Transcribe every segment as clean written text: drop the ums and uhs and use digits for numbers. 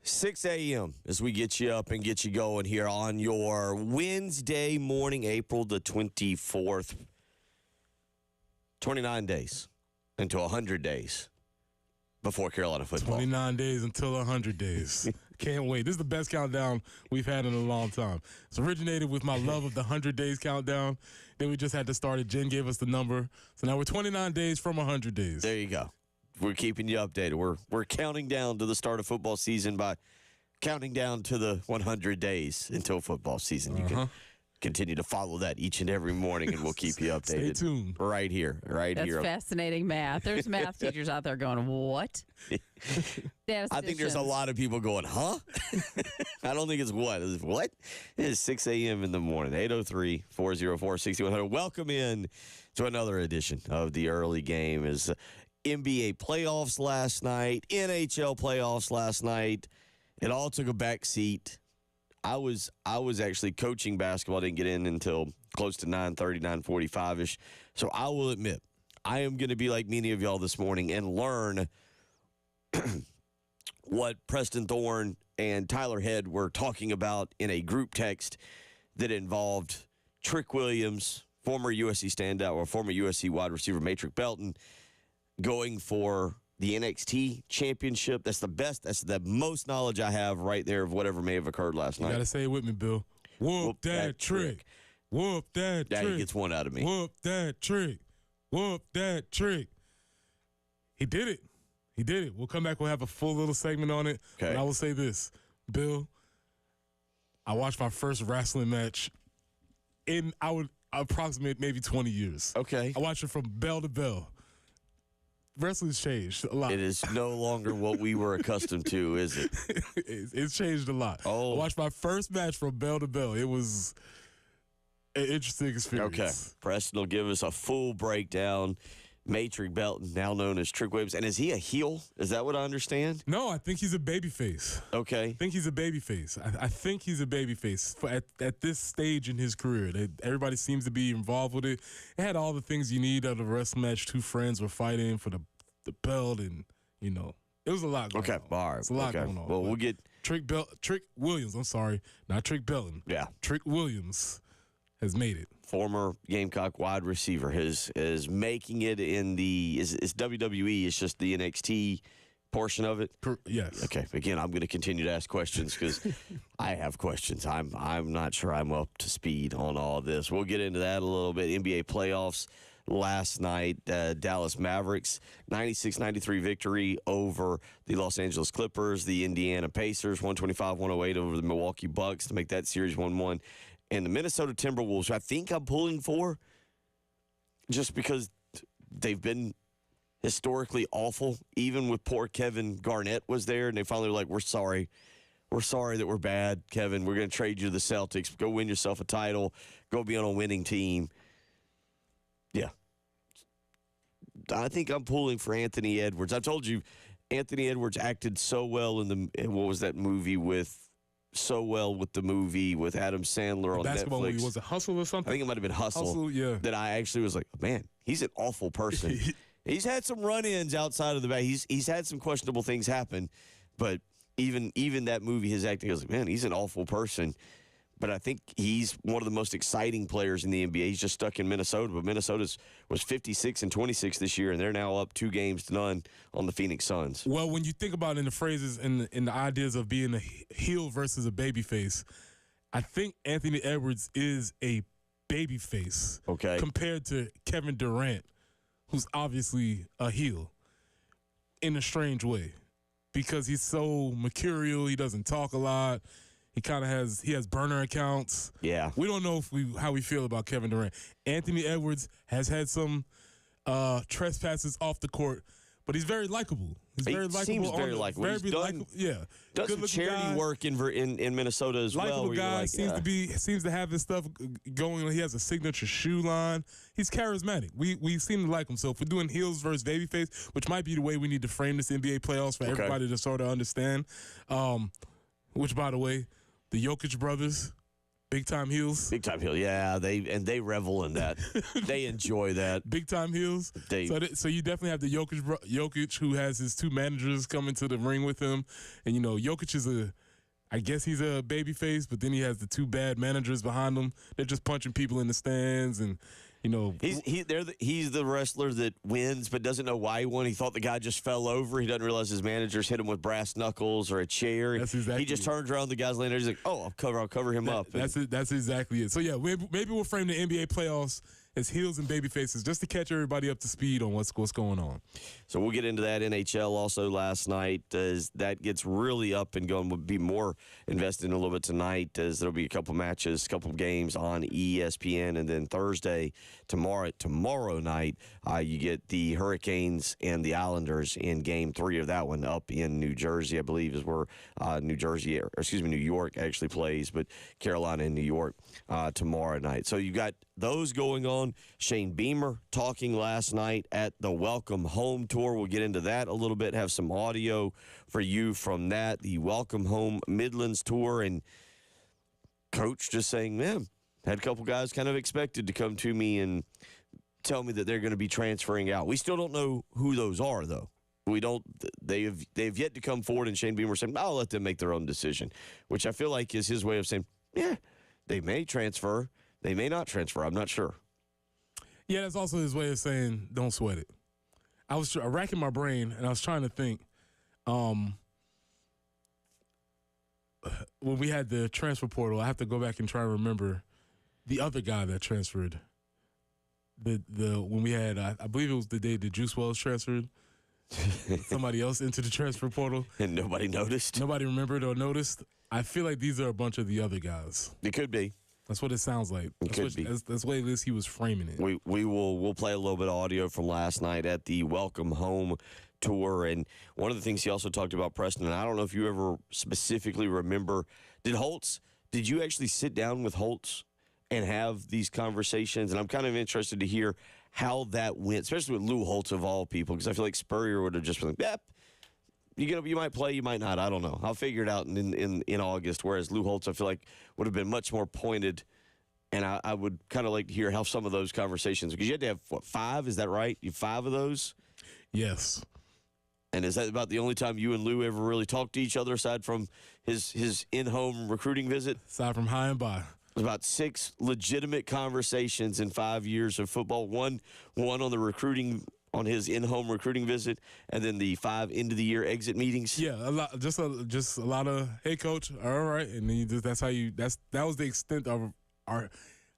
6 a.m. as we get you up and get you going here on your Wednesday morning, April the 24th. 29 days into 100 days before Carolina football. 29 days until 100 days. Can't wait. This is the best countdown we've had in a long time. It's originated with my love of the 100 days countdown. Then we just had to start it. Jen gave us the number. So now we're 29 days from 100 days. There you go. We're keeping you updated. We're counting down to the start of football season by counting down to the 100 days until football season. You can continue to follow that each and every morning, and we'll keep you updated. Stay tuned. Right here. That's fascinating math. There's math teachers out there going, what? I think there's a lot of people going, huh? I don't think it's what. It's what? It is 6 a.m. in the morning, 803-404-6100. Welcome in to another edition of the early game. Is NBA playoffs last night, NHL playoffs last night. It all took a back seat. I was actually coaching basketball. I didn't get in until close to 9:30, 9:45-ish. So I will admit, I am going to be like many of y'all this morning and learn what Preston Thorne and Tyler Head were talking about in a group text that involved Trick Williams, former USC standout or former USC wide receiver Matrick Belton, going for the NXT championship. That's the best. That's the most knowledge I have right there of whatever may have occurred last night. You got to say it with me, Bill. Whoop that trick. Whoop that trick. Daddy gets one out of me. Whoop that trick. Whoop that trick. He did it. He did it. We'll come back. We'll have a full little segment on it. Okay. But I will say this, Bill. I watched my first wrestling match I would approximate maybe 20 years. Okay. I watched it from bell to bell. Wrestling's changed a lot. It is no longer what we were accustomed to, is it? It's changed a lot. Oh. I watched my first match from bell to bell. It was an interesting experience. Okay. Preston will give us a full breakdown. Matrick Belton, now known as Trick Williams. And is he a heel? Is that what I understand? No, I think he's a babyface. Okay. I think he's a babyface. I think he's a babyface at this stage in his career. Everybody seems to be involved with it. It had all the things you need out of a wrestling match. Two friends were fighting for the belt, and it was a lot going on. Okay, all right. It's a lot going on. Well, we'll get Trick Williams. I'm sorry, not Trick Belton. Yeah, Trick Williams has made it. Former Gamecock wide receiver is making it in the is WWE. It's just the NXT portion of it. Yes. Okay. Again, I'm going to continue to ask questions because I have questions. I'm not sure I'm up to speed on all this. We'll get into that a little bit. NBA playoffs last night. Dallas Mavericks 96-93 victory over the Los Angeles Clippers. The Indiana Pacers 125-108 over the Milwaukee Bucks to make that series 1-1. And the Minnesota Timberwolves, I think I'm pulling for just because they've been historically awful, even with poor Kevin Garnett was there, and they finally were like, we're sorry that we're bad, Kevin. We're going to trade you to the Celtics. Go win yourself a title. Go be on a winning team. Yeah. I think I'm pulling for Anthony Edwards. I told you, Anthony Edwards acted so well in what was that movie with Adam Sandler on basketball Netflix. Movie. Was it Hustle or something? I think it might have been Hustle. Yeah. That I actually was like, man, he's an awful person. He's had some run-ins outside of the back. He's had some questionable things happen, but even that movie, his acting, I was like, man, he's an awful person. But I think he's one of the most exciting players in the NBA. He's just stuck in Minnesota, but Minnesota was 56-26 this year, and they're now up 2-0 on the Phoenix Suns. Well, when you think about it in the phrases and the ideas of being a heel versus a babyface, I think Anthony Edwards is a babyface compared to Kevin Durant, who's obviously a heel in a strange way because he's so mercurial. He doesn't talk a lot. He has burner accounts. Yeah. We don't know how we feel about Kevin Durant. Anthony Edwards has had some trespasses off the court, but he's very likable. He's very likable. Seems very likable. He's done some charity work in Minnesota as well. Likable guy, seems to have his stuff going. He has a signature shoe line. He's charismatic. We seem to like him. So if we're doing heels versus babyface, which might be the way we need to frame this NBA playoffs for everybody to sort of understand, which by the way, the Jokic brothers, Big time heels. Big time heel, yeah. They revel in that. They enjoy that. Big time heels. So you definitely have the Jokic, who has his two managers coming to the ring with him, and Jokic is I guess he's a baby face, but then he has the two bad managers behind him. They're just punching people in the stands, and he's the wrestler that wins but doesn't know why he won. He thought the guy just fell over. He doesn't realize his managers hit him with brass knuckles or a chair. That's exactly he just turns around, the guy's laying there. He's like, "Oh, I'll cover him up." That's it. That's exactly it. So yeah, maybe we'll frame the NBA playoffs as heels and baby faces, just to catch everybody up to speed on what's going on. So we'll get into that. NHL also last night, as that gets really up and going. We'll be more invested in a little bit tonight, as there'll be a couple matches, a couple games on ESPN, and then Thursday, tomorrow night, you get the Hurricanes and the Islanders in Game 3 of that one up in New Jersey, I believe, is where New York actually plays, but Carolina and New York tomorrow night. So you got those going on. Shane Beamer talking last night at the Welcome Home Tour. We'll get into that a little bit, have some audio for you from that, the Welcome Home Midlands Tour, and Coach just saying, man, had a couple guys kind of expected to come to me and tell me that they're going to be transferring out. We still don't know who those are, though. They've yet to come forward, and Shane Beamer saying, I'll let them make their own decision, which I feel like is his way of saying, yeah, they may transfer. They may not transfer. I'm not sure. Yeah, that's also his way of saying, don't sweat it. I was racking my brain, and I was trying to think. When we had the transfer portal, I have to go back and try to remember the other guy that transferred. When we had, I believe it was the day that Juice Wells transferred. Somebody else into the transfer portal. And nobody noticed? Nobody remembered or noticed. I feel like these are a bunch of the other guys. It could be. That's what it sounds like. That's the way at least he was framing it. We'll play a little bit of audio from last night at the Welcome Home Tour. And one of the things he also talked about, Preston, and I don't know if you ever specifically remember, did you actually sit down with Holtz and have these conversations? And I'm kind of interested to hear how that went, especially with Lou Holtz of all people, because I feel like Spurrier would have just been like, yep. You might play, you might not. I don't know. I'll figure it out in August. Whereas Lou Holtz, I feel like, would have been much more pointed. And I would kind of like to hear how some of those conversations, because you had to have, 5? Is that right? You have 5 of those? Yes. And is that about the only time you and Lou ever really talked to each other, aside from his in-home recruiting visit? Aside from high and by. It was about 6 legitimate conversations in 5 years of football. One on his in-home recruiting visit, and then the 5 end-of-the-year exit meetings. Yeah, a lot, just a lot of, hey, coach, all right, and then that was the extent of our,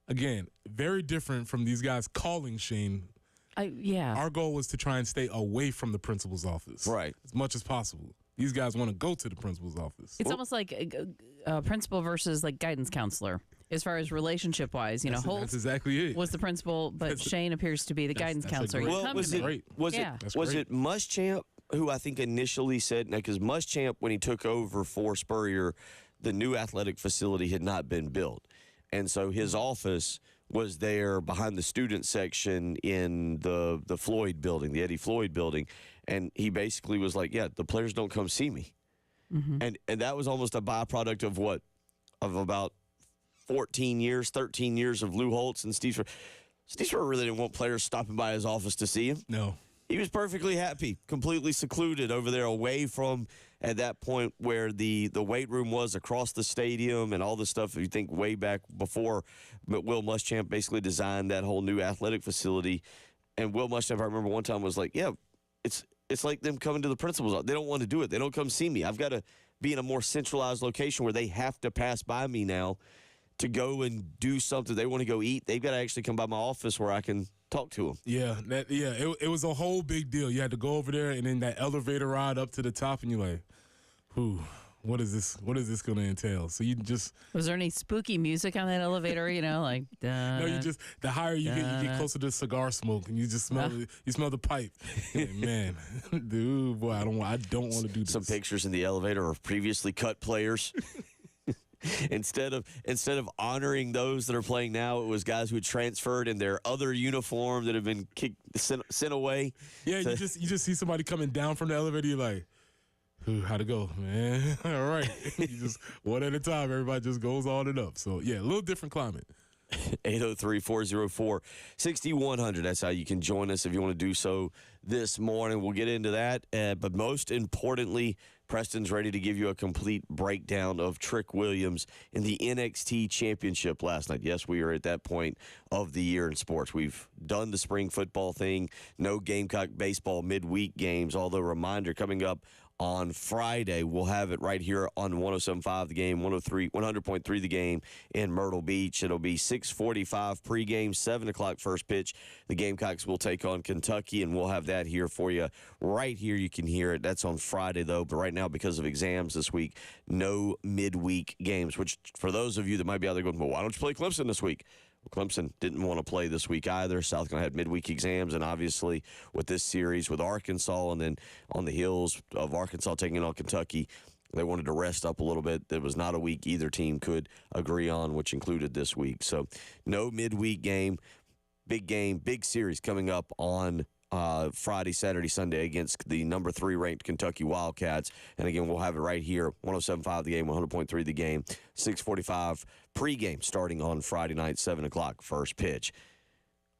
again, very different from these guys calling Shane. Yeah. Our goal was to try and stay away from the principal's office, right, as much as possible. These guys want to go to the principal's office. It's almost like a principal versus like guidance counselor. As far as relationship-wise, Holtz that's exactly it. was the principal, but Shane appears to be the guidance counselor. Was it Muschamp who I think initially said, because Muschamp, when he took over for Spurrier, the new athletic facility had not been built. And so his office was there behind the student section in the Floyd building, the Eddie Floyd building. And he basically was like, yeah, the players don't come see me. Mm-hmm. And that was almost a byproduct of about 13 years of Lou Holtz and Steve Spurrier. Steve Spurrier really didn't want players stopping by his office to see him. No. He was perfectly happy, completely secluded over there, away from, at that point, where the weight room was across the stadium and all the stuff. If you think way back before, but Will Muschamp basically designed that whole new athletic facility. And Will Muschamp, I remember one time, was like, yeah, it's like them coming to the principal's office. They don't want to do it. They don't come see me. I've got to be in a more centralized location where they have to pass by me now to go and do something. They want to go eat. They've got to actually come by my office where I can talk to them. Yeah, it was a whole big deal. You had to go over there, and then that elevator ride up to the top, and you're like, "Whew, what is this? What is this going to entail?" So you just was there any spooky music on that elevator? Like no, you just the higher you get closer to cigar smoke, and you just smell the pipe. Like, man, dude, boy, I don't want to do this. Some pictures in the elevator of previously cut players. Instead of honoring those that are playing now, it was guys who had transferred in their other uniform that have been sent away. Yeah, you just see somebody coming down from the elevator. You're like, How'd it go, man? All right. You just one at a time. Everybody just goes on and up. So, yeah, a little different climate. 803-404-6100. That's how you can join us if you want to do so this morning. We'll get into that. But most importantly, Preston's ready to give you a complete breakdown of Trick Williams in the NXT Championship last night. Yes, we are at that point of the year in sports. We've done the spring football thing. No Gamecock baseball midweek games, although reminder coming up on Friday. We'll have it right here on 107.5 The Game, 100.3 The Game in Myrtle Beach. It'll be 6:45 pregame, 7 o'clock first pitch. The Gamecocks will take on Kentucky, and we'll have that here for you right here. You can hear it. That's on Friday, though. But right now, because of exams this week, no midweek games, which for those of you that might be out there going, well, why don't you play Clemson this week? Clemson didn't want to play this week either. South Carolina had midweek exams, and obviously with this series with Arkansas and then on the heels of Arkansas taking on Kentucky, they wanted to rest up a little bit. It was not a week either team could agree on, which included this week. So no midweek game, big series coming up on Friday, Saturday, Sunday against the number 3 ranked Kentucky Wildcats. And again, we'll have it right here, 107.5 The Game, 100.3 The Game, 6:45 pregame starting on Friday night, 7 o'clock first pitch.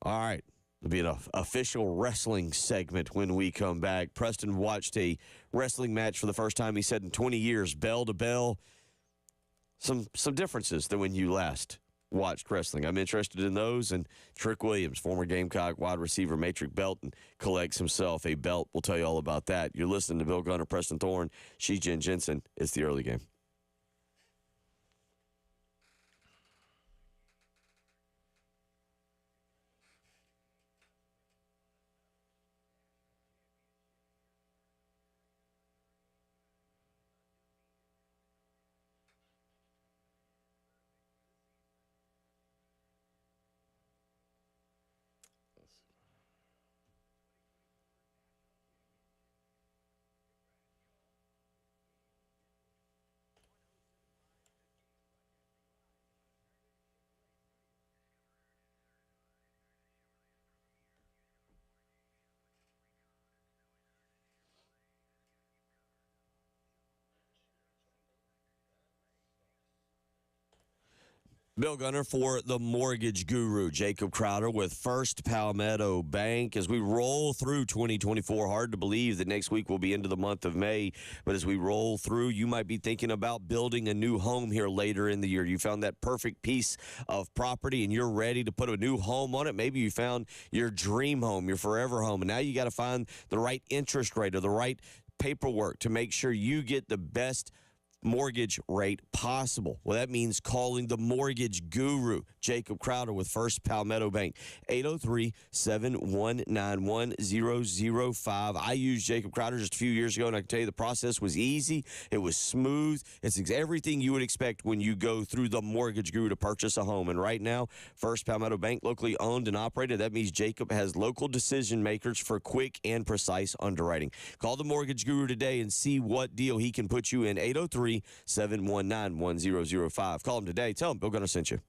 All right, it'll be an official wrestling segment when we come back. Preston watched a wrestling match for the first time, he said, in 20 years, bell to bell. Some differences than when you last watched wrestling. I'm interested in those. And Trick Williams, former Gamecock wide receiver, Matrix Belton, collects himself a belt. We'll tell you all about that. You're listening to Bill Gunner, Preston Thorne, she's Jen Jensen. It's the early game. Bill Gunner for the Mortgage Guru, Jacob Crowder with First Palmetto Bank. As we roll through 2024, hard to believe that next week we'll be into the month of May. But as we roll through, you might be thinking about building a new home here later in the year. You found that perfect piece of property and you're ready to put a new home on it. Maybe you found your dream home, your forever home, and now you got to find the right interest rate or the right paperwork to make sure you get the best mortgage rate possible. Well, that means calling the mortgage guru, Jacob Crowder with First Palmetto Bank, 803-719-1005. I used Jacob Crowder just a few years ago, and I can tell you the process was easy. It was smooth. It's everything you would expect when you go through the mortgage guru to purchase a home. And right now, First Palmetto Bank, locally owned and operated. That means Jacob has local decision makers for quick and precise underwriting. Call the mortgage guru today and see what deal he can put you in. 803-719-1005. Call him today. Tell him Bill Gunner sent you.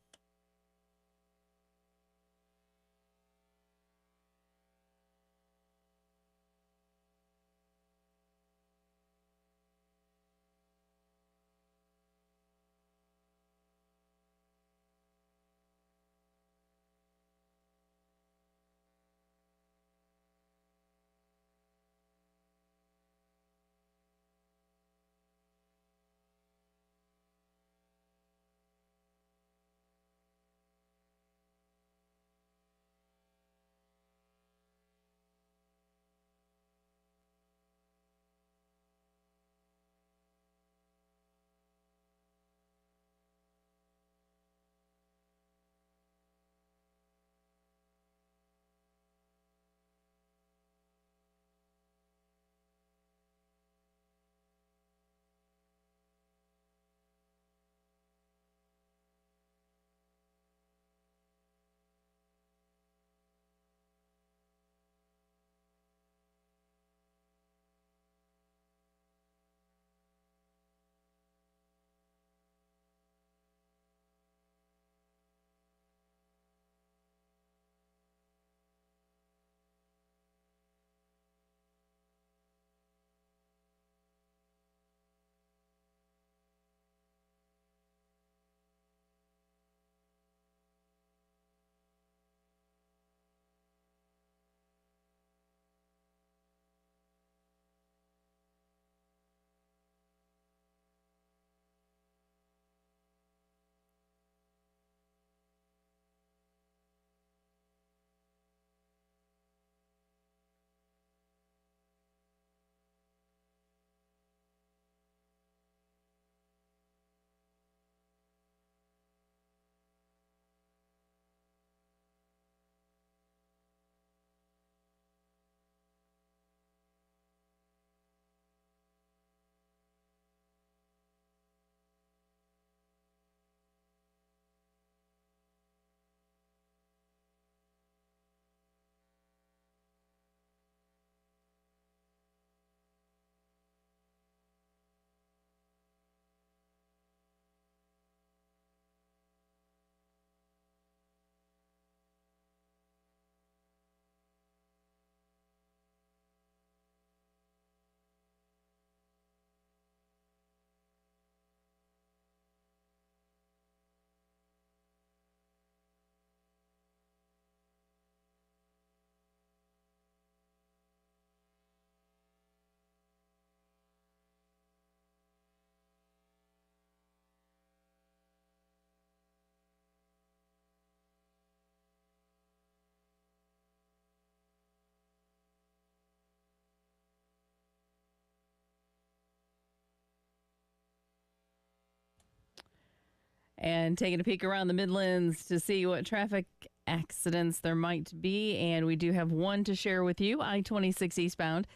and taking a peek around the Midlands to see what traffic accidents there might be. And we do have one to share with you, I-26 eastbound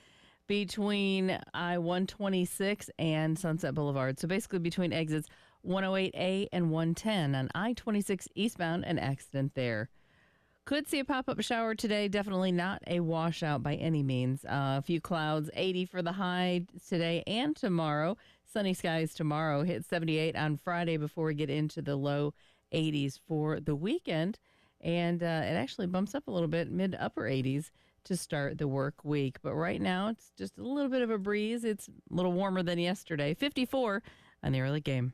between I-126 and Sunset Boulevard. So basically between exits 108A and 110 on I-26 eastbound, an accident there. Could see a pop-up shower today. Definitely not a washout by any means. A few clouds, 80 for the high today and tomorrow. Sunny skies tomorrow. Hit 78 on Friday before we get into the low 80s for the weekend. And it actually bumps up a little bit, mid-upper 80s to start the work week. But right now, it's just a little bit of a breeze. It's a little warmer than yesterday. 54 on the early game.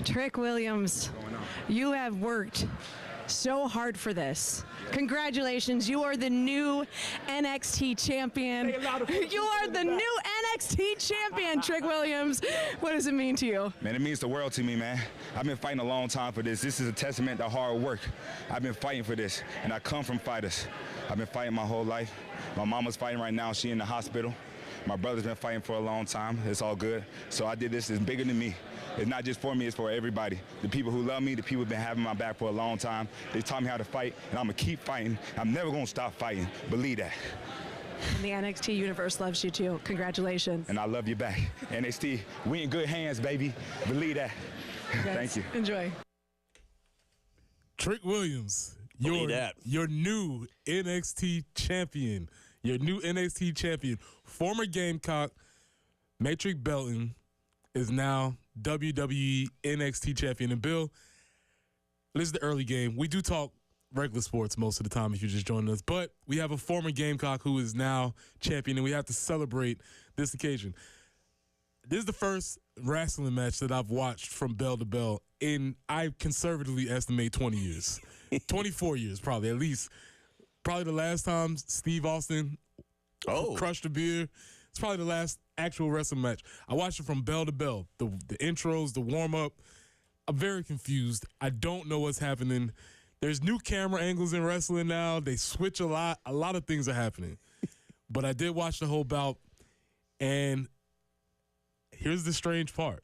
Trick Williams, you have worked so hard for this. Congratulations, you are the new NXT champion. You are the new NXT champion, Trick Williams. What does it mean to you? Man, it means the world to me, man. I've been fighting a long time for this. This is a testament to hard work. I've been fighting for this, and I come from fighters. I've been fighting my whole life. My mama's fighting right now. She's in the hospital. My brother's been fighting for a long time. It's all good. So I did this. It's bigger than me. It's not just for me, it's for everybody. The people who love me, the people who've been having my back for a long time. They taught me how to fight, and I'm gonna keep fighting. I'm never gonna stop fighting. Believe that. And the NXT universe loves you too. Congratulations. And I love you back. NXT, we in good hands, baby. Believe that. Yes. Thank you. Enjoy. Trick Williams, your new NXT champion. Your new NXT champion. Former Gamecock, Matrix Belton, is now WWE NXT champion. And Bill, this is the early game. We do talk regular sports most of the time if you're just joining us, but we have a former Gamecock who is now champion, and we have to celebrate this occasion. This is the first wrestling match that I've watched from bell to bell in, I conservatively estimate, 20 years. 24 years, probably, at least. Probably the last time Steve Austin crushed a beer. It's probably the last actual wrestling match. I watched it from bell to bell. The intros, the warm-up. I'm very confused. I don't know what's happening. There's new camera angles in wrestling now. They switch a lot. A lot of things are happening. But I did watch the whole bout, and here's the strange part.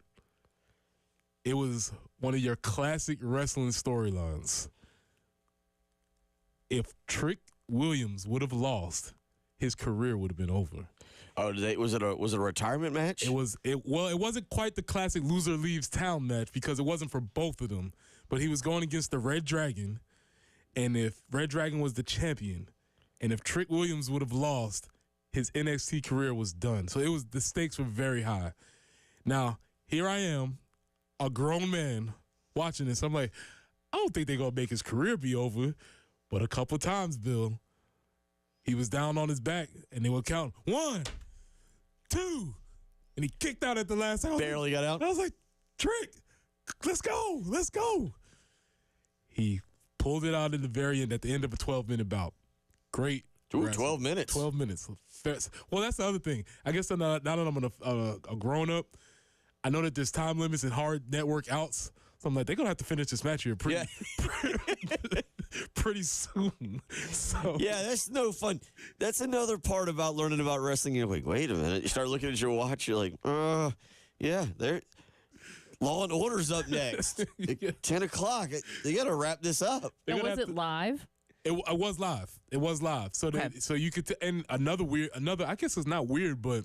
It was one of your classic wrestling storylines. If Trick Williams would have lost, his career would have been over. Oh, was it a retirement match? It wasn't quite the classic loser leaves town match because it wasn't for both of them. But he was going against the Red Dragon, and if Red Dragon was the champion, and if Trick Williams would have lost, his NXT career was done. So the stakes were very high. Now, here I am, a grown man watching this. I'm like, I don't think they're gonna make his career be over. But a couple times, Bill, he was down on his back, and they would count 1, 2, and he kicked out at the last time. Barely got out. I was like, Trick, let's go. He pulled it out in the very end at the end of a 12-minute bout. Great. Ooh, 12 minutes. 12 minutes. Well, that's the other thing. I guess now that I'm a grown-up, I know that there's time limits and hard network outs. So I'm like, they're going to have to finish this match here pretty soon. So yeah, that's no fun. That's another part about learning about wrestling. You're like, wait a minute. You start looking at your watch. You're like, yeah, Law and Order's up next. 10 o'clock. They got to wrap this up. And was it live? It was live. It was live. So so you could and another. I guess it's not weird, but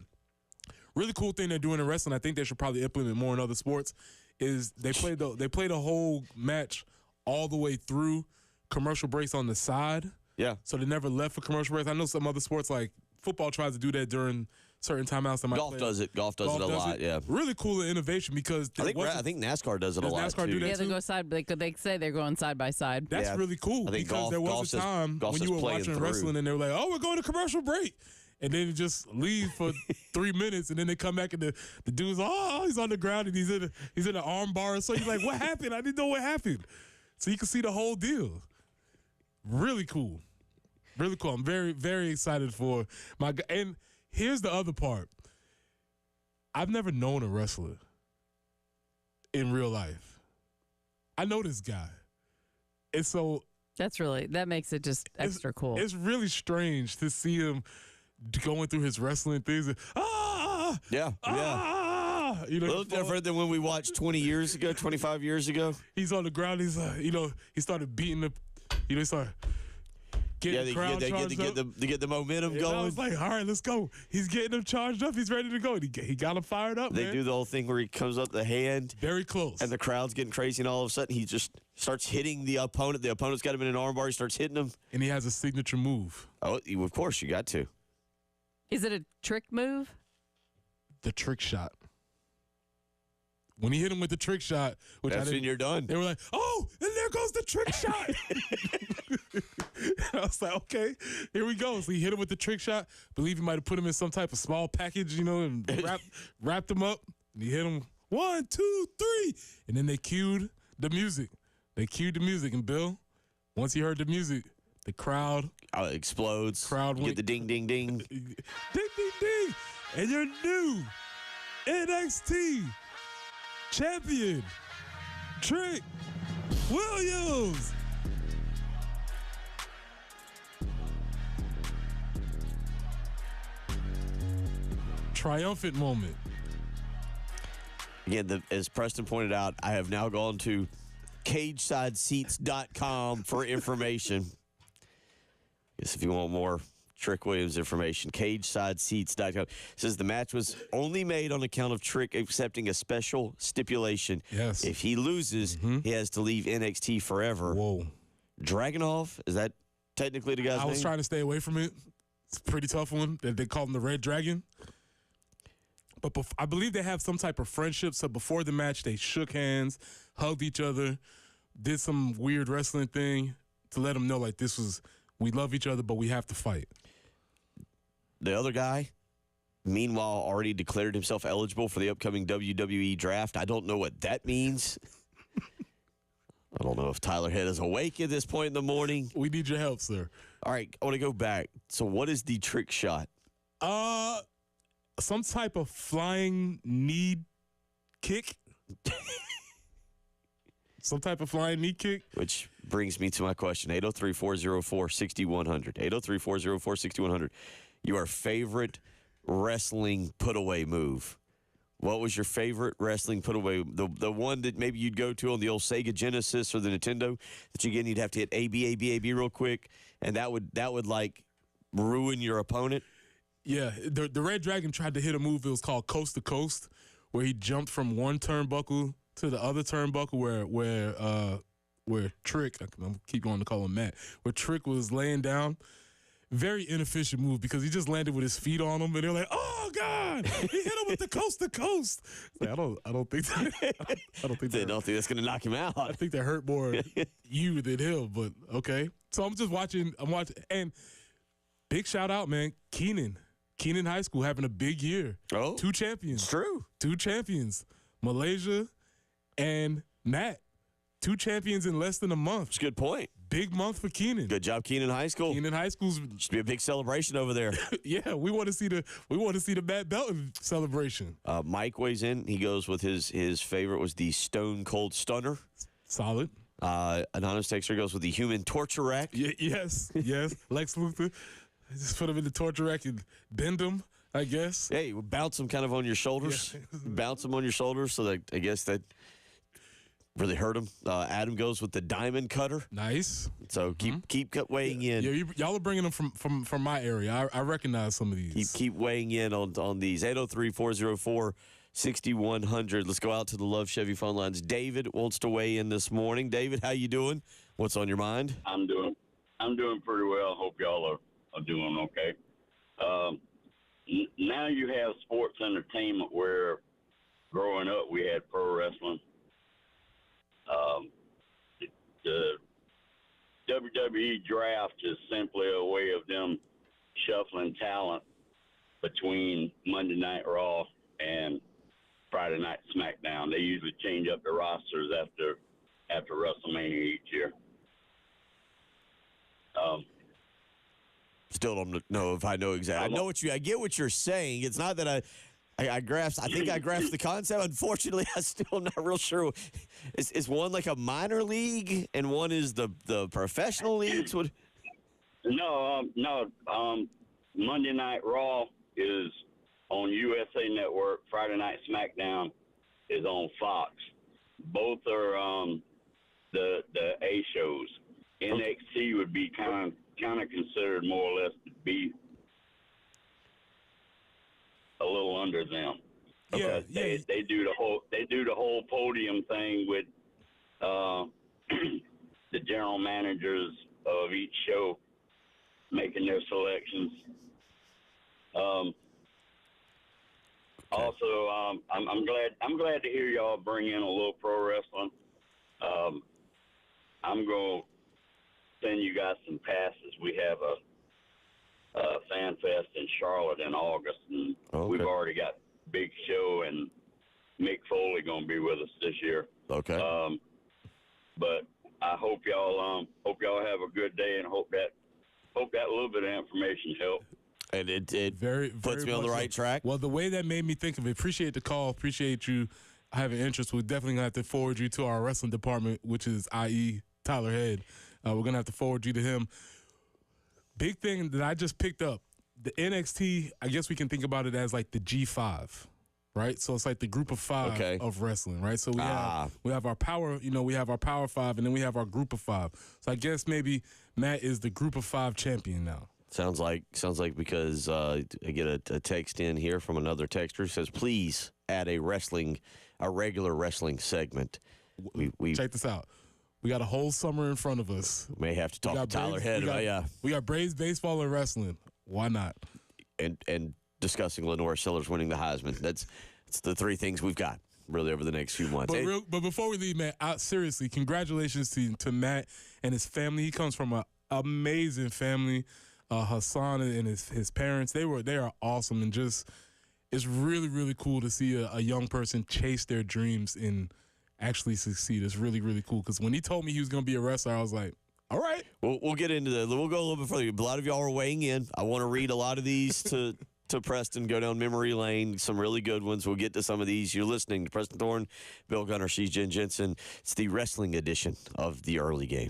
really cool thing they're doing in wrestling. I think they should probably implement more in other sports. Is they played the whole match all the way through, commercial breaks on the side. Yeah. So they never left for commercial breaks. I know some other sports like football tries to do that during certain timeouts. Golf does it. Golf does it a lot. Yeah. Really cool innovation because I think NASCAR does it a lot. NASCAR too. do that Yeah, they too? go side. They say they're going side by side. That's really cool I think because there was a time when you were watching wrestling and they were like, "Oh, we're going to commercial break," and then just leave for 3 minutes, and then they come back and the dude's he's on the ground and he's in an arm bar. So he's like, what happened? I didn't know what happened. So you can see the whole deal. Really cool. Really cool. I'm very, very excited for my guy. And here's the other part. I've never known a wrestler in real life. I know this guy. And so that makes it just extra cool. It's really strange to see him going through his wrestling things. And, yeah. You know, a little different than when we watched 20 years ago, 25 years ago. He's on the ground. He's he started beating he started getting the crowd charged up. To get the momentum going. I was like, all right, let's go. He's getting them charged up. He's ready to go. He got him fired up, They do the whole thing where he comes up the hand. Very close. And the crowd's getting crazy, and all of a sudden he just starts hitting the opponent. The opponent's got him in an armbar. He starts hitting him. And he has a signature move. Oh, of course, you got to. Is it a trick move? The trick shot. When he hit him with the trick shot, that's when you're done. They were like, oh, and there goes the trick shot. I was like, okay, here we go. So he hit him with the trick shot. Believe he might have put him in some type of small package, and wrapped him up. And he hit him 1, 2, 3. And then they cued the music. And Bill, once he heard the music, the crowd explodes. Crowd get the ding, ding, ding. Ding, ding, ding. And your new NXT champion, Trick Williams. Triumphant moment. Again, as Preston pointed out, I have now gone to CagesideSeats.com for information. Guess if you want more Trick Williams information, CagesideSeats.com. It says the match was only made on account of Trick accepting a special stipulation. Yes. If he loses, he has to leave NXT forever. Whoa. Dragunov, is that technically the guy's name? I was trying to stay away from it. It's a pretty tough one. They call him the Red Dragon. But I believe they have some type of friendship. So before the match, they shook hands, hugged each other, did some weird wrestling thing to let them know, like, we love each other, but we have to fight. The other guy, meanwhile, already declared himself eligible for the upcoming WWE draft. I don't know what that means. I don't know if Tyler Head is awake at this point in the morning. We need your help, sir. All right, I want to go back. So what is the trick shot? Some type of flying knee kick. Some type of flying knee kick. Which brings me to my question. 803-404-6100. 803-404-6100. Your favorite wrestling put-away move. What was your favorite wrestling put-away? The one that maybe you'd go to on the old Sega Genesis or the Nintendo, that again you'd have to hit A, B, A, B, A, B real quick, and that would like ruin your opponent? Yeah, the Red Dragon tried to hit a move. It was called Coast to Coast, where he jumped from one turnbuckle to the other turnbuckle where Trick, I'm keep going to call him Matt, where Trick was laying down. Very inefficient move because he just landed with his feet on him, and they're like, "Oh God, he hit him with the coast to coast." Like, I don't think that's going to knock him out. I think that hurt more you than him, but okay. So I'm watching, and big shout out, man, Keenan High School having a big year. Oh, 2 champions. It's true. 2 champions, Malaysia and Matt. 2 champions in less than a month. That's a good point. Big month for Keenan. Good job, Keenan High School. Keenan High School's should be a big celebration over there. Yeah, we want to see the Matt Belton celebration. Mike weighs in. He goes with his favorite was the Stone Cold Stunner. Solid. Anonymous Texter goes with the Human Torture Rack. Yes. Lex Luthor. Just put him in the torture rack and bend him, I guess. Hey, bounce him kind of on your shoulders. Yeah. Bounce him on your shoulders so that I guess that really hurt him. Adam goes with the Diamond Cutter. Nice. So keep weighing in. Yeah, y'all are bringing them from my area. I recognize some of these. Keep weighing in on these. 803-404-6100. Let's go out to the Love Chevy phone lines. David wants to weigh in this morning. David, how you doing? What's on your mind? I'm doing pretty well. Hope y'all are doing okay. Now you have sports entertainment where growing up we had pro wrestling. The WWE draft is simply a way of them shuffling talent between Monday Night Raw and Friday Night SmackDown. They usually change up the rosters after WrestleMania each year. Still don't know if I know exactly. I get what you're saying. It's not that I grasp. I think I grasp the concept. Unfortunately, I'm still not real sure. Is one like a minor league and one is the professional leagues? What? No. Monday Night Raw is on USA Network. Friday Night SmackDown is on Fox. Both are the A shows. NXT would be kind of considered more or less to be a little under them. Yeah, They do the whole podium thing with the general managers of each show making their selections. Also, I'm glad to hear y'all bring in a little pro wrestling. I'm going to send you guys some passes. We have a fan fest in Charlotte in August, and we've already got Big Show and Mick Foley going to be with us this year. Okay. But I hope y'all have a good day, and hope that little bit of information helped. And it very puts me on the right track. Well, the way that made me think of it, appreciate the call, appreciate you having interest. We're definitely going to have to forward you to our wrestling department, which is i.e. Tyler Head. We're going to have to forward you to him. Big thing that I just picked up, the NXT, I guess we can think about it as like the G5, right? So it's like the group of five of wrestling, right? So we have our power, we have our power five, and then we have our group of five. So I guess maybe Matt is the group of five champion now. Sounds like because I get a text in here from another texter who says, please add a regular wrestling segment. We check this out. We got a whole summer in front of us. May have to talk to Tyler Head about We got Braves baseball and wrestling. Why not? And discussing Lenore Sellers winning the Heisman. That's the three things we've got really over the next few months. But before we leave, Matt, seriously, congratulations to Matt and his family. He comes from an amazing family. Hassan and his parents, they are awesome, and just it's really, really cool to see a young person chase their dreams and actually succeed. It's really, really cool, because when he told me he was going to be a wrestler, I was like, all right. We'll get into that. We'll go a little bit further. A lot of y'all are weighing in. I want to read a lot of these to Preston, go down memory lane, some really good ones. We'll get to some of these. You're listening to Preston Thorne, Bill Gunner, she's Jen Jensen. It's the wrestling edition of the early game.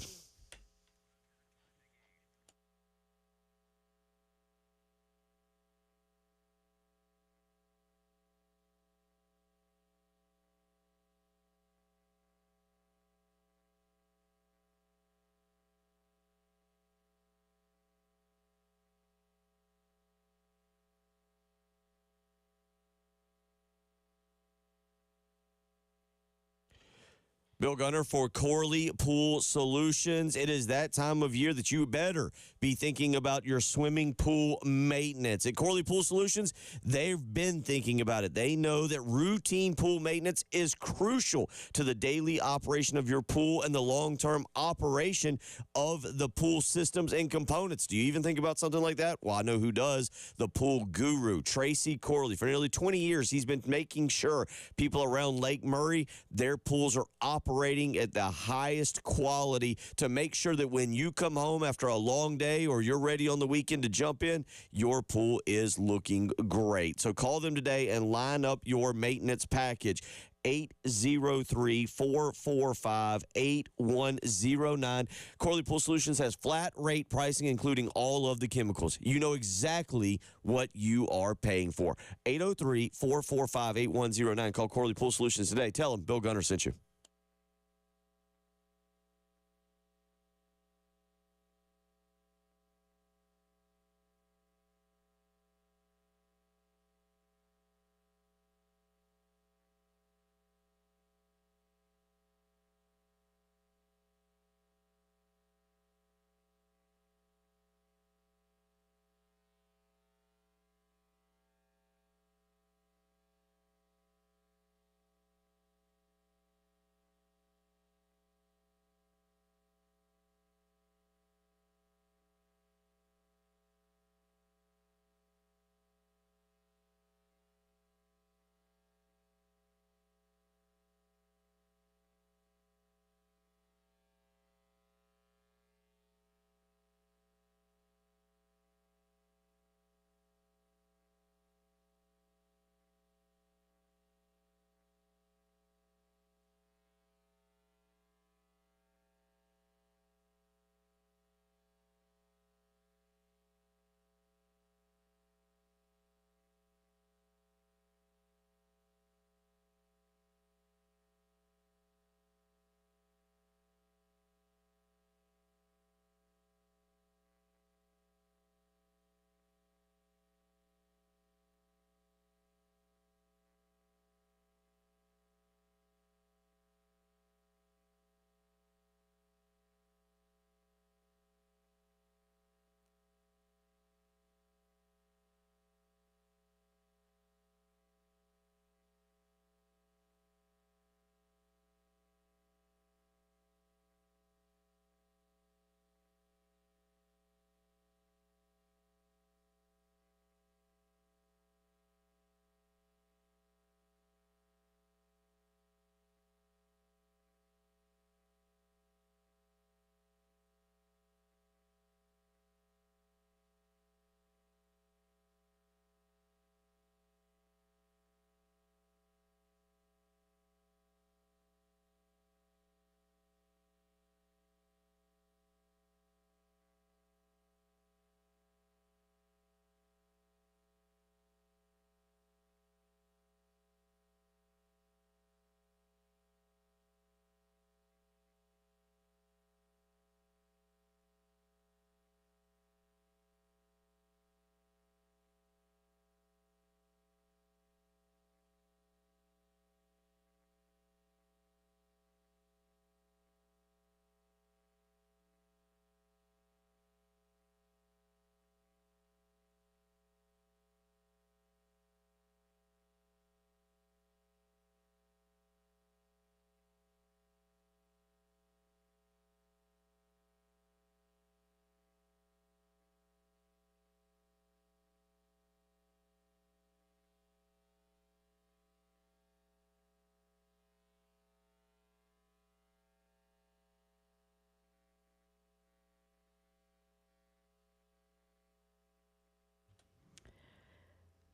Bill Gunner for Corley Pool Solutions. It is that time of year that you better be thinking about your swimming pool maintenance. At Corley Pool Solutions, they've been thinking about it. They know that routine pool maintenance is crucial to the daily operation of your pool and the long-term operation of the pool systems and components. Do you even think about something like that? Well, I know who does. The pool guru, Tracy Corley. For nearly 20 years, he's been making sure people around Lake Murray, their pools are operating at the highest quality to make sure that when you come home after a long day or you're ready on the weekend to jump in, your pool is looking great. So call them today and line up your maintenance package. 803-445-8109. Corley Pool Solutions has flat rate pricing, including all of the chemicals. You know exactly what you are paying for. 803-445-8109. Call Corley Pool Solutions today. Tell them Bill Gunner sent you.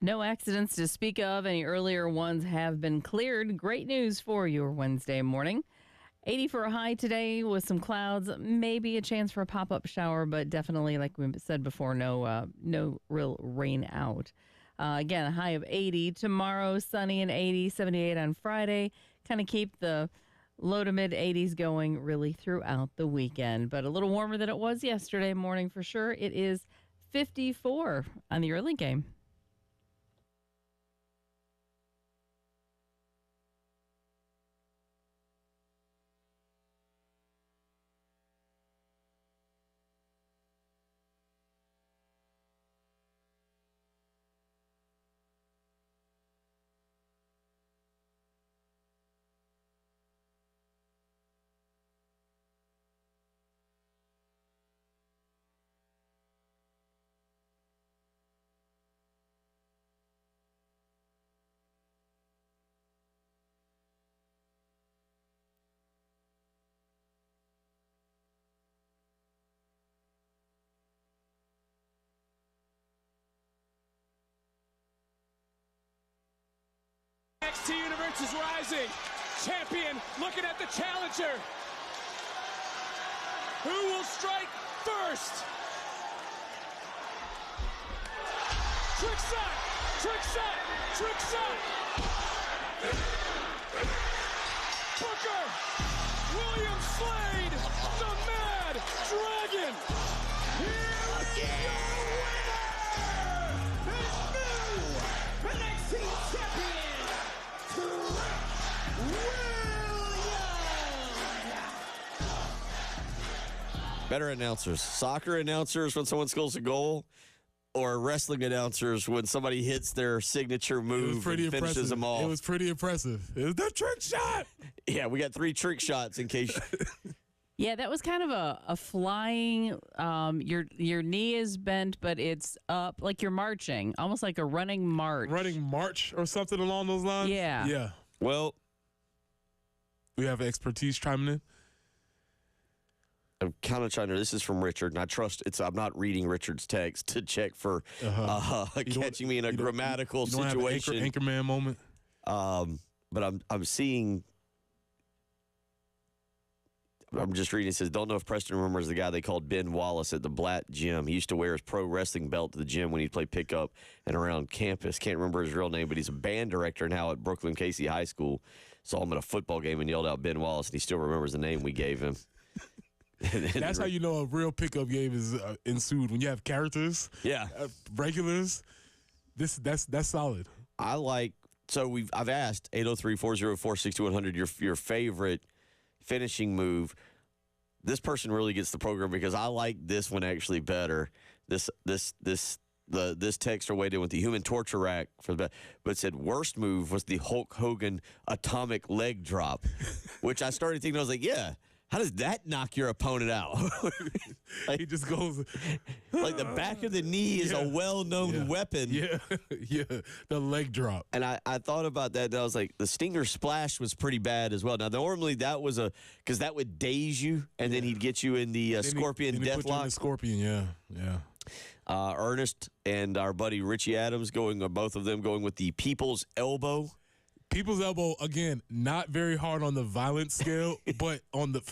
No accidents to speak of. Any earlier ones have been cleared. Great news for your Wednesday morning. 80 for a high today with some clouds, maybe a chance for a pop-up shower, but definitely, like we said before, no real rain out. Again, a high of 80. Tomorrow, sunny and 80, 78 on Friday. Kind of keep the low to mid 80s going really throughout the weekend, but a little warmer than it was yesterday morning for sure. It is 54 on the early game. NXT Universe is rising. Champion looking at the challenger. Who will strike first? Trick shot! Trick shot! Trick shot! Booker! William Slade! The Mad Dragon! Here is your winner! The new NXT Champion! Better announcers. Soccer announcers when someone scores a goal, or wrestling announcers when somebody hits their signature move and finishes them off. It was pretty impressive. It was the trick shot. Yeah, we got 3 trick shots in case. Yeah, that was kind of a flying, your knee is bent, but it's up, like you're marching, almost like a running march. Running march or something along those lines? Yeah. Yeah. Well, we have expertise chiming in. I'm kind of trying to. This is from Richard, and I trust it's. I'm not reading Richard's text to check for catching me in a grammatical situation. Have an anchorman moment. But I'm seeing. I'm just reading. It says, "Don't know if Preston remembers the guy they called Ben Wallace at the Blatt Gym. He used to wear his pro wrestling belt to the gym when he'd play pickup and around campus. Can't remember his real name, but he's a band director now at Brooklyn Casey High School. Saw him at a football game and yelled out Ben Wallace, and he still remembers the name we gave him." That's how you know a real pickup game is ensued, when you have characters, regulars. That's solid. I like. So I've asked 803-404-6100 your favorite finishing move. This person really gets the program because I like this one actually better. This texter weighed in with the human torture rack for the, but it said worst move was the Hulk Hogan atomic leg drop, which I started thinking, I was like, yeah. How does that knock your opponent out? He just goes like the back of the knee is a well-known weapon. Yeah, the leg drop. And I thought about that, and I was like, the Stinger Splash was pretty bad as well. Now, normally that was because that would daze you, and then he'd get you in the Scorpion Deathlock. The Scorpion, yeah. Ernest and our buddy Richie Adams both of them going with the People's Elbow. People's Elbow, again, not very hard on the violence scale, but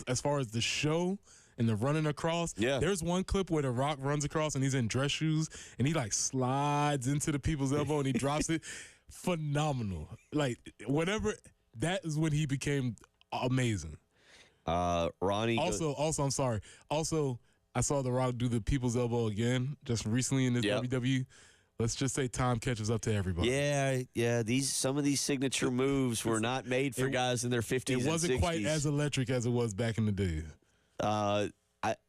as far as the show and the running across, there's one clip where The Rock runs across and he's in dress shoes and he like slides into the People's Elbow and he drops it. Phenomenal. Like, whatever, that is when he became amazing. Ronnie. Also, I'm sorry. Also, I saw The Rock do the People's Elbow again just recently in this WWE. Let's just say time catches up to everybody. Yeah. Some of these signature moves were not made for guys in their 50s and 60s. It wasn't quite as electric as it was back in the day. I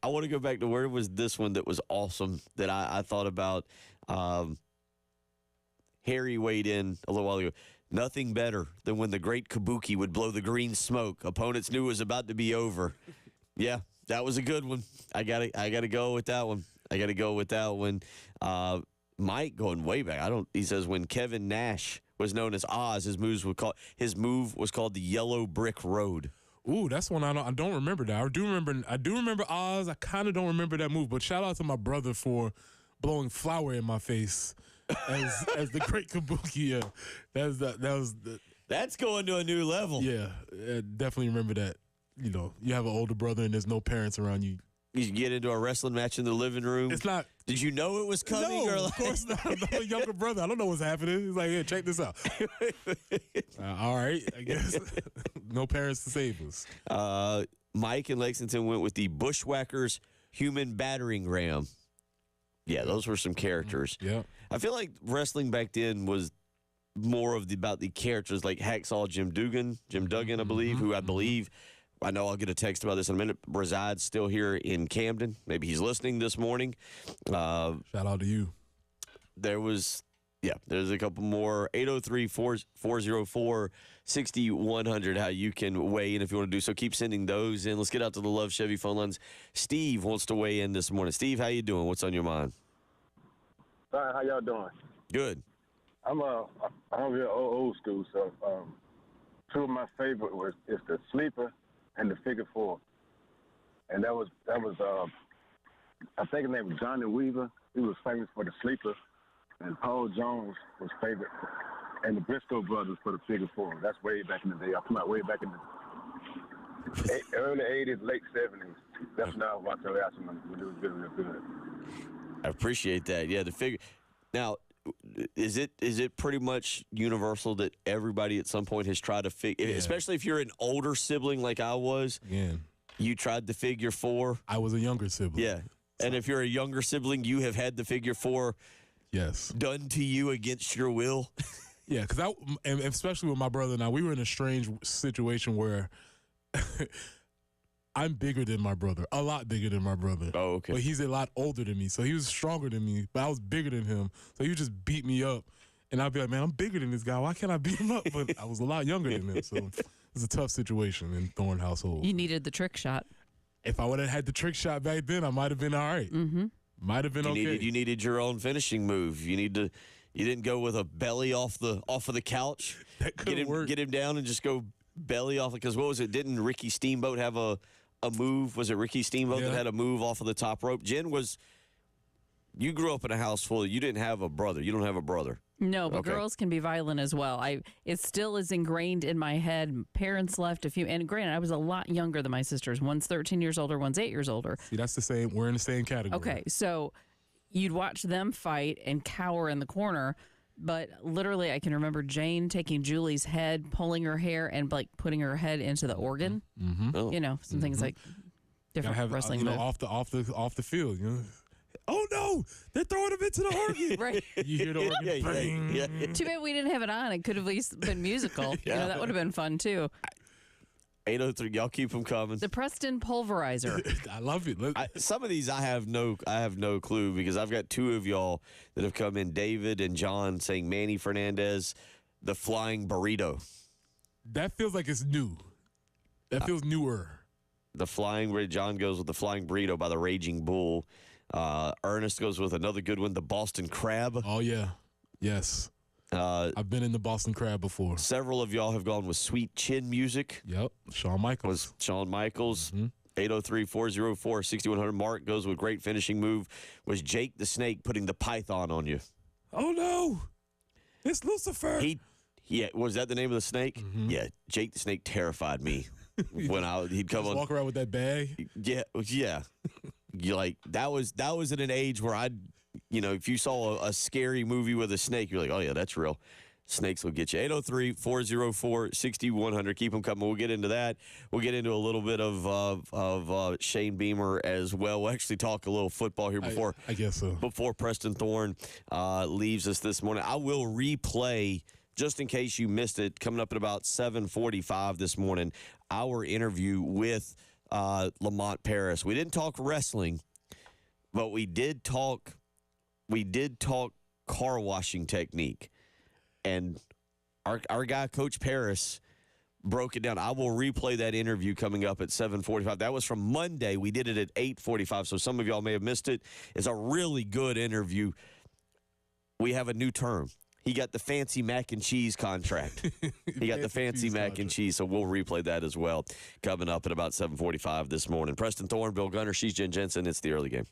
want to go back to where was this one that was awesome that I thought about. Harry weighed in a little while ago. Nothing better than when the great Kabuki would blow the green smoke. Opponents knew it was about to be over. Yeah, that was a good one. I gotta go with that one. Mike going way back. He says when Kevin Nash was known as Oz, his move was called the Yellow Brick Road. Ooh, that's one I don't remember that. I do remember Oz. I kind of don't remember that move. But shout out to my brother for blowing flour in my face as the great Kabuki. Yeah, That's going to a new level. Yeah, definitely remember that. You know, you have an older brother and there's no parents around you. You get into a wrestling match in the living room. It's not. Did you know it was coming? No, or like, of course not. I'm a younger brother. I don't know what's happening. He's like, "Hey, check this out." All right, I guess. No parents to save us. Mike in Lexington went with the Bushwhackers human battering ram. Yeah, those were some characters. Yeah. I feel like wrestling back then was more of about the characters, like Hacksaw Jim Duggan, I believe, who I know I'll get a text about this in a minute, resides still here in Camden. Maybe he's listening this morning. Shout out to you. There's a couple more. 803-404-6100, how you can weigh in if you want to do so. Keep sending those in. Let's get out to the Love Chevy phone lines. Steve wants to weigh in this morning. Steve, how you doing? What's on your mind? Hi, how y'all doing? Good. I'm real old school, so two of my favorite is the sleeper and the figure four, and that was I think his name was Johnny Weaver. He was famous for the sleeper, and Paul Jones was favorite, and the Briscoe brothers for the figure four. That's way back in the day. I come out way back in the early '80s, late '70s. That's when I was watching wrestling when it was really, really good. I appreciate that. Yeah, the figure. Now, is it pretty much universal that everybody at some point has tried to figure, especially if you're an older sibling like I was? Yeah. You tried the figure four. I was a younger sibling. Yeah. And if you're a younger sibling, you have had the figure four. Yes. Done to you against your will. Yeah, because and especially with my brother and I, we were in a strange situation where I'm bigger than my brother, a lot bigger than my brother. Oh, okay. But he's a lot older than me, so he was stronger than me, but I was bigger than him. So he would just beat me up, and I'd be like, man, I'm bigger than this guy. Why can't I beat him up? But I was a lot younger than him, so it was a tough situation in Thorne household. You needed the trick shot. If I would have had the trick shot back then, I might have been all right. Mm-hmm. Might have been okay. You needed your own finishing move. You didn't go with a belly off of the couch. That could work. Get him down and just go belly off. Because what was it? Didn't Ricky Steamboat have a move? Was it Ricky Steamboat that had a move off of the top rope? Jen, you grew up in a house full. You didn't have a brother. You don't have a brother. No, but girls can be violent as well. It still is ingrained in my head. Parents left and granted, I was a lot younger than my sisters. One's 13 years older, one's 8 years older. See, that's the same. We're in the same category. Okay, so you'd watch them fight and cower in the corner, but literally I can remember Jane taking Julie's head, pulling her hair, and like putting her head into the organ. Mm-hmm. Oh. You know, some things like different wrestling moves. off the field. You know. Oh no! They're throwing him into the organ. Right. You hear the organ bang. Yeah. Too bad we didn't have it on. It could have at least been musical. You know, that would have been fun too. 803. Y'all keep them coming. The Preston Pulverizer. I love it. Some of these I have no clue because I've got two of y'all that have come in, David and John, saying Manny Fernandez, the flying burrito. That feels like it's new. That feels newer. The flying burrito. John goes with the flying burrito by the Raging Bull. Ernest goes with another good one, the Boston Crab. Oh yeah, yes. I've been in the Boston Crab before. Several of y'all have gone with Sweet Chin Music. Yep, Shawn Michaels. 803-404-6100. Mark goes with great finishing move. Was Jake the Snake putting the python on you? Oh no, it's Lucifer. Was that the name of the snake? Mm-hmm. Yeah, Jake the Snake terrified me when he'd come on. Walk around with that bag. Yeah. That was at an age where if you saw a scary movie with a snake, you're like, oh yeah, that's real. Snakes will get you. 803-404-6100. Keep them coming. We'll get into that. We'll get into a little bit of Shane Beamer as well. We'll actually talk a little football here before I guess so. Before Preston Thorne leaves us this morning. I will replay, just in case you missed it, coming up at about 7:45 this morning, our interview with Lamont Paris. We didn't talk wrestling, but we did talk car washing technique. And our guy, Coach Paris, broke it down. I will replay that interview coming up at 7:45. That was from Monday. We did it at 8:45, so some of y'all may have missed it. It's a really good interview. We have a new term. He got the fancy mac and cheese contract. He got the fancy mac and cheese, so we'll replay that as well coming up at about 7:45 this morning. Preston Thorne, Bill Gunner, she's Jen Jensen. It's the early game.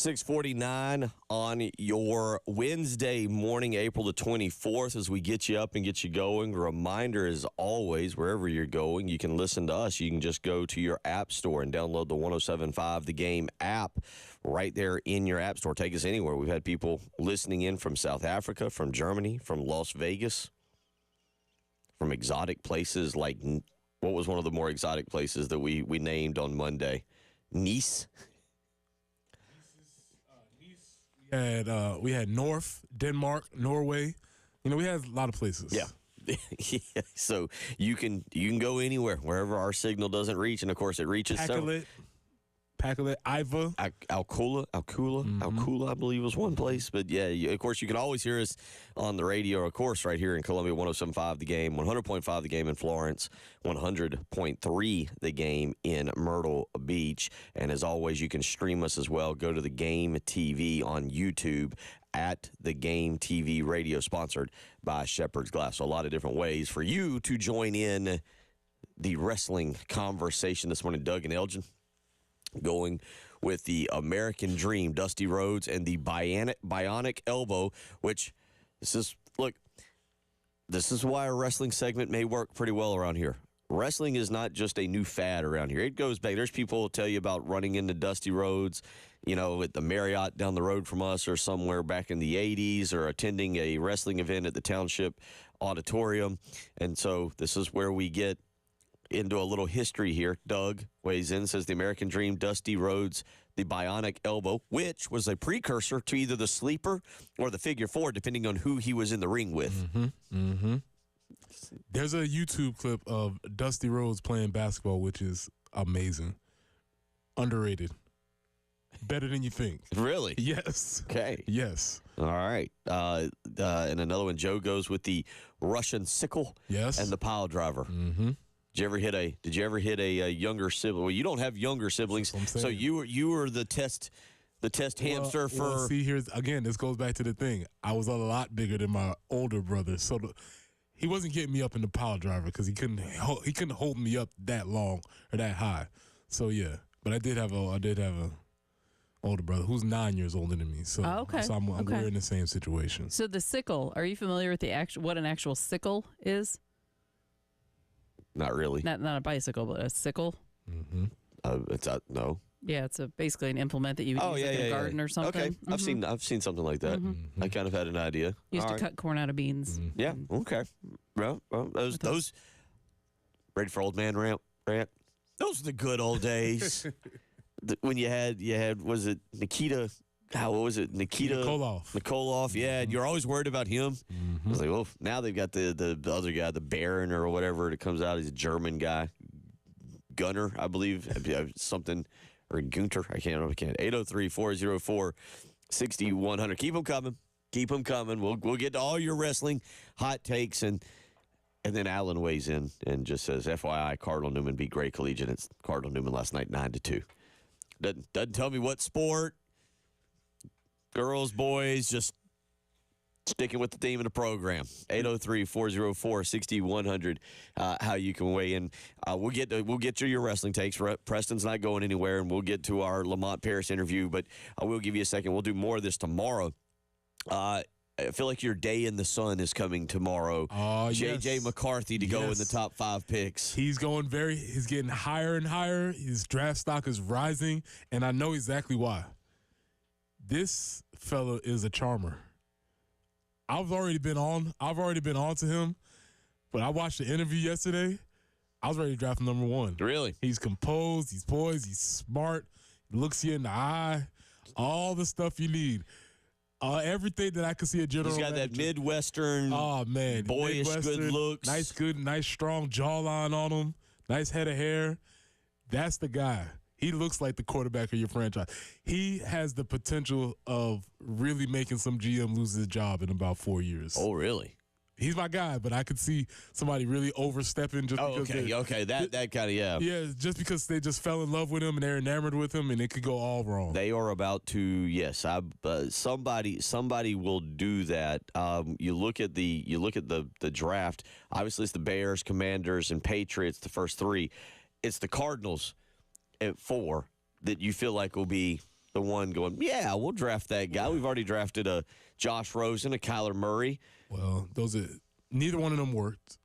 6:49 on your Wednesday morning, April the 24th, as we get you up and get you going. Reminder, as always, wherever you're going, you can listen to us. You can just go to your app store and download the 107.5 The Game app right there in your app store. Take us anywhere. We've had people listening in from South Africa, from Germany, from Las Vegas, from exotic places like, what was one of the more exotic places that we named on Monday? Nice. We had North, Denmark, Norway. We had a lot of places. Yeah. Yeah. So you can go anywhere, wherever our signal doesn't reach, and of course it reaches. Pacolet, Iva. Alcula, I believe was one place. But yeah, of course you can always hear us on the radio, of course, right here in Columbia, 107.5 The Game, 100.5 The Game in Florence, 100.3 The Game in Myrtle Beach. And as always, you can stream us as well. Go to the Game TV on YouTube at the Game TV Radio, sponsored by Shepherd's Glass. So a lot of different ways for you to join in the wrestling conversation this morning. Doug and Elgin going with the American Dream, Dusty Rhodes, and the bionic elbow, which this is why a wrestling segment may work pretty well around here. Wrestling is not just a new fad around here. It goes back. There's people who tell you about running into Dusty Rhodes, at the Marriott down the road from us, or somewhere back in the 80s, or attending a wrestling event at the Township Auditorium. And so this is where we get into a little history here. Doug weighs in, says the American Dream, Dusty Rhodes, the bionic elbow, which was a precursor to either the sleeper or the figure four, depending on who he was in the ring with. There's a YouTube clip of Dusty Rhodes playing basketball, which is amazing. Underrated. Better than you think. Really? Yes. Okay. Yes. All right. And another one, Joe goes with the Russian sickle. Yes. And the pile driver. Mm-hmm. Did you ever hit a younger sibling? Well, you don't have younger siblings, so you were the test hamster for. Well, see, here's again. This goes back to the thing. I was a lot bigger than my older brother, so he wasn't getting me up in the pile driver because he couldn't hold me up that long or that high. So yeah, but I did have a older brother who's 9 years older than me. So we're in the same situation. So the sickle. Are you familiar with what an actual sickle is? Not really. Not a bicycle, but a sickle. Mm-hmm. No. Yeah, it's basically an implement that you would use in a garden or something. Okay, mm-hmm. I've seen something like that. Mm-hmm. I kind of had an idea. Used to cut corn out of beans. Mm-hmm. Yeah. Okay. Well, those ready for old man rant? Those are the good old days. When you had was it Nikita? What was it? Nikita Nikolov. Yeah, and you're always worried about him. Mm-hmm. I was like, well, now they've got the other guy, the Baron or whatever that comes out. He's a German guy, Gunner, I believe, something, or Gunter. I can't remember. 803-404-6100. Keep them coming. Keep them coming. We'll get to all your wrestling hot takes, and then Alan weighs in and just says, FYI, Cardinal Newman beat Gray Collegiate. It's Cardinal Newman last night, 9-2. Doesn't tell me what sport. Girls, boys, just sticking with the theme of the program. 803-404-6100. How you can weigh in. We'll get to your wrestling takes. Preston's not going anywhere, and we'll get to our Lamont Paris interview. But I will give you a second. We'll do more of this tomorrow. I feel like your day in the sun is coming tomorrow. J.J. McCarthy to go in the top 5 picks. He's getting higher and higher. His draft stock is rising, and I know exactly why. This fella is a charmer. I've already been on to him, but I watched the interview yesterday. I was ready to draft him number 1. Really? He's composed, he's poised, he's smart, he looks you in the eye, all the stuff you need. Everything that I could see a general manager. He's got that Midwestern, boyish good looks. Nice strong jawline on him, nice head of hair. That's the guy. He looks like the quarterback of your franchise. He has the potential of really making some GM lose his job in about 4 years. Oh, really? He's my guy, but I could see somebody really overstepping just because. That kind of, yeah. Yeah, just because they just fell in love with him and they're enamored with him, and it could go all wrong. They are about to, yes. Somebody will do that. You look at the draft. Obviously, it's the Bears, Commanders, and Patriots. The first 3. It's the Cardinals at 4 that you feel like will be the one going, yeah, we'll draft that guy. We've already drafted a Josh Rosen, a Kyler Murray. Well, neither one of them worked.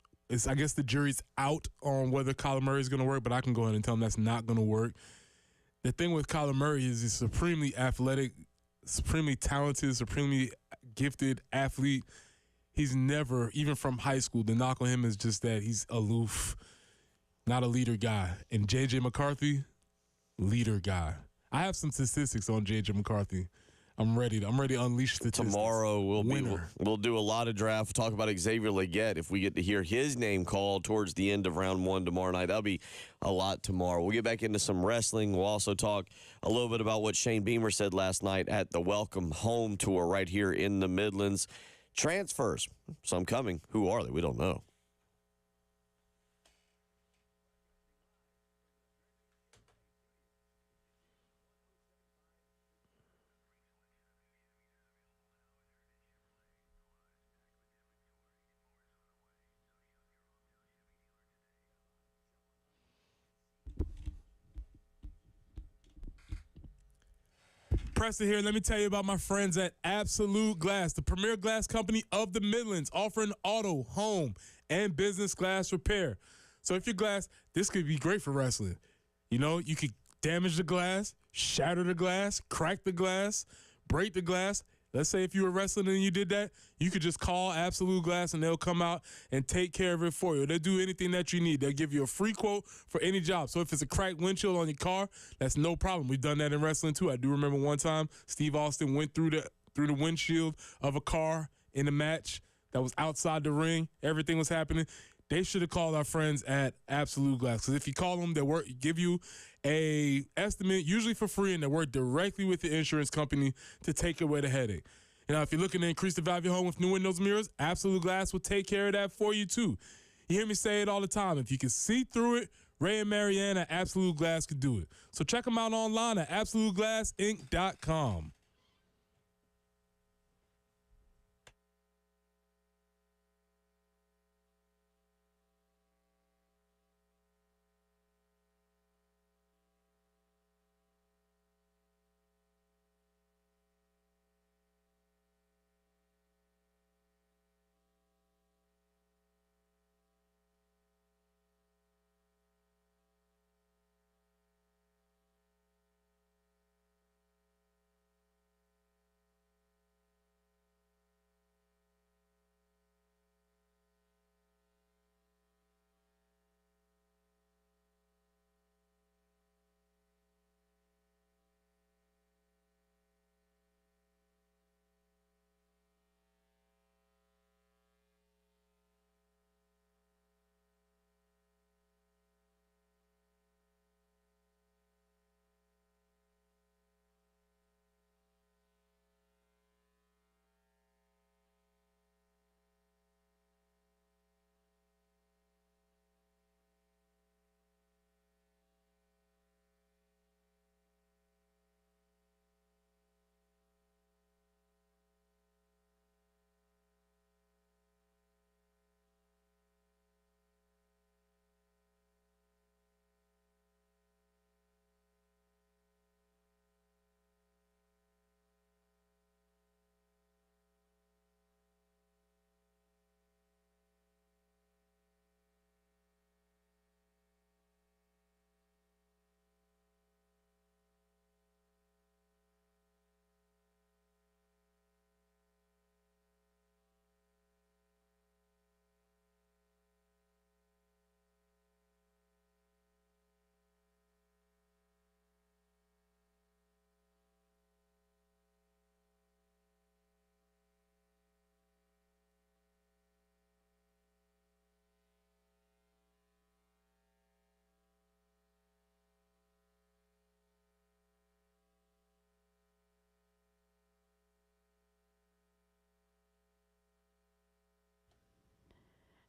I guess the jury's out on whether Kyler Murray is going to work, but I can go ahead and tell him that's not going to work. The thing with Kyler Murray is he's supremely athletic, supremely talented, supremely gifted athlete. He's never, even from high school, the knock on him is just that he's aloof, not a leader guy. And J.J. McCarthy, leader guy. I have some statistics on J.J. McCarthy. I'm ready to unleash statistics. Tomorrow we'll do a lot of draft. Talk about Xavier Legette if we get to hear his name called towards the end of round 1 tomorrow night. That'll be a lot tomorrow. We'll get back into some wrestling. We'll also talk a little bit about what Shane Beamer said last night at the Welcome Home Tour right here in the Midlands. Transfers, some coming. Who are they? We don't know. Preston here. Let me tell you about my friends at Absolute Glass, the premier glass company of the Midlands, offering auto, home, and business glass repair. So if your glass, this could be great for wrestling. You know, you could damage the glass, shatter the glass, crack the glass, break the glass. Let's say if you were wrestling and you did that, you could just call Absolute Glass and they'll come out and take care of it for you. They'll do anything that you need. They'll give you a free quote for any job. So if it's a cracked windshield on your car, that's no problem. We've done that in wrestling too. I do remember one time Steve Austin went through the windshield of a car in a match that was outside the ring. Everything was happening. They should have called our friends at Absolute Glass, because if you call them, they'll give you a estimate, usually for free, and they work directly with the insurance company to take away the headache. You know, if you're looking to increase the value of your home with new windows and mirrors, Absolute Glass will take care of that for you too. You hear me say it all the time. If you can see through it, Ray and Marianne at Absolute Glass could do it. So check them out online at AbsoluteGlassInc.com.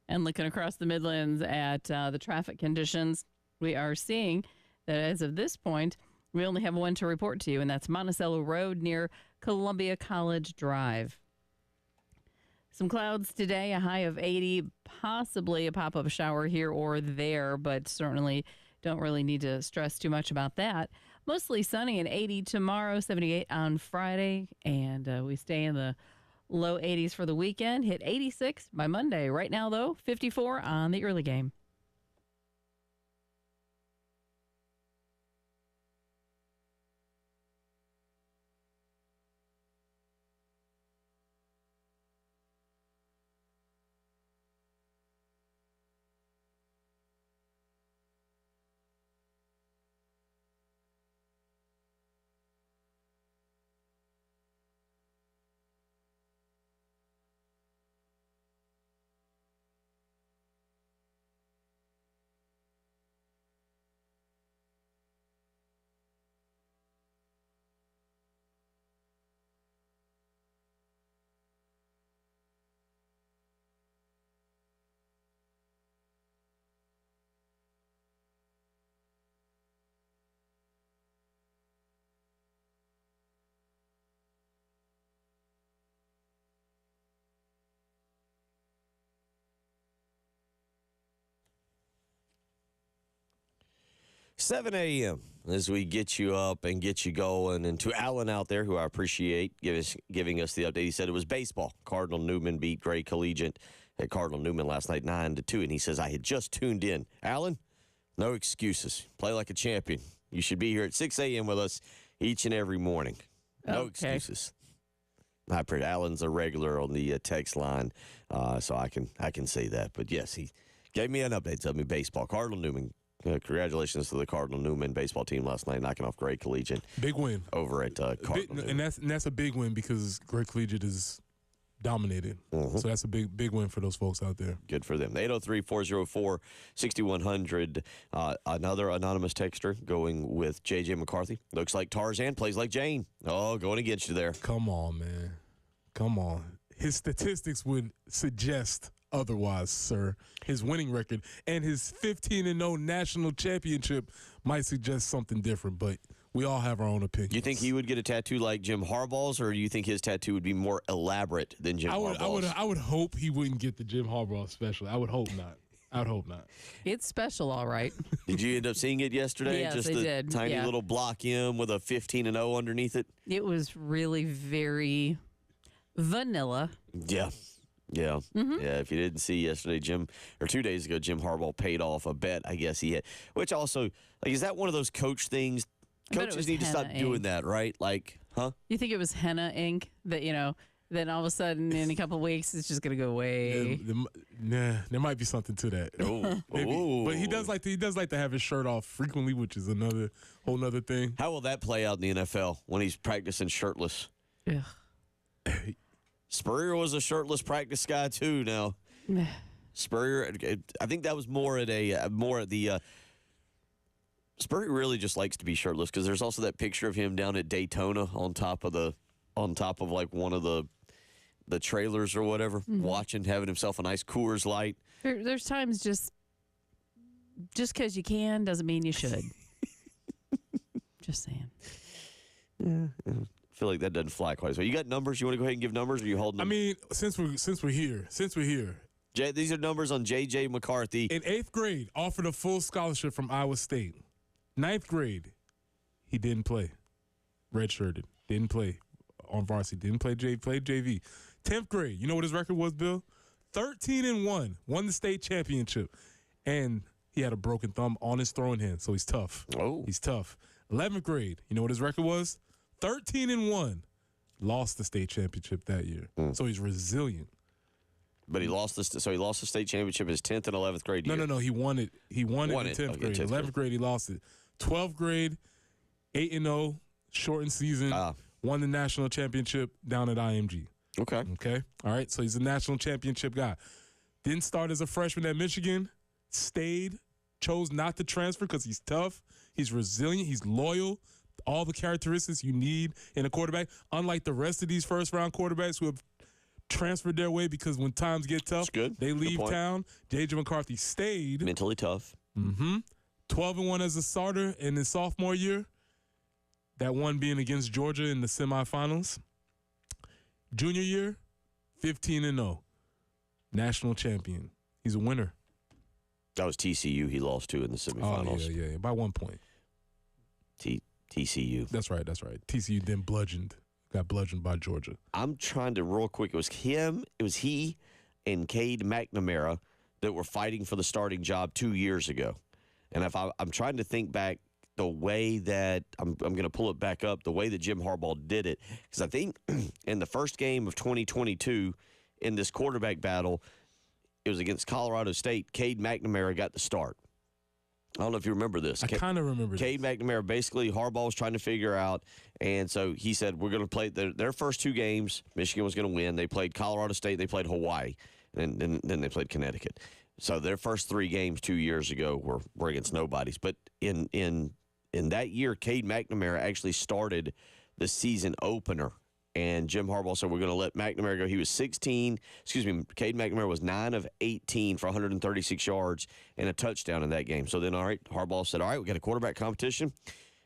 And looking across the Midlands at the traffic conditions, we are seeing that as of this point, we only have one to report to you, and that's Monticello Road near Columbia College Drive. Some clouds today, a high of 80, possibly a pop-up shower here or there, but certainly don't really need to stress too much about that. Mostly sunny and 80 tomorrow, 78 on Friday. And we stay in the low 80s for the weekend. Hit 86 by Monday. Right now, though, 54 on the early game. Seven a.m. as we get you up and get you going. And to Alan out there, who I appreciate giving us the update, he said it was baseball. Cardinal Newman beat Gray Collegiate at Cardinal Newman last night 9-2. And he says, I had just tuned in. Alan, no excuses. Play like a champion. You should be here at 6 a.m. with us each and every morning. No excuses. I appreciate Alan's a regular on the text line, so I can say that. But, yes, he gave me an update. Told me baseball. Cardinal Newman. Congratulations to the Cardinal Newman baseball team last night, knocking off Gray Collegiate. Big win over at Cardinal. And that's a big win because Gray Collegiate is dominated. So that's a big win for those folks out there. Good for them. 803-404-6100. Another anonymous texter going with J.J. McCarthy. Looks like Tarzan, plays like Jane. Oh, going against you there. Come on, man. Come on. His statistics would suggest otherwise, sir. His winning record and his 15-0 national championship might suggest something different, but we all have our own opinions. You think he would get a tattoo like Jim Harbaugh's, or do you think his tattoo would be more elaborate than Jim Harbaugh's? I would hope he wouldn't get the Jim Harbaugh special. I would hope not. It's special, all right. Did you end up seeing it yesterday? Yes, Just I the did. tiny little block M with a 15-0 underneath it? It was really very vanilla. Yeah. Yeah. Yeah. If you didn't see yesterday, 2 days ago, Jim Harbaugh paid off a bet, I guess he had, which also, like, is that one of those coach things? Coaches need to stop doing that, right? Like, huh? You think it was henna ink that, then all of a sudden in a couple of weeks it's just going to go away? There might be something to that. Maybe. But he does like to have his shirt off frequently, which is whole nother thing. How will that play out in the NFL when he's practicing shirtless? Yeah. Spurrier was a shirtless practice guy too. Now, Spurrier, I think that was more at the. Spurrier really just likes to be shirtless because there's also that picture of him down at Daytona on top of like one of the trailers or whatever, watching, having himself a nice Coors Light. There's times just because you can doesn't mean you should. Just saying. Yeah. I feel like that doesn't fly quite as well. You got numbers? You want to go ahead and give numbers, or are you holding them? I mean, since we're here. These are numbers on J.J. McCarthy. In 8th grade, offered a full scholarship from Iowa State. 9th grade, he didn't play. Redshirted. Didn't play on varsity. Didn't play played JV. 10th grade, you know what his record was, Bill? 13-1. Won the state championship. And he had a broken thumb on his throwing hand, so he's tough. Oh. He's tough. 11th grade, you know what his record was? 13-1. Lost the state championship that year. So he's resilient. But he lost the state championship his 10th and 11th grade year. No. He won it. He won it in 10th grade. 11th grade, he lost it. 12th grade, 8-0, shortened season. Won the national championship down at IMG. Okay. All right. So he's a national championship guy. Didn't start as a freshman at Michigan. Stayed. Chose not to transfer because he's tough. He's resilient. He's loyal. All the characteristics you need in a quarterback. Unlike the rest of these first-round quarterbacks who have transferred their way because when times get tough, they leave town. J.J. McCarthy stayed. Mentally tough. 12-1 as a starter in his sophomore year. That one being against Georgia in the semifinals. Junior year, 15-0. National champion. He's a winner. That was TCU he lost to in the semifinals. Oh, yeah. By 1 point. TCU. That's right. TCU then got bludgeoned by Georgia. I'm trying to real quick. It was he and Cade McNamara that were fighting for the starting job 2 years ago. And if I'm trying to think back the way that I'm going to pull it back up, the way that Jim Harbaugh did it, because I think in the first game of 2022 in this quarterback battle, it was against Colorado State. Cade McNamara got the start. I don't know if you remember this. I kind of remember Cade McNamara, basically, Harbaugh was trying to figure out, and so he said, we're going to play their first 2 games. Michigan was going to win. They played Colorado State. They played Hawaii, and then they played Connecticut. So their first 3 games 2 years ago were against nobodies. But in that year, Cade McNamara actually started the season opener. And Jim Harbaugh said, we're going to let McNamara go. He was Cade McNamara was 9 of 18 for 136 yards and a touchdown in that game. So then, all right, Harbaugh said, all right, we got a quarterback competition.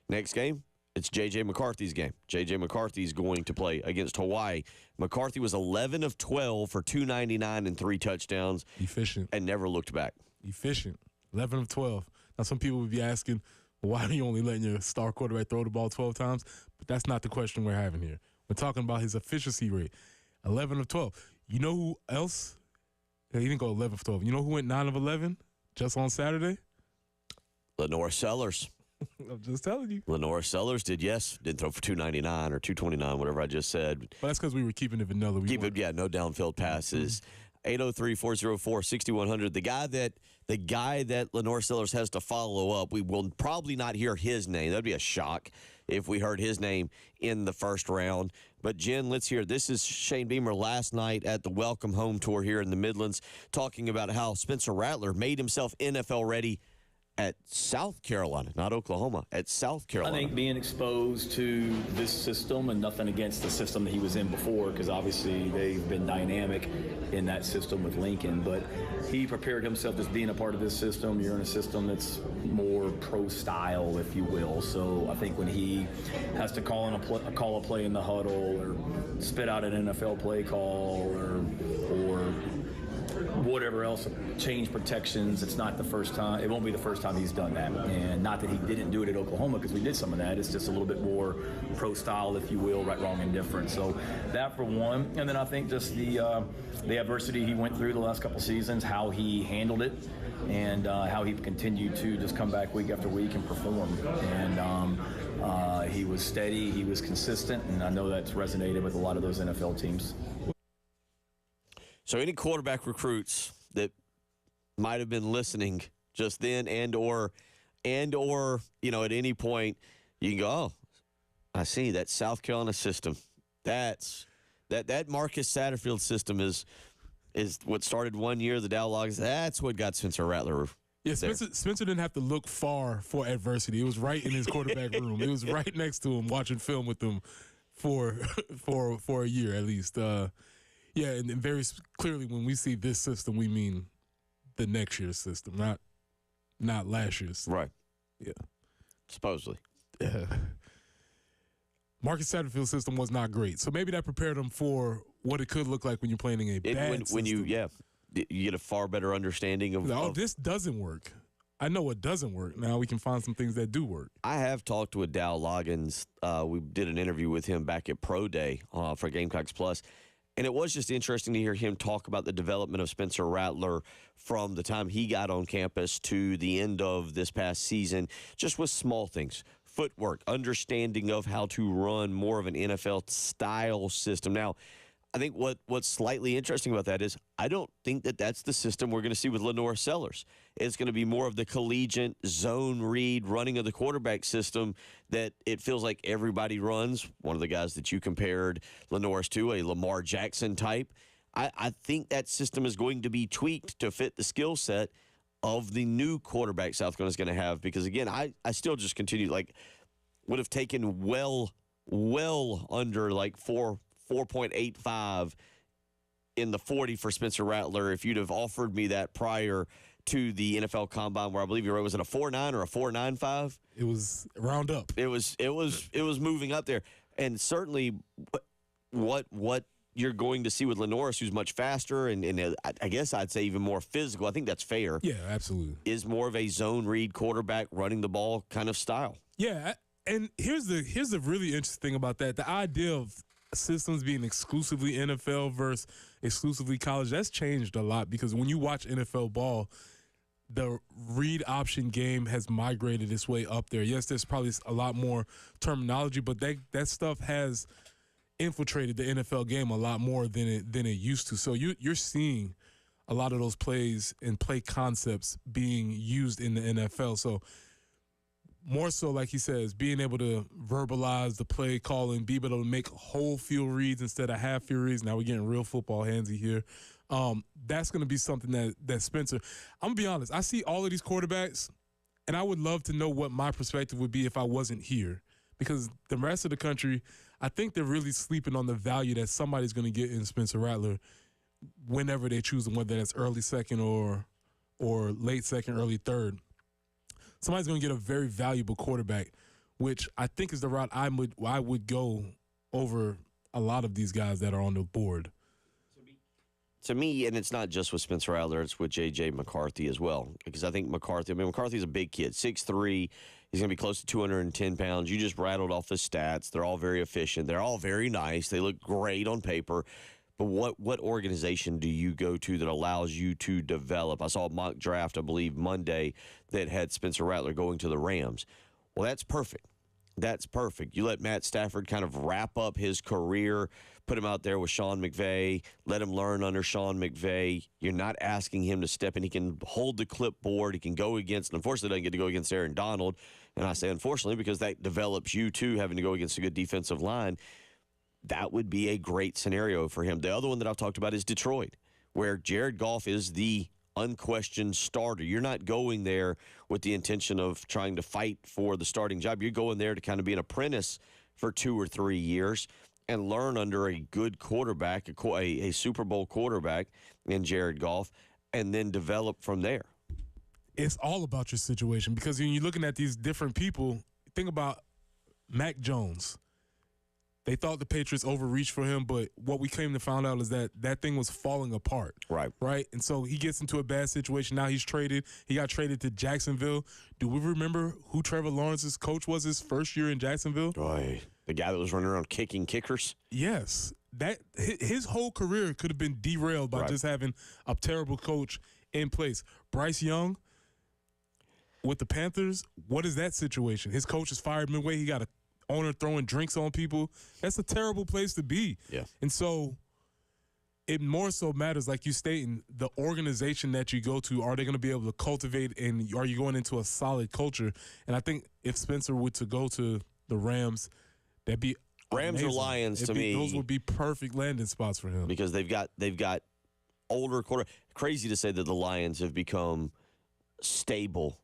Next game, it's J.J. McCarthy's game. J.J. McCarthy's going to play against Hawaii. McCarthy was 11 of 12 for 299 and 3 touchdowns. Efficient. And never looked back. Efficient. 11 of 12. Now, some people would be asking, why are you only letting your star quarterback throw the ball 12 times? But that's not the question we're having here. We're talking about his efficiency rate, 11 of 12. You know who else? He didn't go 11 of 12. You know who went 9 of 11 just on Saturday? Lenore Sellers. I'm just telling you. Lenore Sellers did, yes. Didn't throw for 299 or 229, whatever I just said. But that's because we were keeping it vanilla. No downfield passes. 803-404-6100. The guy that Lenore Sellers has to follow up, we will probably not hear his name. That'd be a shock if we heard his name in the first round. But, Jen, let's hear. This is Shane Beamer last night at the Welcome Home Tour here in the Midlands, talking about how Spencer Rattler made himself NFL ready at South Carolina, not Oklahoma, at South Carolina. I think being exposed to this system, and nothing against the system that he was in before, because obviously they've been dynamic in that system with Lincoln, but he prepared himself as being a part of this system. You're in a system that's more pro style, if you will. So I think when he has to call a play in the huddle, or spit out an NFL play call, or whatever else, change protections, it's not the first time. It won't be the first time he's done that. And not that he didn't do it at Oklahoma, because we did some of that. It's just a little bit more pro style, if you will, right, wrong, and different. So that for one. And then I think just the adversity he went through the last couple seasons, how he handled it, and how he continued to just come back week after week and perform. And he was steady, he was consistent, and I know that's resonated with a lot of those NFL teams. So any quarterback recruits that might have been listening just then and or at any point, you can go, oh, I see that South Carolina system. That Marcus Satterfield system is what started one year, the Dow Logs. That's what got Spencer Rattler. Yeah, Spencer didn't have to look far for adversity. It was right in his quarterback room. It was right next to him, watching film with him for a year at least. Yeah, and very clearly when we see this system, we mean the next year's system, not last year's. Right. Yeah. Supposedly. Yeah. Marcus Satterfield's system was not great, so maybe that prepared him for what it could look like when you're playing in a bad system. When you get a far better understanding of this doesn't work. I know what doesn't work. Now we can find some things that do work. I have talked with Dow Loggins. We did an interview with him back at Pro Day for Gamecocks Plus. And it was just interesting to hear him talk about the development of Spencer Rattler from the time he got on campus to the end of this past season, just with small things, footwork, understanding of how to run more of an NFL-style system. Now, I think what's slightly interesting about that is I don't think that's the system we're going to see with Lenore Sellers. It's going to be more of the collegiate zone read running of the quarterback system that it feels like everybody runs. One of the guys that you compared Lenore's to, a Lamar Jackson type. I think that system is going to be tweaked to fit the skill set of the new quarterback South Carolina is going to have. Because, again, I still just continue, would have taken well under 4.85 in the 40 for Spencer Rattler if you'd have offered me that prior to the NFL Combine, where I believe was it a 4.9 or a 4.95? It was round up. It was moving up there, and certainly what you're going to see with Lenore, who's much faster and I guess I'd say even more physical. I think that's fair. Yeah, absolutely. Is more of a zone read quarterback running the ball kind of style. Yeah, And here's the really interesting thing about that. The idea of systems being exclusively NFL versus exclusively college, that's changed a lot because when you watch NFL ball, the read option game has migrated its way up there. Yes, there's probably a lot more terminology, but that stuff has infiltrated the NFL game a lot more than it used to. So you're seeing a lot of those plays and play concepts being used in the NFL. So more so, like he says, being able to verbalize the play calling, be able to make whole field reads instead of half field reads. Now we're getting real football handsy here. That's going to be something that Spencer, I'm going to be honest, I see all of these quarterbacks, and I would love to know what my perspective would be if I wasn't here. Because the rest of the country, I think they're really sleeping on the value that somebody's going to get in Spencer Rattler whenever they choose him, whether that's early second or late second, early third. Somebody's going to get a very valuable quarterback, which I think is the route I would go over a lot of these guys that are on the board. To me, and it's not just with Spencer Rattler, it's with J.J. McCarthy as well. Because I think McCarthy's a big kid, 6'3". He's going to be close to 210 pounds. You just rattled off the stats. They're all very efficient. They're all very nice. They look great on paper. But what organization do you go to that allows you to develop? I saw a mock draft, I believe, Monday that had Spencer Rattler going to the Rams. Well, that's perfect. That's perfect. You let Matt Stafford kind of wrap up his career, put him out there with Sean McVay, let him learn under Sean McVay. You're not asking him to step in. He can hold the clipboard. He can go against, and unfortunately doesn't get to go against Aaron Donald. And I say unfortunately because that develops you, too, having to go against a good defensive line. That would be a great scenario for him. The other one that I've talked about is Detroit, where Jared Goff is the unquestioned starter. You're not going there with the intention of trying to fight for the starting job. You're going there to kind of be an apprentice for 2 or 3 years and learn under a good quarterback, a Super Bowl quarterback in Jared Goff, and then develop from there. It's all about your situation because when you're looking at these different people, think about Mac Jones. They thought the Patriots overreached for him, but what we came to find out is that thing was falling apart. Right. And so he gets into a bad situation. Now he's traded. He got traded to Jacksonville. Do we remember who Trevor Lawrence's coach was his first year in Jacksonville? Boy, the guy that was running around kicking kickers? Yes. His whole career could have been derailed by just having a terrible coach in place. Bryce Young with the Panthers, what is that situation? His coach is fired midway. He got a owner throwing drinks on people. That's a terrible place to be. Yeah. And so it more so matters, like you stating, the organization that you go to, are they going to be able to cultivate and are you going into a solid culture? And I think if Spencer were to go to the Rams, that'd be Rams amazing. or Lions to me. Those would be perfect landing spots for him. Because they've got older quarter. Crazy to say that the Lions have become stable.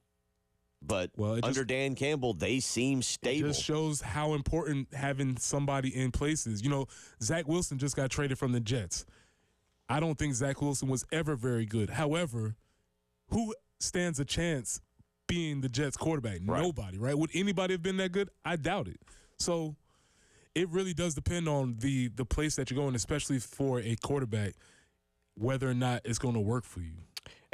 But under Dan Campbell, they seem stable. It just shows how important having somebody in place is. You know, Zach Wilson just got traded from the Jets. I don't think Zach Wilson was ever very good. However, who stands a chance being the Jets quarterback? Right. Nobody, right? Would anybody have been that good? I doubt it. So it really does depend on the place that you're going, especially for a quarterback, whether or not it's going to work for you.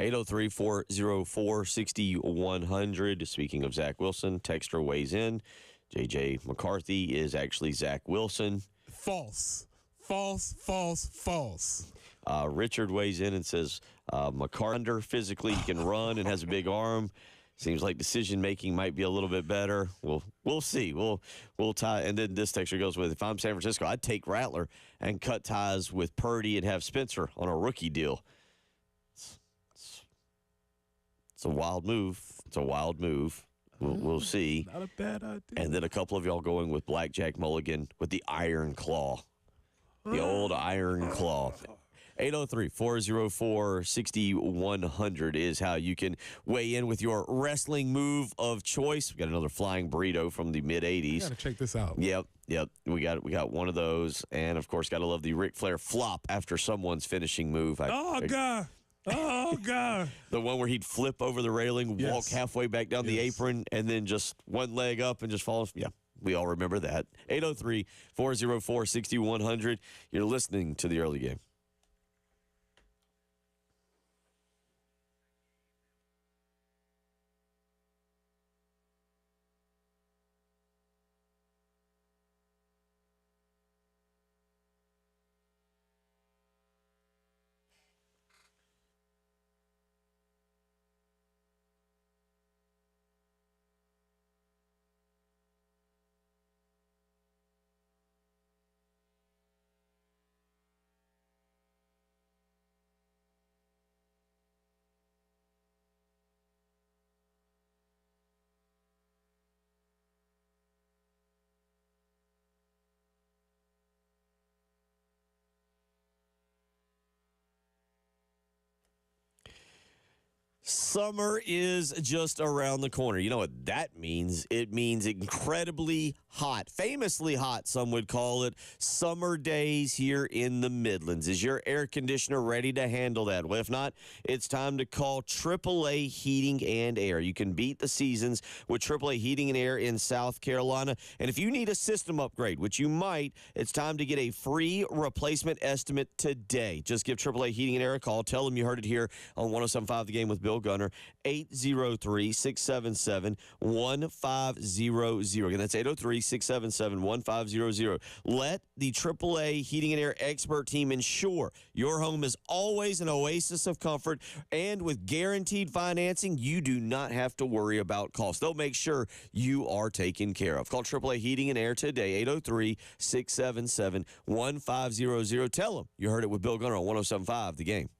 803-404-6100. Speaking of Zach Wilson, texter weighs in. J.J. McCarthy is actually Zach Wilson. False. Richard weighs in and says, McCarthy physically he can run and has a big arm. Seems like decision-making might be a little bit better. We'll see. We'll tie. And then this texter goes with, if I'm San Francisco, I'd take Rattler and cut ties with Purdy and have Spencer on a rookie deal. It's a wild move. We'll see. Not a bad idea. And then a couple of y'all going with Blackjack Mulligan with the Iron Claw. The old Iron Claw. 803-404-6100 is how you can weigh in with your wrestling move of choice. We got another flying burrito from the mid-'80s. You gotta check this out. Yep. We got one of those. And, of course, got to love the Ric Flair flop after someone's finishing move. God. Oh, God. The one where he'd flip over the railing, walk halfway back down the apron, and then just one leg up and just fall. Yeah, we all remember that. 803-404-6100. You're listening to the early game. Summer is just around the corner. You know what that means? It means incredibly hot, famously hot, some would call it, summer days here in the Midlands. Is your air conditioner ready to handle that? Well, if not, it's time to call AAA Heating and Air. You can beat the seasons with AAA Heating and Air in South Carolina. And if you need a system upgrade, which you might, it's time to get a free replacement estimate today. Just give AAA Heating and Air a call. Tell them you heard it here on 107.5 The Game with Bill Gunner, 803-677-1500. Again, that's 803-677-1500. Let the AAA Heating and Air expert team ensure your home is always an oasis of comfort, and with guaranteed financing, you do not have to worry about costs. They'll make sure you are taken care of. Call AAA Heating and Air today, 803-677-1500. Tell them you heard it with Bill Gunner on 107.5 The Game.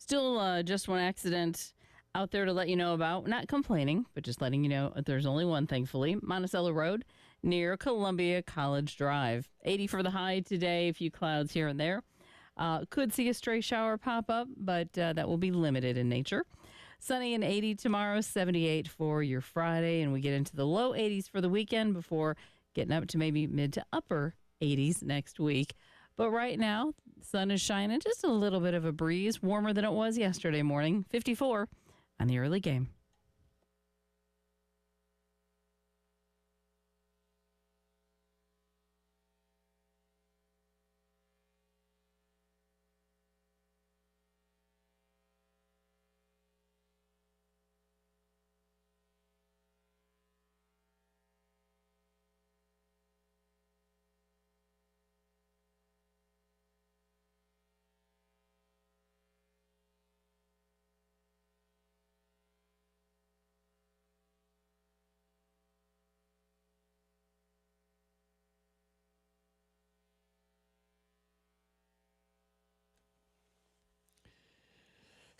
Still just one accident out there to let you know about. Not complaining, but just letting you know there's only one, thankfully. Monticello Road near Columbia College Drive. 80 for the high today, a few clouds here and there. Could see a stray shower pop up, but that will be limited in nature. Sunny and 80 tomorrow, 78 for your Friday, and we get into the low 80s for the weekend before getting up to maybe mid to upper 80s next week. But right now, sun is shining, just a little bit of a breeze, warmer than it was yesterday morning, 54 on the early game.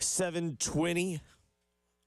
7:20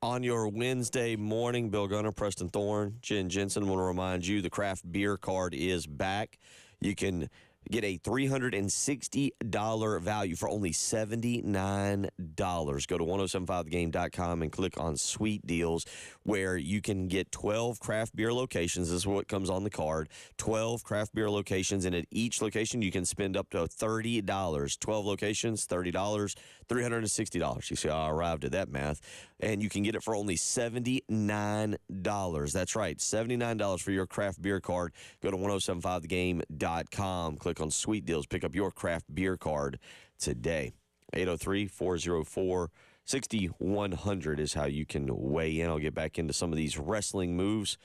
on your Wednesday morning. Bill Gunner, Preston Thorne, Jen Jensen want to remind you the craft beer card is back. You can get a $360 value for only $79. Go to 1075thegame.com and click on Sweet Deals, where you can get 12 craft beer locations. This is what comes on the card. 12 craft beer locations, and at each location you can spend up to $30. 12 locations, $30, $360. You see how I arrived at that math. And you can get it for only $79. That's right, $79 for your craft beer card. Go to 1075thegame.com. Click on Sweet Deals. Pick up your craft beer card today. 803-404-6100 is how you can weigh in. I'll get back into some of these wrestling moves.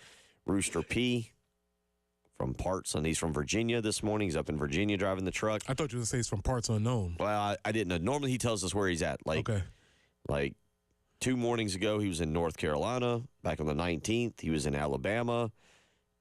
Rooster P from Parts, and he's from Virginia this morning. He's up in Virginia driving the truck. I thought you were going to say he's from Parts Unknown. Well, I didn't know. Normally he tells us where he's at. Okay. Like 2 mornings ago, he was in North Carolina. Back on the 19th, he was in Alabama.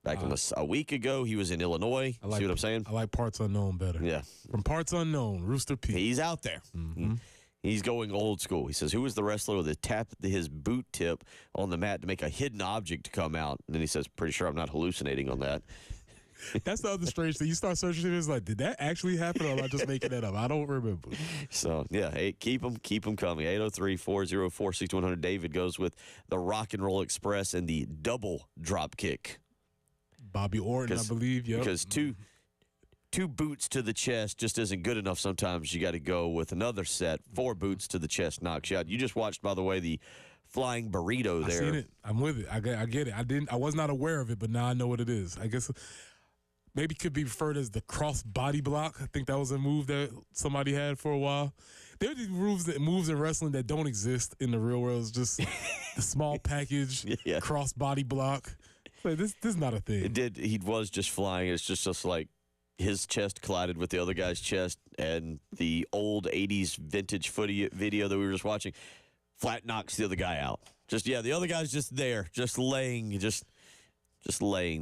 Back a week ago, he was in Illinois. See what I'm saying? I like Parts Unknown better. Yeah. From Parts Unknown, Rooster P. He's out there. Mm-hmm. He's going old school. He says, who was the wrestler that tapped his boot tip on the mat to make a hidden object come out? And then he says, pretty sure I'm not hallucinating on that. That's the other strange thing. You start searching it, it's like, did that actually happen, or am I just making that up? I don't remember. So, yeah, hey, keep them coming. 803-404-6100. David goes with the Rock and Roll Express and the double drop kick. Bobby Orton, I believe, yeah. Because two boots to the chest just isn't good enough. Sometimes you got to go with another set. 4 boots to the chest knocks you out. You just watched, by the way, the flying burrito there. I seen it. I'm with it. I get it. I was not aware of it, but now I know what it is. I guess maybe it could be referred as the cross body block. I think that was a move that somebody had for a while. There are these moves in wrestling that don't exist in the real world. It's just the small package, cross body block. Like, this is not a thing. It did. He was just flying. It's just like his chest collided with the other guy's chest, and the old 80s vintage video that we were just watching, flat knocks the other guy out. The other guy's just there, just laying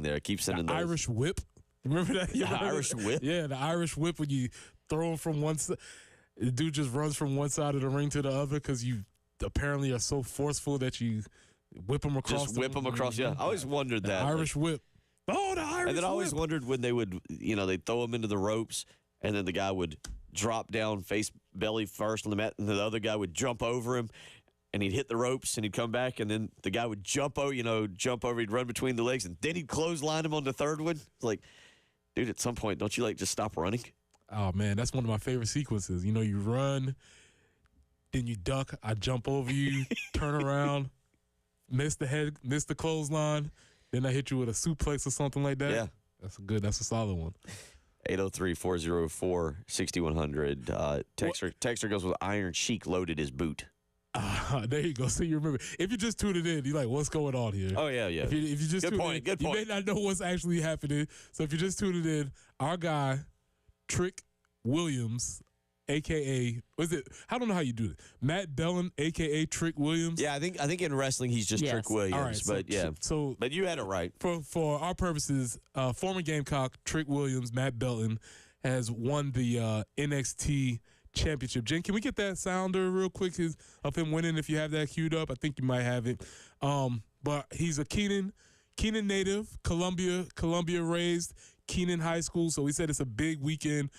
there. Keep sending the those. Irish whip. Remember that? The Irish whip? Yeah, the Irish whip, when you throw him from one side. The dude just runs from one side of the ring to the other because you apparently are so forceful that you whip him across. Just whip him across, yeah. I always wondered that. Irish whip. Oh, the Irish whip. And then I always wondered when they would, they'd throw him into the ropes, and then the guy would drop down face belly first on the mat, and the other guy would jump over him, and he'd hit the ropes, and he'd come back, and then the guy would jump over, he'd run between the legs, and then he'd clothesline him on the third one. It's like, dude, at some point, don't you, just stop running? Oh, man, that's one of my favorite sequences. You run, then you duck, I jump over you, turn around, miss the clothesline, then I hit you with a suplex or something like that. Yeah. That's a solid one. 803-404-6100. Texter goes with Iron Sheik loaded his boot. There you go. So you remember. If you just tuned it in, you're like, what's going on here? Oh, yeah. If you just good point. You may not know what's actually happening. So if you just tuned it in, our guy, Trick Williams, a.k.a. I don't know how you do it. Matt Bellin, a.k.a. Trick Williams. Yeah, I think in wrestling he's just Trick Williams. All right, but you had it right. For our purposes, former Gamecock Trick Williams, Matt Bellin, has won the NXT championship. Jen, can we get that sounder real quick of him winning if you have that queued up? I think you might have it. But he's a Keenan native, Columbia raised, Keenan High School. So he said it's a big weekend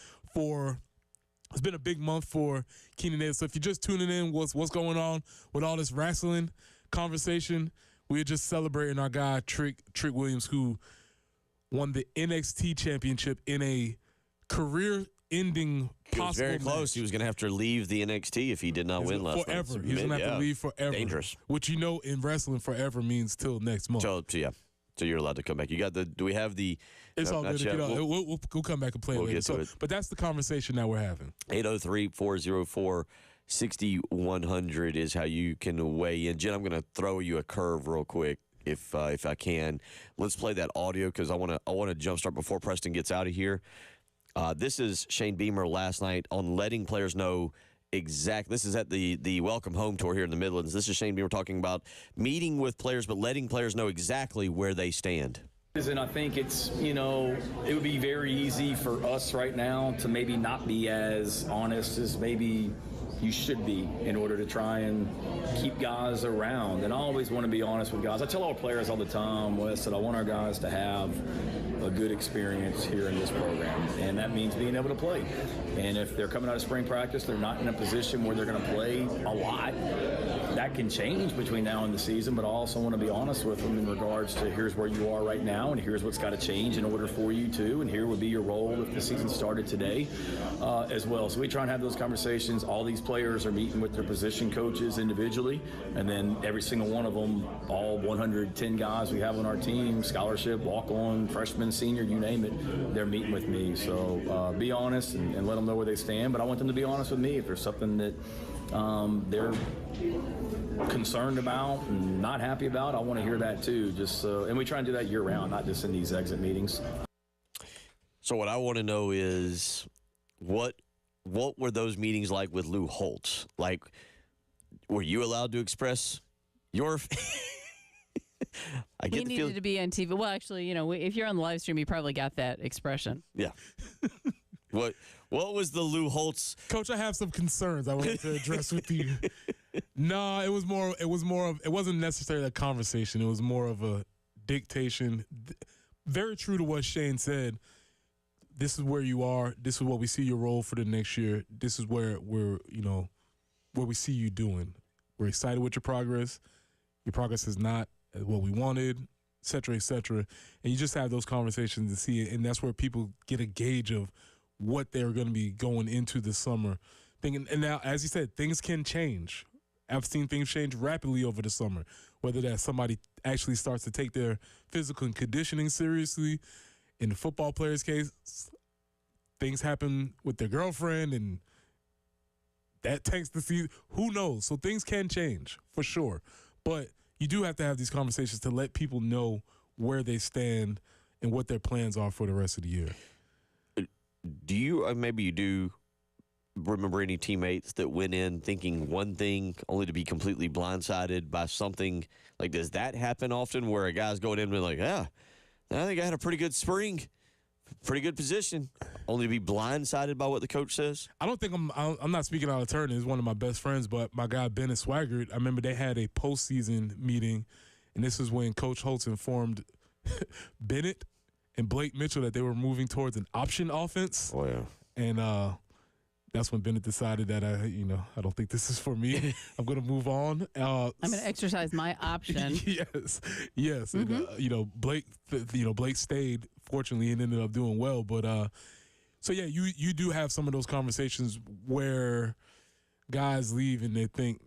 it's been a big month for Keenan native. So if you're just tuning in, what's going on with all this wrestling conversation, we're just celebrating our guy, Trick Williams, who won the NXT championship in a career-ending He was very close. He was going to have to leave the NXT if he did not win last night. Forever. He's going to have to leave forever. Dangerous. Which in wrestling, forever means till next month. So you're allowed to come back. Do we have the... It's all good. We'll come back and play later. Get to it. But that's the conversation that we're having. 803-404-6100 is how you can weigh in. Jen, I'm going to throw you a curve real quick if I can. Let's play that audio because I want to jumpstart before Preston gets out of here. This is Shane Beamer last night on letting players know exactly. This is at the Welcome Home Tour here in the Midlands. This is Shane Beamer talking about meeting with players, but letting players know exactly where they stand. And I think it's, it would be very easy for us right now to maybe not be as honest as maybe you should be in order to try and keep guys around. And I always want to be honest with guys. I tell our players all the time, Wes, that I want our guys to have a good experience here in this program, and that means being able to play. And if they're coming out of spring practice, they're not in a position where they're going to play a lot. That can change between now and the season, but I also want to be honest with them in regards to here's where you are right now, and here's what's got to change in order for you to, and here would be your role if the season started today as well. So we try and have those conversations. All these players are meeting with their position coaches individually, and then every single one of them, all 110 guys we have on our team, scholarship, walk-on, freshman, senior, you name it, they're meeting with me. So be honest and let them know where they stand, but I want them to be honest with me if there's something that they're concerned about and not happy about. I want to hear that too. And we try and do that year round, not just in these exit meetings. So what I want to know is what were those meetings like with Lou Holtz? Like, were you allowed to express your? We needed to be on TV. Well, actually, if you're on the live stream, you probably got that expression. Yeah. What was the Lou Holtz? Coach, I have some concerns I wanted to address with you. No, it wasn't necessarily a conversation. It was more of a dictation. Very true to what Shane said. This is where you are. This is what we see your role for the next year. This is where where we see you doing. We're excited with your progress. Your progress is not what we wanted, et cetera, et cetera. And you just have those conversations and see it. And that's where people get a gauge of what they're going to be going into the summer. And now, as you said, things can change. I've seen things change rapidly over the summer, whether that's somebody actually starts to take their physical and conditioning seriously. In the football player's case, things happen with their girlfriend and that tanks the season. Who knows? So things can change for sure. But you do have to have these conversations to let people know where they stand and what their plans are for the rest of the year. Do you, maybe you do, remember any teammates that went in thinking one thing only to be completely blindsided by something? Like, does that happen often where a guy's going in and be like, yeah, I think I had a pretty good spring, pretty good position, only to be blindsided by what the coach says? I don't think I'm not speaking out of turn. He's one of my best friends, but my guy Bennett Swaggart, I remember they had a postseason meeting, and this is when Coach Holtz informed Bennett and Blake Mitchell that they were moving towards an option offense. Oh, yeah. And that's when Bennett decided that I don't think this is for me. I'm going to move on. I'm going to exercise my option. Yes. Mm-hmm. And Blake stayed, fortunately, and ended up doing well. But so yeah, you do have some of those conversations where guys leave and they think,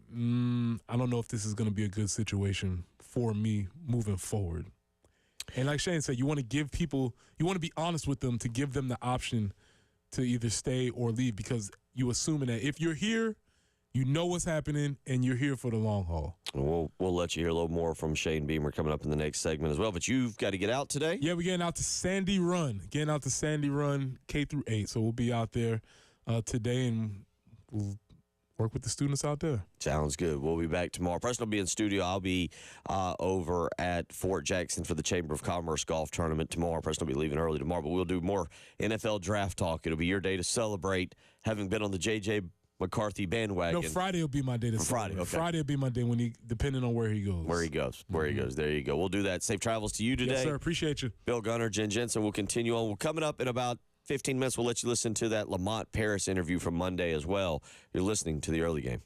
I don't know if this is going to be a good situation for me moving forward. And like Shane said, you want to be honest with them to give them the option to either stay or leave, because you assuming that if you're here, you know what's happening and you're here for the long haul. We'll let you hear a little more from Shane Beamer coming up in the next segment as well. But you've got to get out today? Yeah, we're getting out to Sandy Run. K through 8. So we'll be out there today and we'll work with the students out there. Sounds good. We'll be back tomorrow. Preston will be in studio. I'll be over at Fort Jackson for the Chamber of Commerce golf tournament tomorrow. Preston will be leaving early tomorrow, but we'll do more NFL draft talk. It'll be your day to celebrate having been on the J.J. McCarthy bandwagon. No, Friday will be my day to celebrate. Friday, okay. Friday will be my day depending on where he goes. Where he goes. There you go. We'll do that. Safe travels to you today. Yes, sir. Appreciate you. Bill Gunner, Jen Jensen will continue on. We're coming up in about 15 minutes. We'll let you listen to that Lamont Paris interview from Monday as well. You're listening to the early game.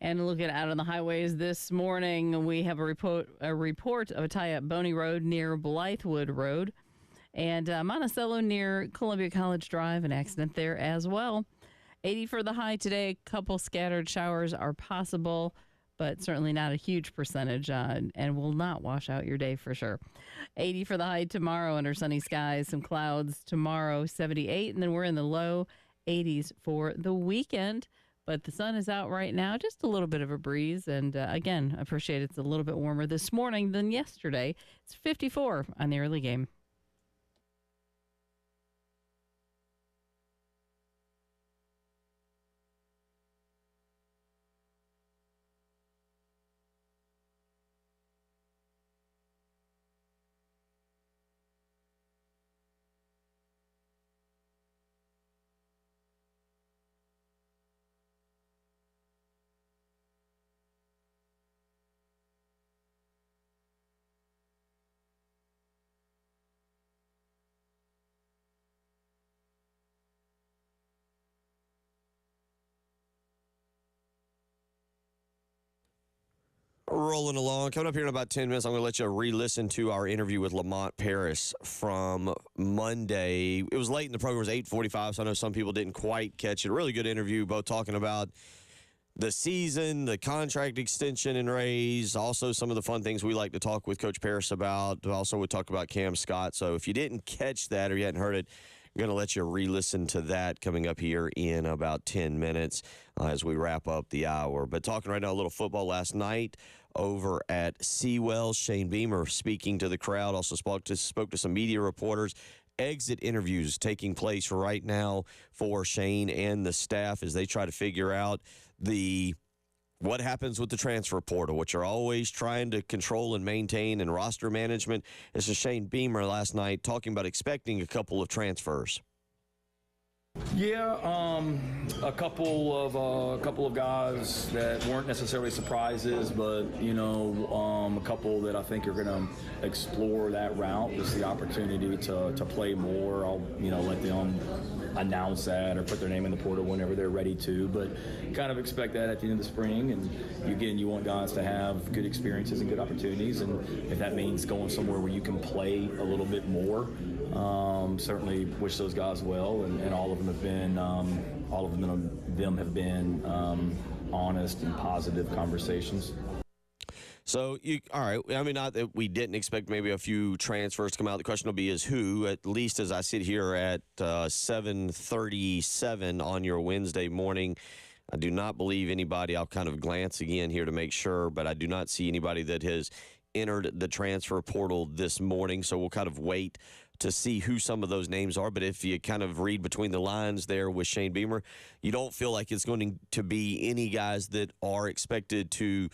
And looking out on the highways this morning, we have a report of a tie at Boney Road near Blythewood Road. And Monticello near Columbia College Drive, an accident there as well. 80 for the high today. A couple scattered showers are possible, but certainly not a huge percentage, and will not wash out your day for sure. 80 for the high tomorrow under sunny skies. Some clouds tomorrow, 78, and then we're in the low 80s for the weekend. But the sun is out right now, just a little bit of a breeze. And again, I appreciate it's a little bit warmer this morning than yesterday. It's 54 on the early game. Rolling along. Coming up here in about 10 minutes, I'm going to let you re-listen to our interview with Lamont Paris from Monday. It was late in the program. It was 8:45, so I know some people didn't quite catch it. A really good interview, both talking about the season, the contract extension and raise, also some of the fun things we like to talk with Coach Paris about. Also, we talk about Cam Scott. So if you didn't catch that or you hadn't heard it, I'm going to let you re-listen to that coming up here in about 10 minutes as we wrap up the hour. But talking right now a little football last night over at Seawell. Shane Beamer speaking to the crowd, also spoke to some media reporters. Exit interviews taking place right now for Shane and the staff as they try to figure out what happens with the transfer portal, which are always trying to control and maintain, and roster management. This is Shane Beamer last night talking about expecting a couple of transfers. Yeah, a couple of guys that weren't necessarily surprises, but a couple that I think are going to explore that route. Just the opportunity to play more. I'll let them announce that or put their name in the portal whenever they're ready to. But kind of expect that at the end of the spring. And again, you want guys to have good experiences and good opportunities. And if that means going somewhere where you can play a little bit more. Certainly wish those guys well, and all of them have been honest and positive conversations. So, all right, I mean, not that we didn't expect maybe a few transfers to come out. The question will be is who, at least as I sit here at 7:37 on your Wednesday morning. I do not believe anybody. I'll kind of glance again here to make sure, but I do not see anybody that has entered the transfer portal this morning. So we'll kind of wait to see who some of those names are. But if you kind of read between the lines there with Shane Beamer, you don't feel like it's going to be any guys that are expected to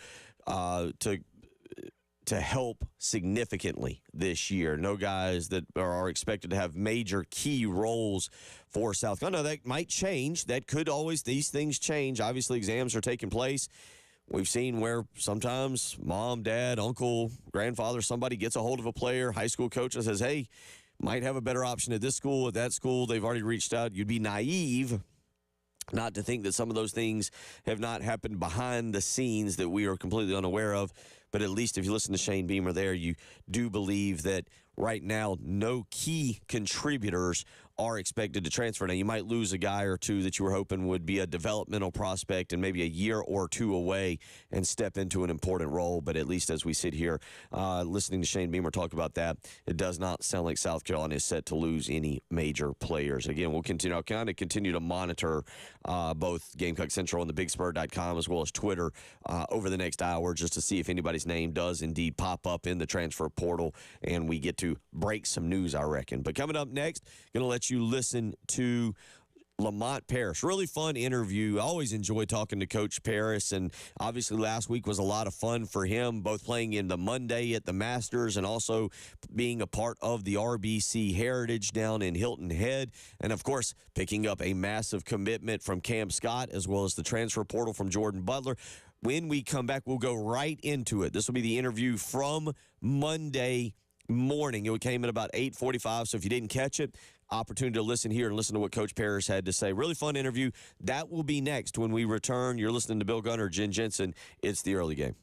help significantly this year. No guys that are expected to have major key roles for South Carolina. That might change. That could always, these things change. Obviously, exams are taking place. We've seen where sometimes mom, dad, uncle, grandfather, somebody gets a hold of a player, high school coach, and says, hey, might have a better option at this school, at that school. They've already reached out. You'd be naive not to think that some of those things have not happened behind the scenes that we are completely unaware of. But at least if you listen to Shane Beamer there, you do believe that right now no key contributors are expected to transfer. Now, you might lose a guy or two that you were hoping would be a developmental prospect and maybe a year or two away and step into an important role. But at least as we sit here listening to Shane Beamer talk about that, it does not sound like South Carolina is set to lose any major players. Again, we'll continue. I'll kind of continue to monitor both Gamecock Central and thebigspur.com as well as Twitter over the next hour just to see if anybody's name does indeed pop up in the transfer portal and we get to break some news, I reckon. But coming up next, going to let you listen to Lamont Paris. Really fun interview. I always enjoy talking to Coach Paris, and obviously last week was a lot of fun for him, both playing in the Monday at the Masters and also being a part of the RBC Heritage down in Hilton Head, and of course picking up a massive commitment from Cam Scott as well as the transfer portal from Jordan Butler. When we come back, we'll go right into it. This will be the interview from Monday morning. It came at about 8:45, so if you didn't catch it, opportunity to listen here and listen to what Coach Parrish had to say. Really fun interview. That will be next when we return. You're listening to Bill Gunner, Jen Jensen. It's the early game.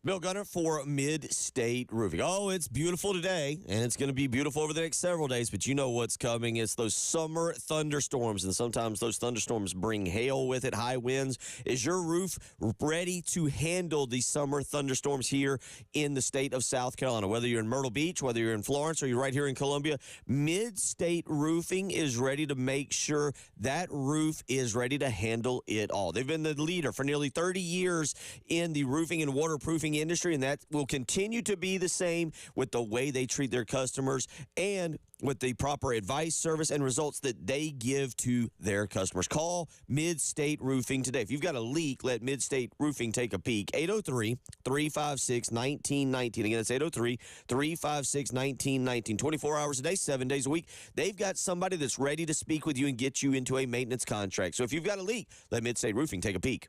Bill Gunner for Mid-State Roofing. Oh, it's beautiful today, and it's going to be beautiful over the next several days, but you know what's coming. It's those summer thunderstorms, and sometimes those thunderstorms bring hail with it, high winds. Is your roof ready to handle these summer thunderstorms here in the state of South Carolina? Whether you're in Myrtle Beach, whether you're in Florence, or you're right here in Columbia, Mid-State Roofing is ready to make sure that roof is ready to handle it all. They've been the leader for nearly 30 years in the roofing and waterproofing industry, and that will continue to be the same with the way they treat their customers and with the proper advice, service, and results that they give to their customers. Call Mid-State Roofing today. If you've got a leak, let Mid-State Roofing take a peek. 803-356-1919. Again, that's 803-356-1919. 24 hours a day, 7 days a week. They've got somebody that's ready to speak with you and get you into a maintenance contract. So if you've got a leak, let Mid-State Roofing take a peek.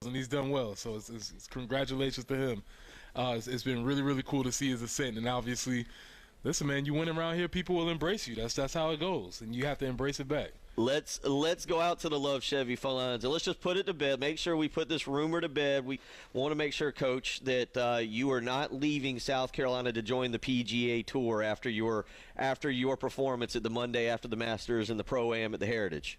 And he's done well, so it's congratulations to him. It's been really, really cool to see his ascent, and obviously, listen, man, you win around here, people will embrace you. That's how it goes, and you have to embrace it back. Let's go out to the Love Chevy phone lines and let's just put it to bed. Make sure we put this rumor to bed. We want to make sure, Coach, that you are not leaving South Carolina to join the PGA Tour after your performance at the Monday after the Masters and the Pro-Am at the Heritage.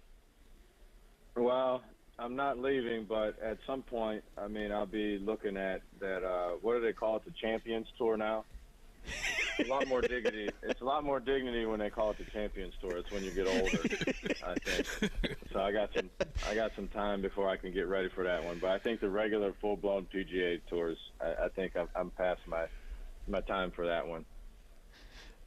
Well, I'm not leaving, but at some point, I mean, I'll be looking at that. What do they call it? The Champions Tour now. It's a lot more dignity. It's a lot more dignity when they call it the Champions Tour. It's when you get older, I think. So I got some time before I can get ready for that one. But I think the regular full-blown PGA Tours, I think I'm past my time for that one.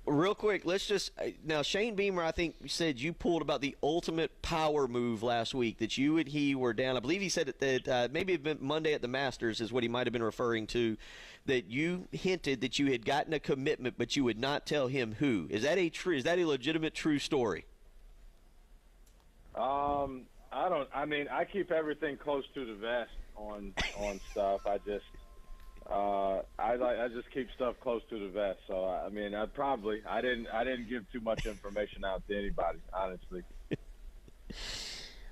Real quick, let's just now. Shane Beamer, I think, said you pulled about the ultimate power move last week. That you and he were down. I believe he said that maybe it been Monday at the Masters is what he might have been referring to. That you hinted that you had gotten a commitment, but you would not tell him who. Is that a legitimate, true story? I mean, I keep everything close to the vest on stuff. I just keep stuff close to the vest. So I mean, I didn't give too much information out to anybody, honestly.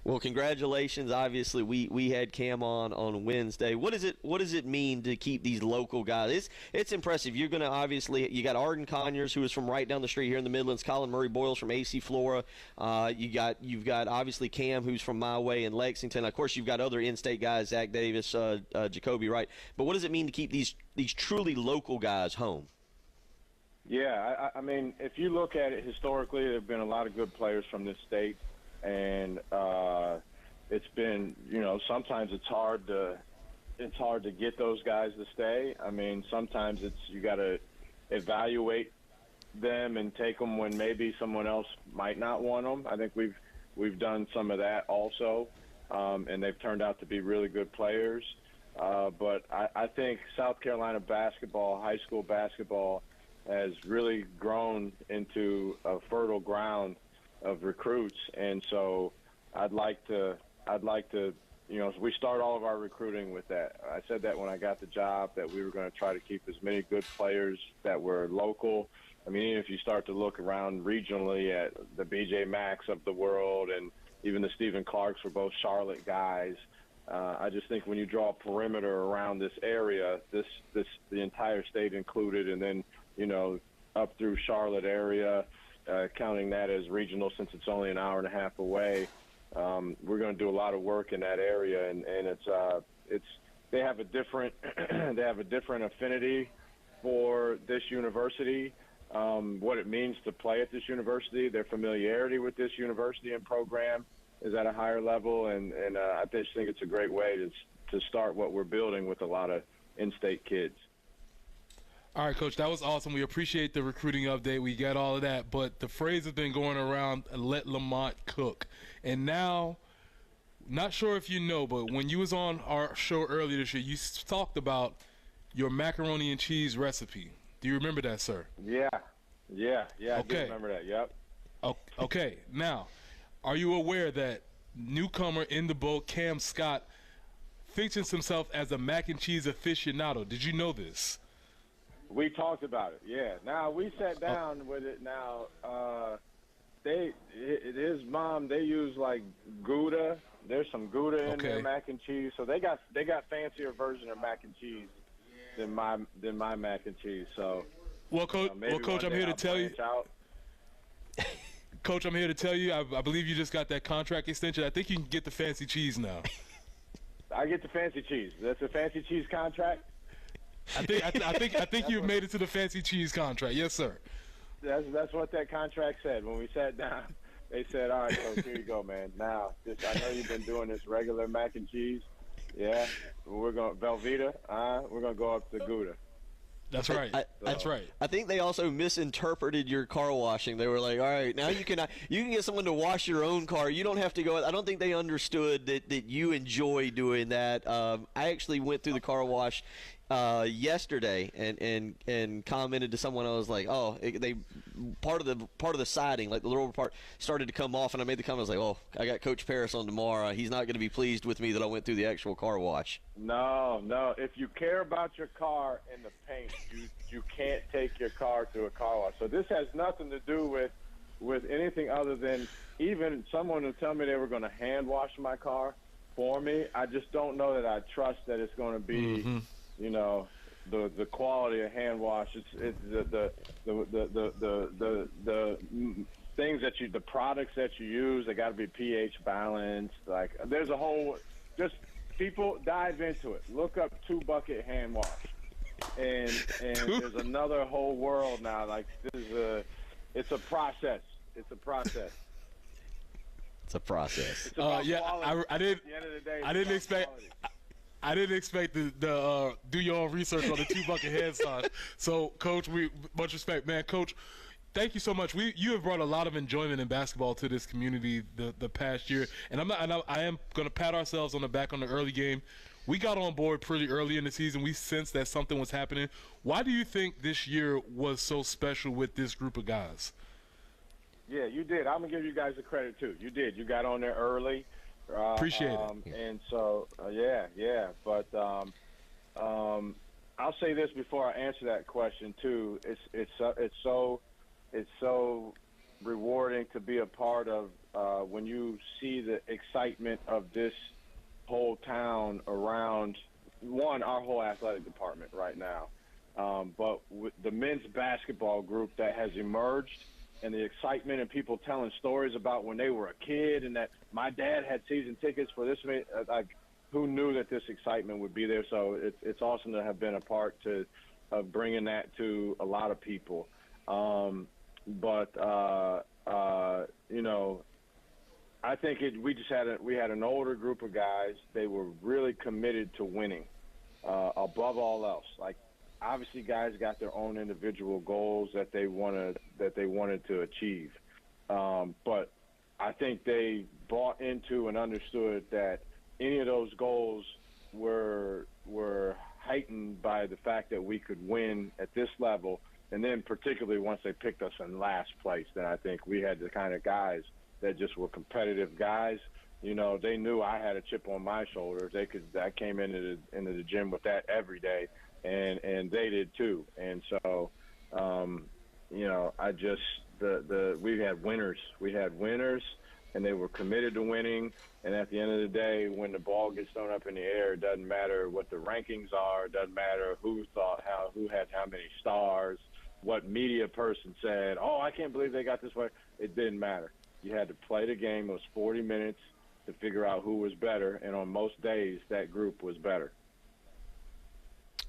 Well, congratulations. Obviously, we had Cam on Wednesday. What does it mean to keep these local guys? It's impressive. You're going to obviously, you got Arden Conyers, who is from right down the street here in the Midlands. Colin Murray Boyles from AC Flora. You've got obviously Cam, who's from my way in Lexington. Of course, you've got other in-state guys, Zach Davis, Jacoby Wright. But what does it mean to keep these truly local guys home? Yeah, I mean, if you look at it historically, there have been a lot of good players from this state. And it's been, sometimes it's hard to get those guys to stay. I mean, sometimes you got to evaluate them and take them when maybe someone else might not want them. I think we've done some of that also, and they've turned out to be really good players. But I think South Carolina basketball, high school basketball, has really grown into a fertile ground of recruits, and so I'd like to we start all of our recruiting with that. I said that when I got the job, that we were going to try to keep as many good players that were local. I mean, even if you start to look around regionally at the BJ Macks of the world and even the Stephen Clarks were both Charlotte guys. I just think when you draw a perimeter around this area, the entire state included, and then up through Charlotte area, counting that as regional since it's only an hour and a half away, we're going to do a lot of work in that area, and they have a different affinity for this university, what it means to play at this university, their familiarity with this university and program is at a higher level, and I just think it's a great way to start what we're building with a lot of in-state kids. All right, Coach, that was awesome. We appreciate the recruiting update. We got all of that. But the phrase has been going around, let Lamont cook. And now, not sure if you know, but when you was on our show earlier this year, you talked about your macaroni and cheese recipe. Do you remember that, sir? Yeah, I do remember that, yep. Okay, now, are you aware that newcomer in the boat, Cam Scott, features himself as a mac and cheese aficionado? Did you know this? We talked about it, yeah. Now, we sat down with it. Now, his mom, they use like Gouda. There's some Gouda in their mac and cheese. So they got fancier version of mac and cheese than my mac and cheese. So, Coach, I'm here to tell you. Coach, I'm here to tell you. I believe you just got that contract extension. I think you can get the fancy cheese now. I get the fancy cheese. That's a fancy cheese contract. I think you've made it to the fancy cheese contract. Yes, sir. That's what that contract said. When we sat down, they said, all right, Coach, here you go, man. Now, I know you've been doing this regular mac and cheese. Yeah, we're going Velveeta. We're going to go up to Gouda. That's right. That's right. I think they also misinterpreted your car washing. They were like, all right, now you can get someone to wash your own car. You don't have to go. I don't think they understood that you enjoy doing that. I actually went through the car wash yesterday and commented to someone. I was like, part of the siding, like the lower part, started to come off, and I made the comment. I was like, oh, I got Coach Paris on tomorrow. He's not going to be pleased with me that I went through the actual car wash. No. If you care about your car and the paint, you can't take your car to a car wash. So this has nothing to do with with anything other than even someone to tell me they were going to hand wash my car for me. I just don't know that I trust that it's going to be, you know, the quality of hand wash. It's the things that the products that you use, they got to be pH balanced. Like, there's a whole, just people dive into it. Look up 2-bucket hand wash. And there's another whole world now. Like, it's a process. It's a process. It's a process. Yeah, I didn't. At the end of the day, I didn't expect. I didn't expect the do your own research on the 2-bucket hand sauce. So, Coach, we much respect, man. Coach, thank you so much. You have brought a lot of enjoyment in basketball to this community the past year, and I am going to pat ourselves on the back on the early game. We got on board pretty early in the season. We sensed that something was happening. Why do you think this year was so special with this group of guys? Yeah, you did. I'm going to give you guys the credit, too. You did. You got on there early. Appreciate it. And so, yeah. But I'll say this before I answer that question, too. It's so rewarding to be a part of when you see the excitement of this whole town around, our whole athletic department right now. But with the men's basketball group that has emerged, and the excitement and people telling stories about when they were a kid and that my dad had season tickets for this. Like, who knew that this excitement would be there? So it's awesome to have been a part of bringing that to a lot of people. But you know, I think we had an older group of guys. They were really committed to winning above all else. Like, obviously, guys got their own individual goals that they wanted to achieve, but I think they bought into and understood that any of those goals were heightened by the fact that we could win at this level, and then particularly once they picked us in last place, then I think we had the kind of guys that just were competitive guys. You know, they knew I had a chip on my shoulder. I came into the gym with that every day. And they did too. And so, you know, we had winners. We had winners, and they were committed to winning. And at the end of the day, when the ball gets thrown up in the air, it doesn't matter what the rankings are. It doesn't matter who had how many stars, what media person said, oh, I can't believe they got this way. It didn't matter. You had to play the game. It was 40 minutes to figure out who was better. And on most days, that group was better.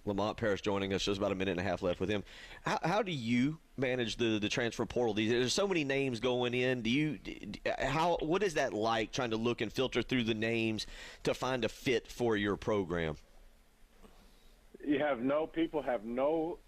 Lamont Paris joining us, just about a minute and a half left with him. How do you manage the transfer portal? There's so many names going in. What is that like, trying to look and filter through the names to find a fit for your program? People have no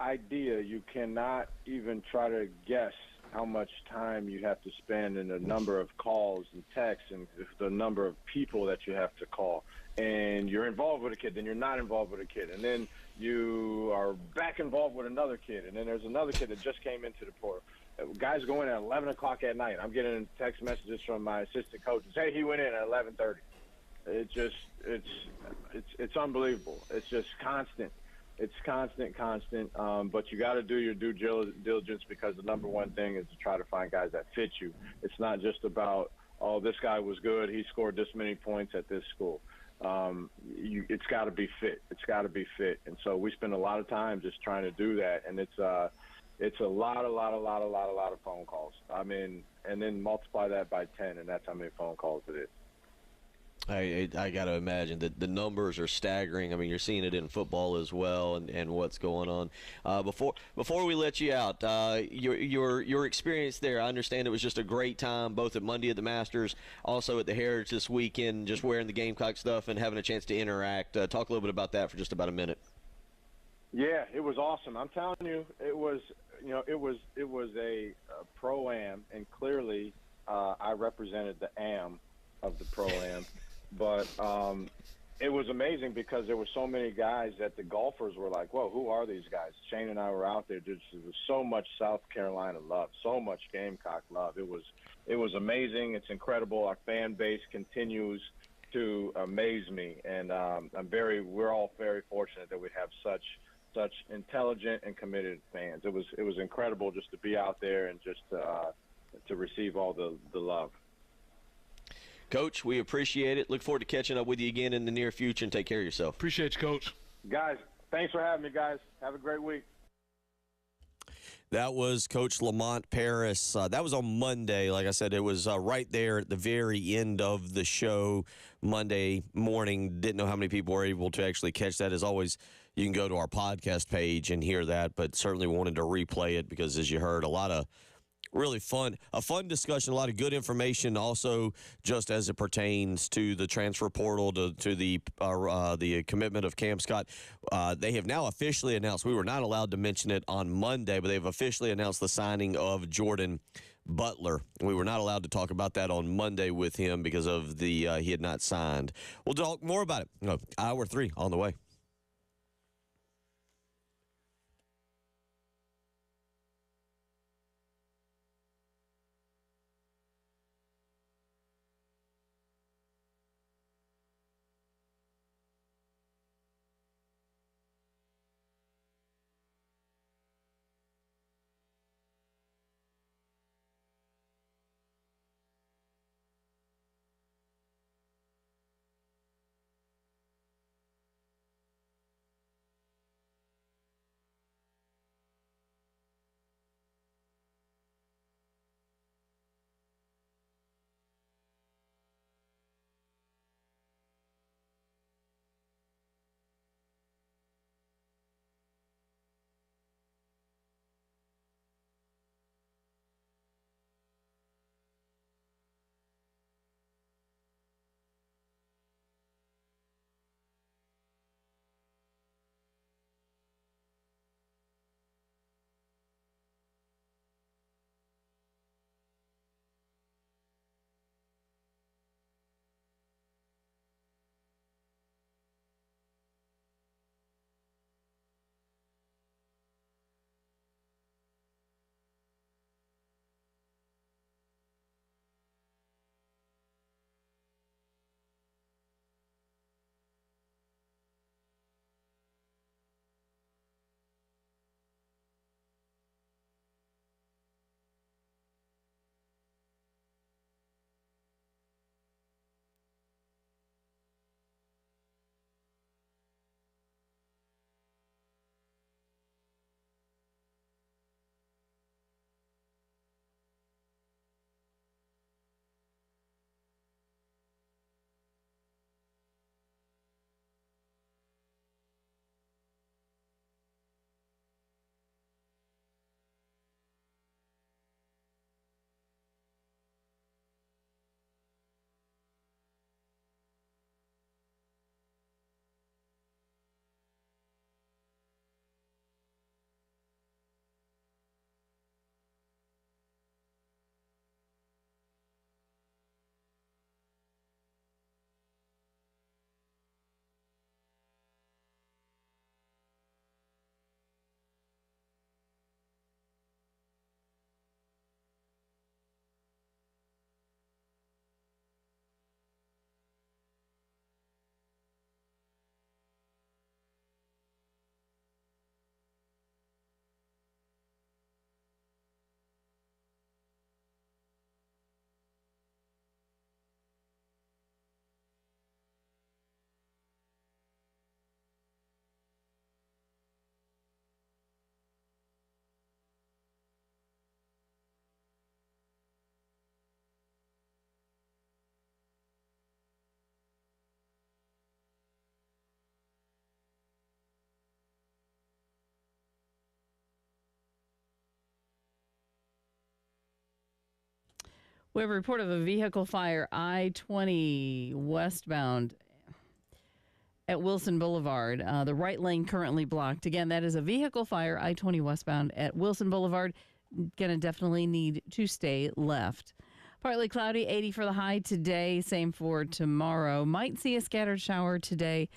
idea. You cannot even try to guess how much time you have to spend and the number of calls and texts and the number of people that you have to call. And you're involved with a kid, then you're not involved with a kid, and then you are back involved with another kid, and then there's another kid that just came into the portal. Guys go in at 11 o'clock at night. I'm getting text messages from my assistant coaches. Hey, he went in at 11:30. It's unbelievable. It's just constant. It's constant. But you got to do your due diligence, because the number one thing is to try to find guys that fit you. It's not just about, oh, this guy was good, he scored this many points at this school. It's got to be fit. It's got to be fit. And so we spend a lot of time just trying to do that. And it's a lot of phone calls. I mean, and then multiply that by 10, and that's how many phone calls it is. I got to imagine that the numbers are staggering. I mean, you're seeing it in football as well, and what's going on. Before we let you out, your experience there, I understand it was just a great time, both at Monday at the Masters, also at the Heritage this weekend, just wearing the Gamecock stuff and having a chance to interact. Talk a little bit about that for just about a minute. Yeah, it was awesome. I'm telling you, it was a pro-am, and clearly I represented the am of the pro-am. But it was amazing because there were so many guys that the golfers were like, whoa, who are these guys? Shane and I were out there. There was so much South Carolina love, so much Gamecock love. It was amazing. It's incredible. Our fan base continues to amaze me. And we're all very fortunate that we have such intelligent and committed fans. It was incredible just to be out there and just to receive all the love. Coach, we appreciate it. Look forward to catching up with you again in the near future, and take care of yourself. Appreciate you, Coach. Guys, thanks for having me, guys. Have a great week. That was Coach Lamont Paris. That was on Monday. Like I said, it was right there at the very end of the show Monday morning. Didn't know how many people were able to actually catch that. As always, you can go to our podcast page and hear that, but certainly wanted to replay it because, as you heard, a lot of really fun discussion, a lot of good information also just as it pertains to the transfer portal, to the commitment of Cam Scott. They have now officially announced, we were not allowed to mention it on Monday, but they've officially announced the signing of Jordan Butler. We were not allowed to talk about that on Monday with him because of he had not signed. We'll talk more about it. No, Hour 3 on the way. We have a report of a vehicle fire I-20 westbound at Wilson Boulevard. The right lane currently blocked. Again, that is a vehicle fire I-20 westbound at Wilson Boulevard. Going to definitely need to stay left. Partly cloudy, 80 for the high today. Same for tomorrow. Might see a scattered shower today,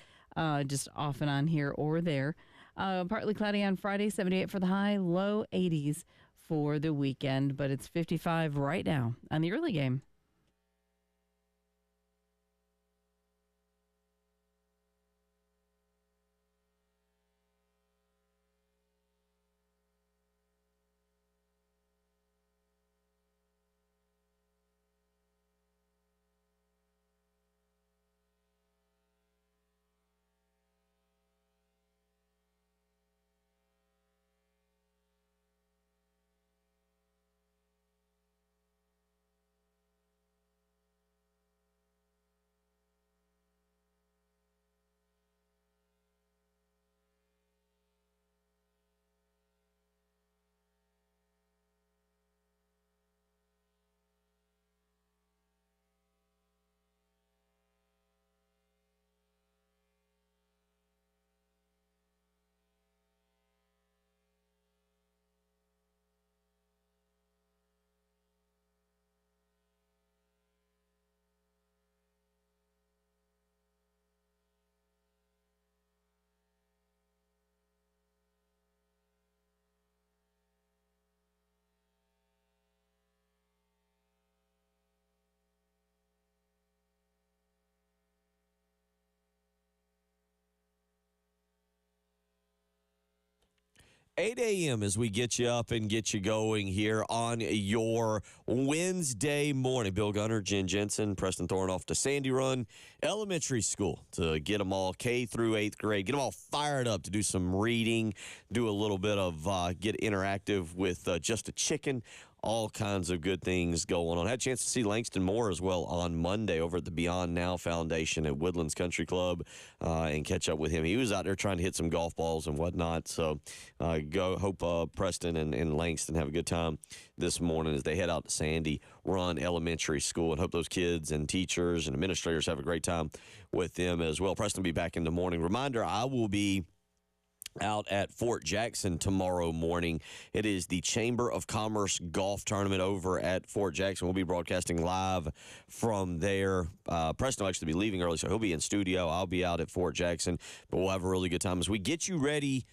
just off and on here or there. Partly cloudy on Friday, 78 for the high, low 80s for the weekend, but it's 55 right now on the early game. 8 a.m. as we get you up and get you going here on your Wednesday morning. Bill Gunner, Jen Jensen, Preston Thorne off to Sandy Run Elementary School to get them all K through 8th grade, get them all fired up to do some reading, do a little bit of get interactive with Just a Chicken. All kinds of good things going on. Had a chance to see Langston Moore as well on Monday over at the Beyond Now Foundation at Woodlands Country Club and catch up with him. He was out there trying to hit some golf balls and whatnot. So hope Preston and Langston have a good time this morning as they head out to Sandy Run Elementary School, and hope those kids and teachers and administrators have a great time with them as well. Preston will be back in the morning. Reminder, I will be out at Fort Jackson tomorrow morning. It is the Chamber of Commerce Golf Tournament over at Fort Jackson. We'll be broadcasting live from there. Preston will actually be leaving early, so he'll be in studio. I'll be out at Fort Jackson, but we'll have a really good time as we get you ready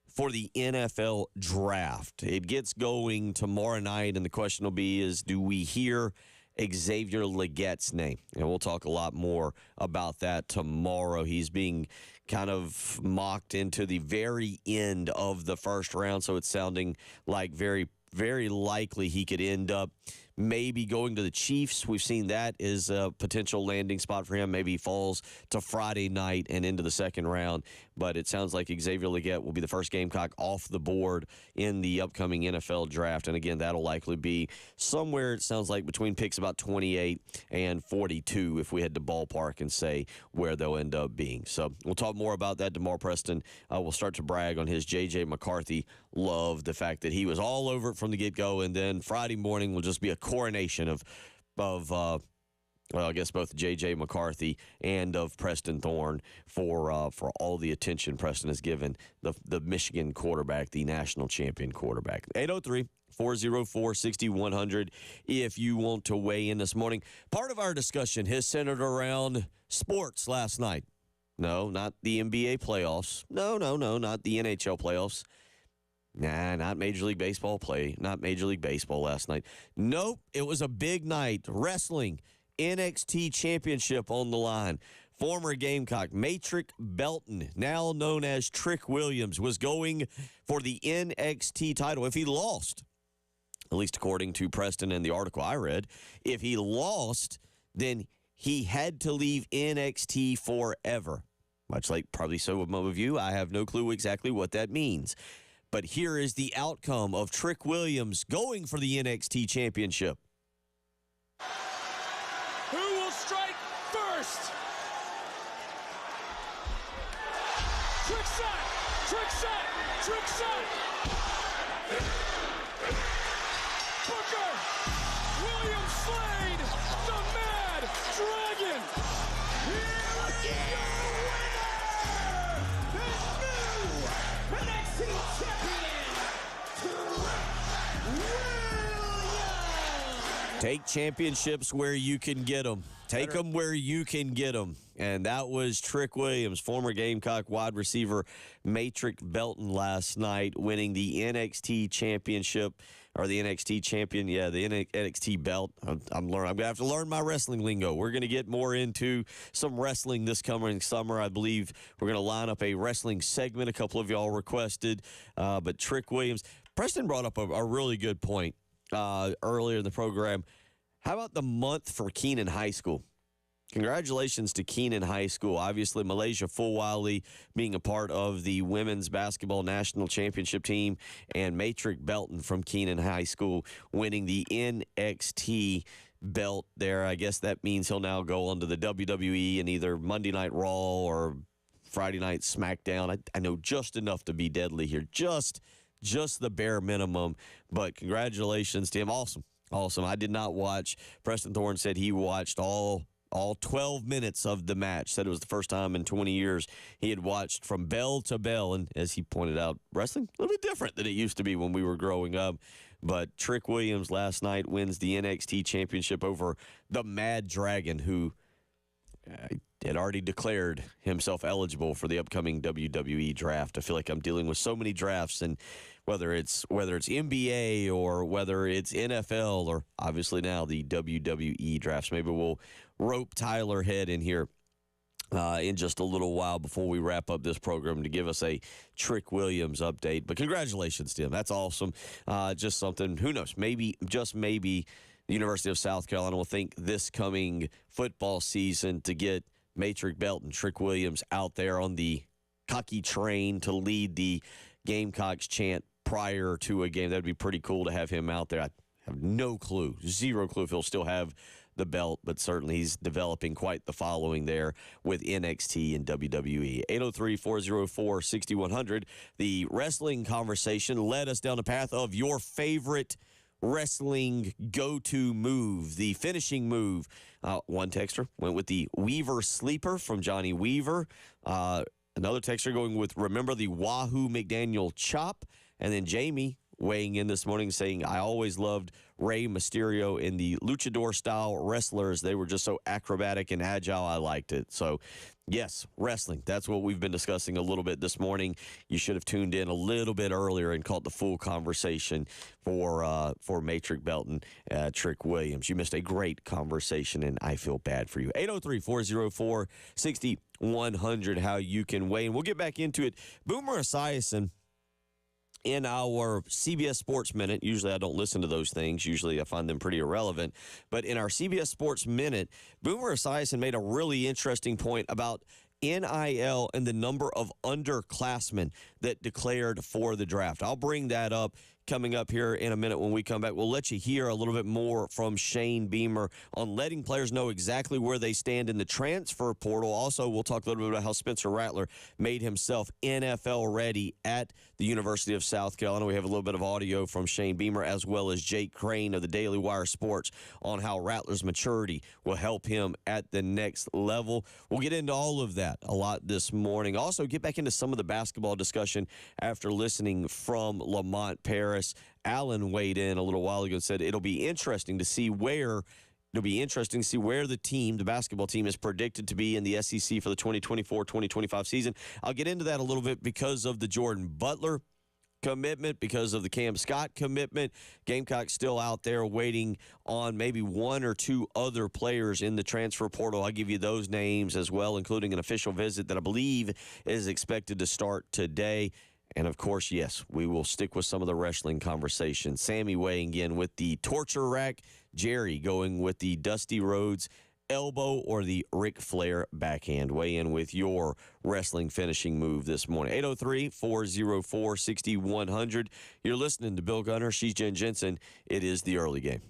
for the NFL draft. It gets going tomorrow night, and the question will be is, do we hear Xavier Legette's name? And we'll talk a lot more about that tomorrow. He's being kind of mocked into the very end of the first round, so it's sounding like very, very likely he could end up maybe going to the Chiefs. We've seen that as a potential landing spot for him. Maybe he falls to Friday night and into the second round. But it sounds like Xavier Legette will be the first Gamecock off the board in the upcoming NFL draft. And again, that'll likely be somewhere, it sounds like, between picks about 28 and 42 if we had to ballpark and say where they'll end up being. So we'll talk more about that tomorrow. Preston will start to brag on his J.J. McCarthy love, the fact that he was all over it from the get-go. And then Friday morning will just be a coronation of well, I guess both J.J. McCarthy and of Preston Thorne for all the attention Preston has given the Michigan quarterback, the national champion quarterback. 803-404-6100 if you want to weigh in this morning. Part of our discussion has centered around sports last night. No, not the NBA playoffs. No, not the NHL playoffs. Nah, not Major League Baseball not Major League Baseball last night. Nope, it was a big night. Wrestling, NXT Championship on the line. Former Gamecock, Matrick Belton, now known as Trick Williams, was going for the NXT title. If he lost, at least according to Preston and the article I read, if he lost, then he had to leave NXT forever. Much like probably some of you, I have no clue exactly what that means. But here is the outcome of Trick Williams going for the NXT Championship. Who will strike first? Trick shot! Trick shot! Trick shot! Booker! William Slade! The Mad Dragon! Here is your winner! The new NXT champion, Trick Williams! Take championships where you can get them. Take them where you can get them. And that was Trick Williams, former Gamecock wide receiver, Matrick Belton last night, winning the NXT championship, or the NXT champion. Yeah, the NXT belt. I'm going to have to learn my wrestling lingo. We're going to get more into some wrestling this coming summer. I believe we're going to line up a wrestling segment. A couple of y'all requested. But Trick Williams, Preston brought up a really good point earlier in the program. How about the month for Keenan High School? Congratulations to Keenan High School. Obviously, Malaysia Fulwiley being a part of the women's basketball national championship team, and Matrick Belton from Keenan High School winning the NXT belt there. I guess that means he'll now go on to the WWE in either Monday Night Raw or Friday Night SmackDown. I know just enough to be deadly here. Just the bare minimum. But congratulations to him. Awesome. I did not watch. Preston Thorne said he watched all 12 minutes of the match. Said it was the first time in 20 years he had watched from bell to bell. And as he pointed out, wrestling a little bit different than it used to be when we were growing up. But Trick Williams last night wins the NXT championship over the Mad Dragon, who had already declared himself eligible for the upcoming WWE draft. I feel like I'm dealing with so many drafts, and whether it's NBA or whether it's NFL or obviously now the WWE drafts. Maybe we'll rope Tyler Head in here in just a little while before we wrap up this program to give us a Trick Williams update. But congratulations, Tim. That's awesome. Just something, who knows, maybe, just maybe, the University of South Carolina will think this coming football season to get Matrick Belt and Trick Williams out there on the cocky train to lead the Gamecocks chant prior to a game. That would be pretty cool to have him out there. I have no clue, zero clue if he'll still have the belt, but certainly he's developing quite the following there with NXT and WWE. 803-404-6100. The wrestling conversation led us down the path of your favorite wrestling go-to move, the finishing move. One texter went with the Weaver Sleeper from Johnny Weaver. Another texter going with, remember the Wahoo McDaniel Chop. And then Jamie weighing in this morning saying, I always loved Rey Mysterio in the luchador-style wrestlers. They were just so acrobatic and agile. I liked it. So, yes, wrestling. That's what we've been discussing a little bit this morning. You should have tuned in a little bit earlier and caught the full conversation for Matrick Belton, Trick Williams. You missed a great conversation, and I feel bad for you. 803-404-6100, how you can weigh. And we'll get back into it. Boomer Esiason, in our CBS Sports Minute, usually I don't listen to those things. Usually I find them pretty irrelevant. But in our CBS Sports Minute, Boomer Esiason made a really interesting point about NIL and the number of underclassmen that declared for the draft. I'll bring that up coming up here in a minute when we come back. We'll let you hear a little bit more from Shane Beamer on letting players know exactly where they stand in the transfer portal. Also, we'll talk a little bit about how Spencer Rattler made himself NFL ready at the University of South Carolina. We have a little bit of audio from Shane Beamer as well as Jake Crane of the Daily Wire Sports on how Rattler's maturity will help him at the next level. We'll get into all of that a lot this morning. Also, get back into some of the basketball discussion after listening from Lamont Paris. Allen weighed in a little while ago and said it'll be interesting to see where the team, the basketball team, is predicted to be in the SEC for the 2024-2025 season. I'll get into that a little bit because of the Jordan Butler commitment, because of the Cam Scott commitment. Gamecock's still out there waiting on maybe one or two other players in the transfer portal. I'll give you those names as well, including an official visit that I believe is expected to start today. And, of course, yes, we will stick with some of the wrestling conversation. Sammy weighing in with the torture rack. Jerry going with the Dusty Rhodes elbow or the Ric Flair backhand. Weigh in with your wrestling finishing move this morning. 803-404-6100. You're listening to Bill Gunner. She's Jen Jensen. It is the early game.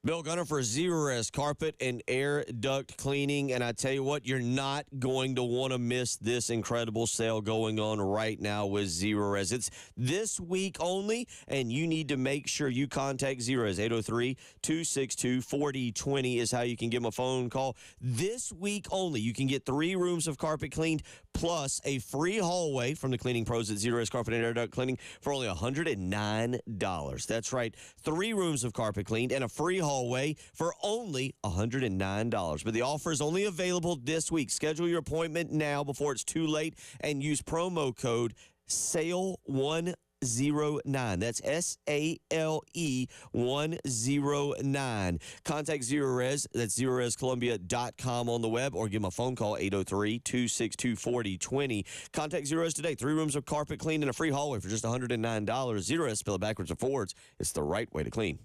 Bill Gunner for Zerorez Carpet and Air Duct Cleaning. And I tell you what, you're not going to want to miss this incredible sale going on right now with Zerorez. It's this week only, and you need to make sure you contact Zerorez. 803-262-4020 is how you can give them a phone call. This week only, you can get 3 rooms of carpet cleaned plus a free hallway from the cleaning pros at Zerorez Carpet and Air Duct Cleaning for only $109. That's right, 3 rooms of carpet cleaned and a free hallway for only $109. But the offer is only available this week. Schedule your appointment now before it's too late and use promo code SALE109. That's SALE 109. Contact Zerorez. That's ZerorezColumbia.com on the web, or give them a phone call, 803-262-4020. Contact Zerorez today. 3 rooms of carpet cleaned and a free hallway for just $109. Zerorez, spell it backwards or forwards. It's the right way to clean.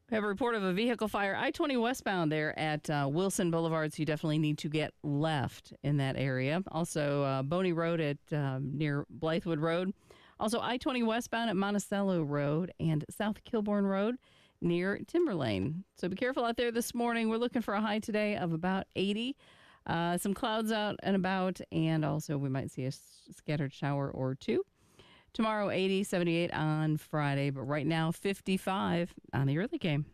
We have a report of a vehicle fire, I-20 westbound there at Wilson Boulevard, so you definitely need to get left in that area. Also, Boney Road at near Blythewood Road. Also, I-20 westbound at Monticello Road and South Kilbourne Road near Timberlane. So be careful out there this morning. We're looking for a high today of about 80. Some clouds out and about, and also we might see a scattered shower or two. Tomorrow, 80, 78 on Friday, but right now, 55 on the early game.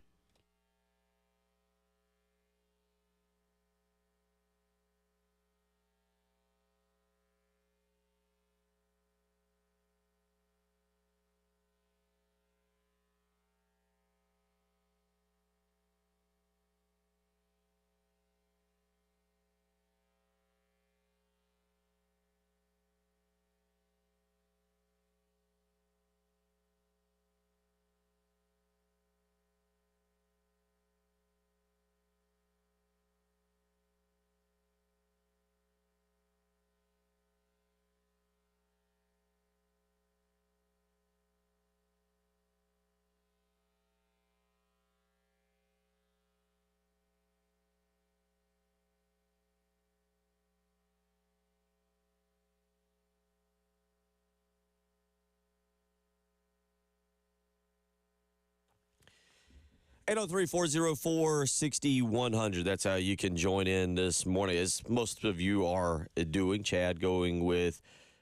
Eight zero 404-6100. That's how you can join in this morning, as most of you are doing. Chad going with,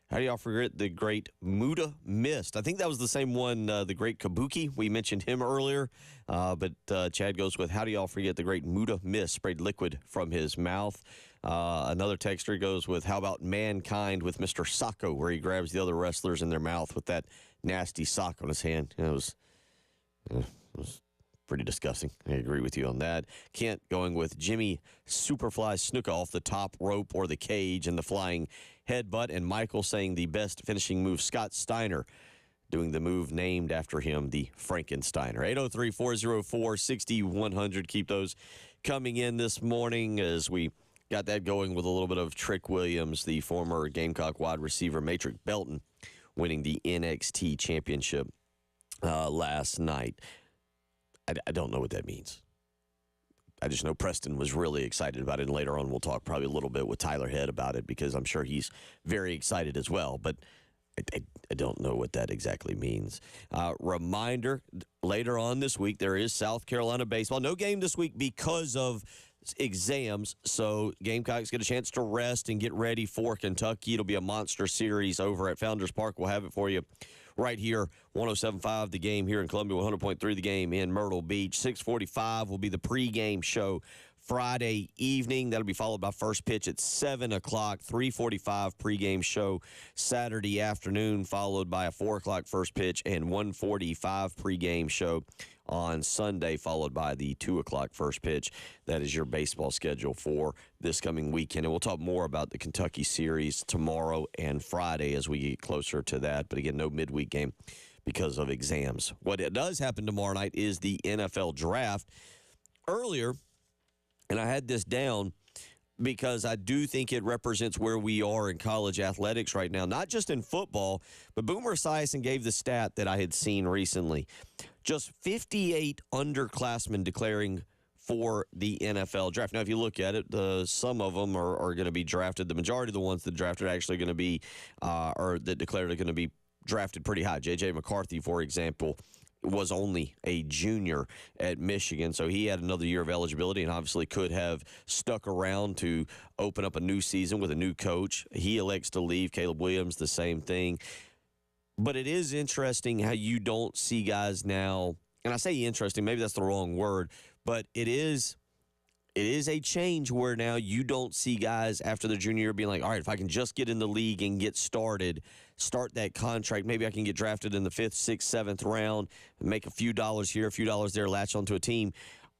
how do y'all forget the great Muda Mist? I think that was the same one, the great Kabuki. We mentioned him earlier. But Chad goes with, how do y'all forget the great Muda Mist? Sprayed liquid from his mouth. Another texter goes with, how about Mankind with Mr. Sacco, where he grabs the other wrestlers in their mouth with that nasty sock on his hand. It was pretty disgusting. I agree with you on that. Kent going with Jimmy Superfly Snuka off the top rope or the cage and the flying headbutt. And Michael saying the best finishing move, Scott Steiner, doing the move named after him, the Frankensteiner. 803-404-6100. Keep those coming in this morning as we got that going with a little bit of Trick Williams, the former Gamecock wide receiver, Matrix Belton, winning the NXT championship last night. I don't know what that means. I just know Preston was really excited about it, and later on we'll talk probably a little bit with Tyler Head about it because I'm sure he's very excited as well, but I don't know what that exactly means. Reminder, later on this week there is South Carolina baseball. No game this week because of exams, so Gamecocks get a chance to rest and get ready for Kentucky. It'll be a monster series over at Founders Park. We'll have it for you right here, 107.5 The Game here in Columbia, 100.3 The Game in Myrtle Beach. 6:45 will be the pregame show Friday evening. That'll be followed by first pitch at 7 o'clock. 3:45 pregame show Saturday afternoon, followed by a 4 o'clock first pitch and 1:45 pregame show on Sunday, followed by the 2 o'clock first pitch. That is your baseball schedule for this coming weekend. And we'll talk more about the Kentucky series tomorrow and Friday as we get closer to that. But again, no midweek game because of exams. What it does happen tomorrow night is the NFL draft. Earlier, and I had this down because I do think it represents where we are in college athletics right now, not just in football, but Boomer Esiason gave the stat that I had seen recently. Just 58 underclassmen declaring for the NFL draft. Now, if you look at it, some of them are going to be drafted. The majority of the ones that drafted are actually going to be, or that declared are going to be drafted pretty high. J.J. McCarthy, for example, was only a junior at Michigan, so he had another year of eligibility and obviously could have stuck around to open up a new season with a new coach. He elects to leave. Caleb Williams, the same thing. But it is interesting how you don't see guys now, and I say interesting, maybe that's the wrong word, but it is a change where now you don't see guys after their junior year being like, all right, if I can just get in the league and get started, start that contract, maybe I can get drafted in the 5th, 6th, 7th round, make a few dollars here, a few dollars there, latch onto a team.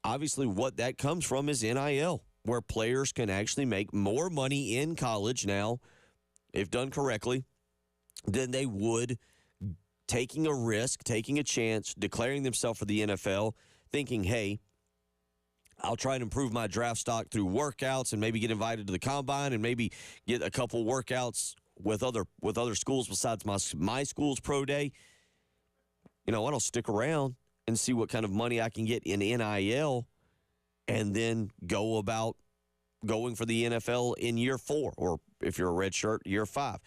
Obviously, what that comes from is NIL, where players can actually make more money in college now, if done correctly, than they would taking a risk, taking a chance, declaring themselves for the NFL, thinking, hey, I'll try and improve my draft stock through workouts and maybe get invited to the combine and maybe get a couple workouts with other schools besides my school's pro day. You know, I don't stick around and see what kind of money I can get in NIL and then go about going for the NFL in year 4, or if you're a red shirt, year 5.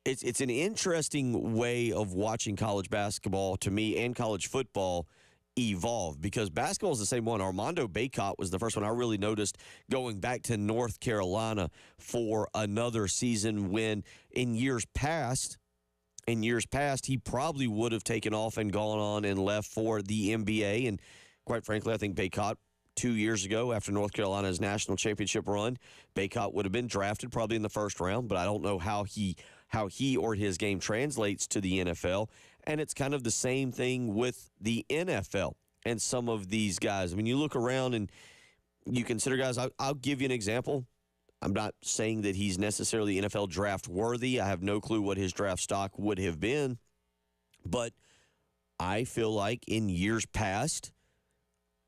It's an interesting way of watching college basketball to me, and college football evolve, because basketball is the same one. Armando Bacot was the first one I really noticed going back to North Carolina for another season, when in years past, he probably would have taken off and gone on and left for the NBA. And quite frankly, I think Bacot 2 years ago, after North Carolina's national championship run, Bacot would have been drafted probably in the first round, but I don't know how he or his game translates to the NFL. And it's kind of the same thing with the NFL and some of these guys. I mean, you look around and you consider guys, I'll give you an example. I'm not saying that he's necessarily NFL draft worthy. I have no clue what his draft stock would have been. But I feel like in years past,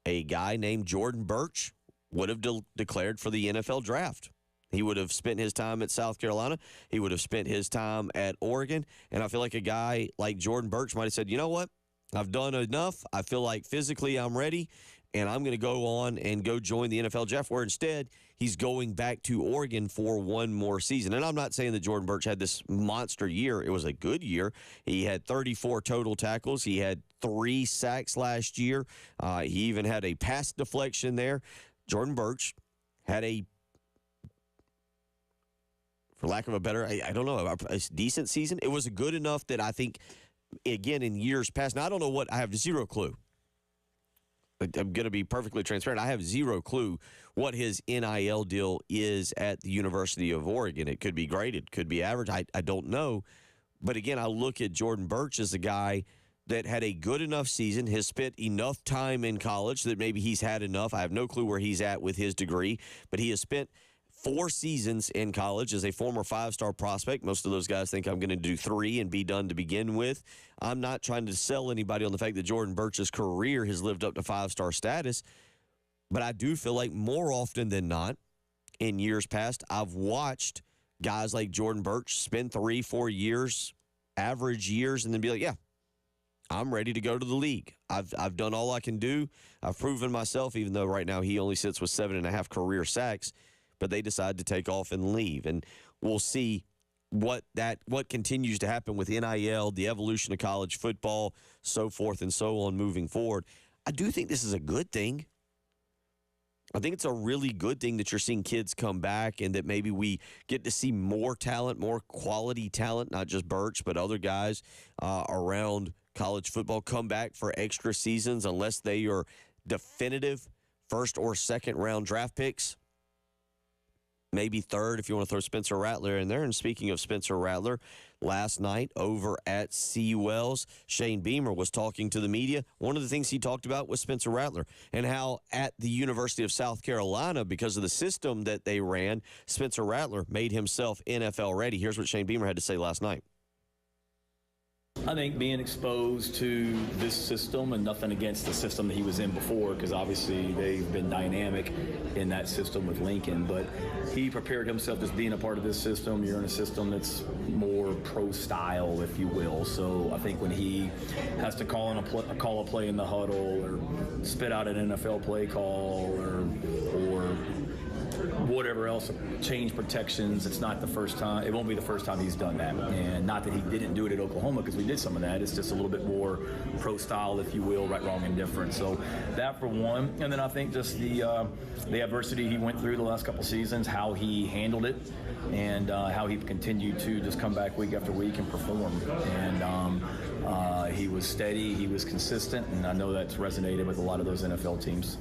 a guy named Jordan Birch would have declared for the NFL draft. He would have spent his time at South Carolina. He would have spent his time at Oregon. And I feel like a guy like Jordan Birch might have said, you know what? I've done enough. I feel like physically I'm ready, and I'm going to go on and go join the NFL draft, where instead he's going back to Oregon for one more season. And I'm not saying that Jordan Birch had this monster year. It was a good year. He had 34 total tackles. He had 3 sacks last year. He even had a pass deflection there. Jordan Birch had a, for lack of a better, I don't know, a decent season. It was good enough that I think, again, in years past, now I don't know what, I have zero clue. I'm going to be perfectly transparent. I have zero clue what his NIL deal is at the University of Oregon. It could be great. It could be average. I don't know. But again, I look at Jordan Birch as a guy that had a good enough season, has spent enough time in college that maybe he's had enough. I have no clue where he's at with his degree, but he has spent 4 seasons in college as a former 5-star prospect. Most of those guys think I'm going to do 3 and be done to begin with. I'm not trying to sell anybody on the fact that Jordan Birch's career has lived up to 5-star status, but I do feel like more often than not, in years past, I've watched guys like Jordan Birch spend 3-4 years, average years, and then be like, yeah, I'm ready to go to the league. I've done all I can do. I've proven myself, even though right now he only sits with 7.5 career sacks. But they decide to take off and leave. And we'll see what continues to happen with NIL, the evolution of college football, so forth and so on moving forward. I do think this is a good thing. I think it's a really good thing that you're seeing kids come back, and that maybe we get to see more talent, more quality talent, not just Birch, but other guys around college football come back for extra seasons, unless they are definitive first or second round draft picks. Maybe third if you want to throw Spencer Rattler in there. And speaking of Spencer Rattler, last night over at Seawells, Shane Beamer was talking to the media. One of the things he talked about was Spencer Rattler and how at the University of South Carolina, because of the system that they ran, Spencer Rattler made himself NFL ready. Here's what Shane Beamer had to say last night. I think being exposed to this system, and nothing against the system that he was in before, because obviously they've been dynamic in that system with Lincoln, but he prepared himself as being a part of this system. You're in a system that's more pro style, if you will. So I think when he has to call a play in the huddle, or spit out an NFL play call, or whatever else, change protections, it's not the first time. It won't be the first time he's done that. And not that he didn't do it at Oklahoma, because we did some of that. It's just a little bit more pro style, if you will, right, wrong, and different. So that for one. And then I think just the adversity he went through the last couple seasons, how he handled it, and how he continued to just come back week after week and perform. And he was steady, he was consistent, and I know that's resonated with a lot of those NFL teams.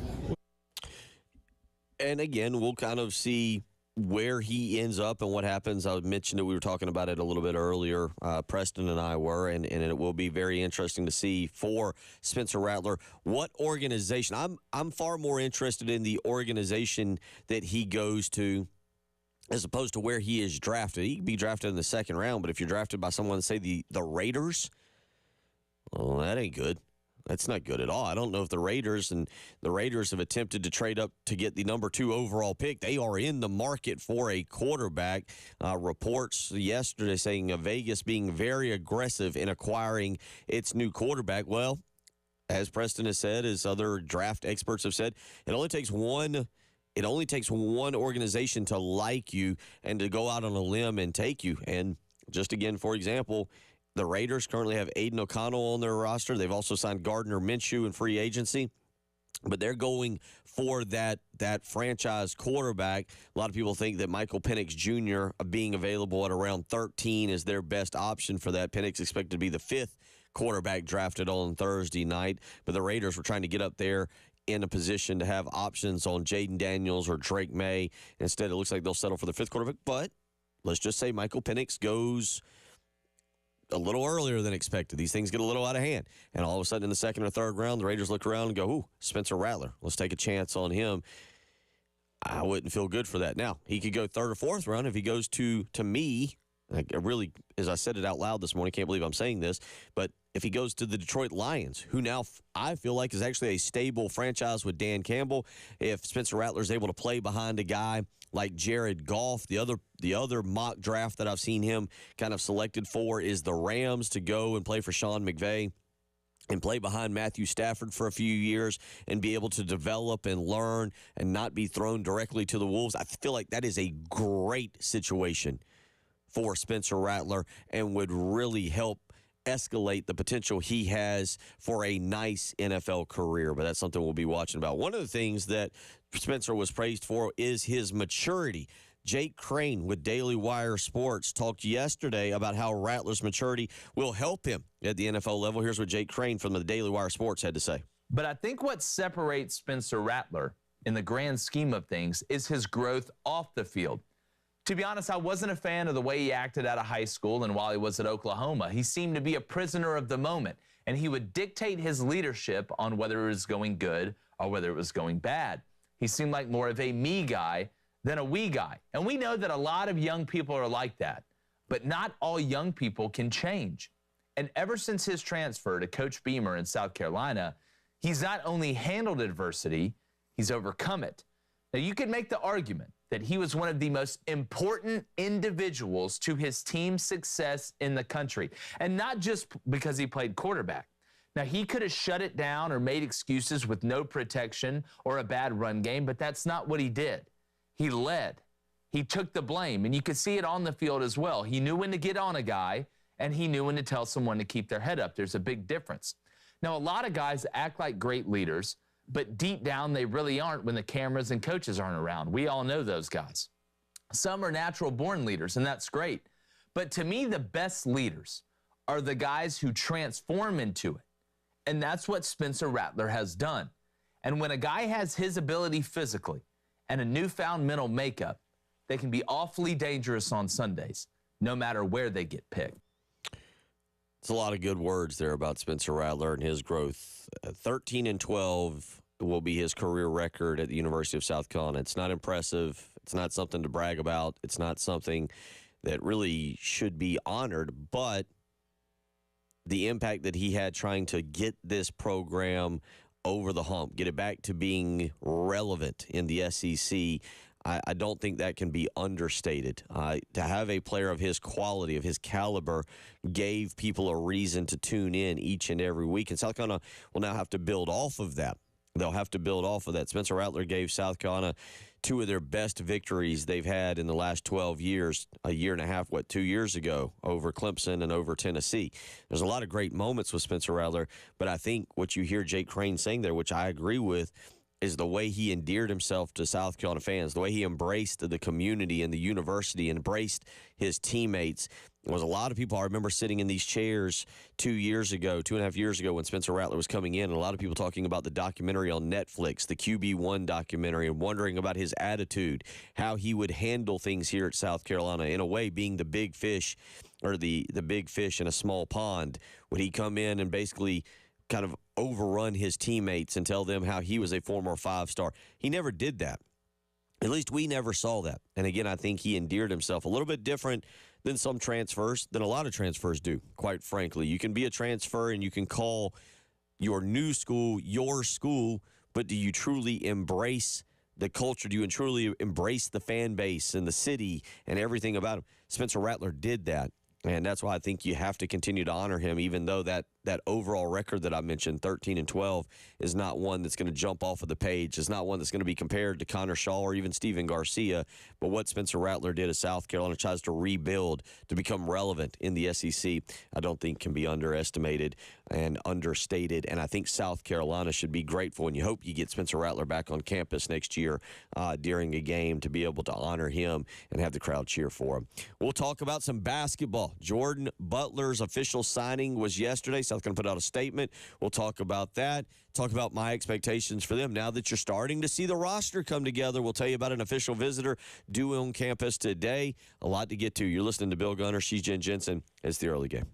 And again, we'll kind of see where he ends up and what happens. I mentioned that we were talking about it a little bit earlier. Preston and I were, and it will be very interesting to see for Spencer Rattler what organization. I'm far more interested in the organization that he goes to, as opposed to where he is drafted. He could be drafted in the second round, but if you're drafted by someone, say the Raiders, well, that ain't good. That's not good at all. I don't know if the Raiders have attempted to trade up to get the number 2 overall pick. They are in the market for a quarterback. Reports yesterday saying Vegas being very aggressive in acquiring its new quarterback. Well, as Preston has said, as other draft experts have said, it only takes one organization to like you and to go out on a limb and take you. And just again, for example, the Raiders currently have Aiden O'Connell on their roster. They've also signed Gardner Minshew in free agency. But they're going for that franchise quarterback. A lot of people think that Michael Penix Jr. being available at around 13 is their best option for that. Penix expected to be the 5th quarterback drafted on Thursday night. But the Raiders were trying to get up there in a position to have options on Jaden Daniels or Drake May. Instead, it looks like they'll settle for the 5th quarterback. But let's just say Michael Penix goes a little earlier than expected. These things get a little out of hand. And all of a sudden in the 2nd or 3rd round, the Raiders look around and go, ooh, Spencer Rattler. Let's take a chance on him. I wouldn't feel good for that. Now, he could go 3rd or 4th round if he goes to me. I really, as I said it out loud this morning, can't believe I'm saying this, but if he goes to the Detroit Lions, who now I feel like is actually a stable franchise with Dan Campbell, if Spencer Rattler is able to play behind a guy like Jared Goff, the other mock draft that I've seen him kind of selected for is the Rams to go and play for Sean McVay and play behind Matthew Stafford for a few years and be able to develop and learn and not be thrown directly to the Wolves. I feel like that is a great situation for Spencer Rattler and would really help escalate the potential he has for a nice NFL career. But that's something we'll be watching about. One of the things that Spencer was praised for is his maturity. Jake Crane with Daily Wire Sports talked yesterday about how Rattler's maturity will help him at the NFL level. Here's what Jake Crane from the Daily Wire Sports had to say. But I think what separates Spencer Rattler in the grand scheme of things is his growth off the field. To be honest, I wasn't a fan of the way he acted out of high school and while he was at Oklahoma. He seemed to be a prisoner of the moment, and he would dictate his leadership on whether it was going good or whether it was going bad. He seemed like more of a me guy than a we guy. And we know that a lot of young people are like that, but not all young people can change. And ever since his transfer to Coach Beamer in South Carolina, he's not only handled adversity, he's overcome it. Now, you could make the argument that he was one of the most important individuals to his team's success in the country, and not just because he played quarterback. Now, he could have shut it down or made excuses with no protection or a bad run game, but that's not what he did. He led. He took the blame, and you could see it on the field as well. He knew when to get on a guy, and he knew when to tell someone to keep their head up. There's a big difference. Now, a lot of guys act like great leaders, but deep down, they really aren't when the cameras and coaches aren't around. We all know those guys. Some are natural-born leaders, and that's great. But to me, the best leaders are the guys who transform into it. And that's what Spencer Rattler has done. And when a guy has his ability physically and a newfound mental makeup, they can be awfully dangerous on Sundays, no matter where they get picked. It's a lot of good words there about Spencer Rattler and his growth. 13-12 will be his career record at the University of South Carolina. It's not impressive. It's not something to brag about. It's not something that really should be honored, but the impact that he had trying to get this program over the hump, get it back to being relevant in the SEC, I don't think that can be understated. To have a player of his quality, of his caliber, gave people a reason to tune in each and every week. And South Carolina will now have to build off of that. They'll have to build off of that. Spencer Rattler gave South Carolina 2 of their best victories they've had in the last 12 years, a year and a half, 2 years ago, over Clemson and over Tennessee. There's a lot of great moments with Spencer Rattler, but I think what you hear Jake Crane saying there, which I agree with, is the way he endeared himself to South Carolina fans, the way he embraced the community and the university, embraced his teammates. There was a lot of people, I remember sitting in these chairs 2.5 years ago when Spencer Rattler was coming in, and a lot of people talking about the documentary on Netflix, the QB1 documentary, and wondering about his attitude, how he would handle things here at South Carolina, in a way being the big fish, or the big fish in a small pond. Would he come in and basically kind of overrun his teammates and tell them how he was a former 5-star? He never did that. At least we never saw that. And again, I think he endeared himself a little bit different than some transfers, than a lot of transfers do, quite frankly. You can be a transfer and you can call your new school your school, but do you truly embrace the culture? Do you truly embrace the fan base and the city and everything about him? Spencer Rattler did that. And that's why I think you have to continue to honor him, even though that that overall record that I mentioned, 13-12, is not one that's going to jump off of the page. It's not one that's going to be compared to Connor Shaw or even Steven Garcia. But what Spencer Rattler did at South Carolina, tries to rebuild to become relevant in the SEC, I don't think can be underestimated and understated. And I think South Carolina should be grateful, and you hope you get Spencer Rattler back on campus next year during a game to be able to honor him and have the crowd cheer for him. We'll talk about some basketball. Jordan Butler's official signing was yesterday. South going to put out a statement. We'll talk about that. Talk about my expectations for them now that you're starting to see the roster come together. We'll tell you about an official visitor due on campus today. A lot to get to. You're listening to Bill Gunner. She's Jen Jensen. It's the early game.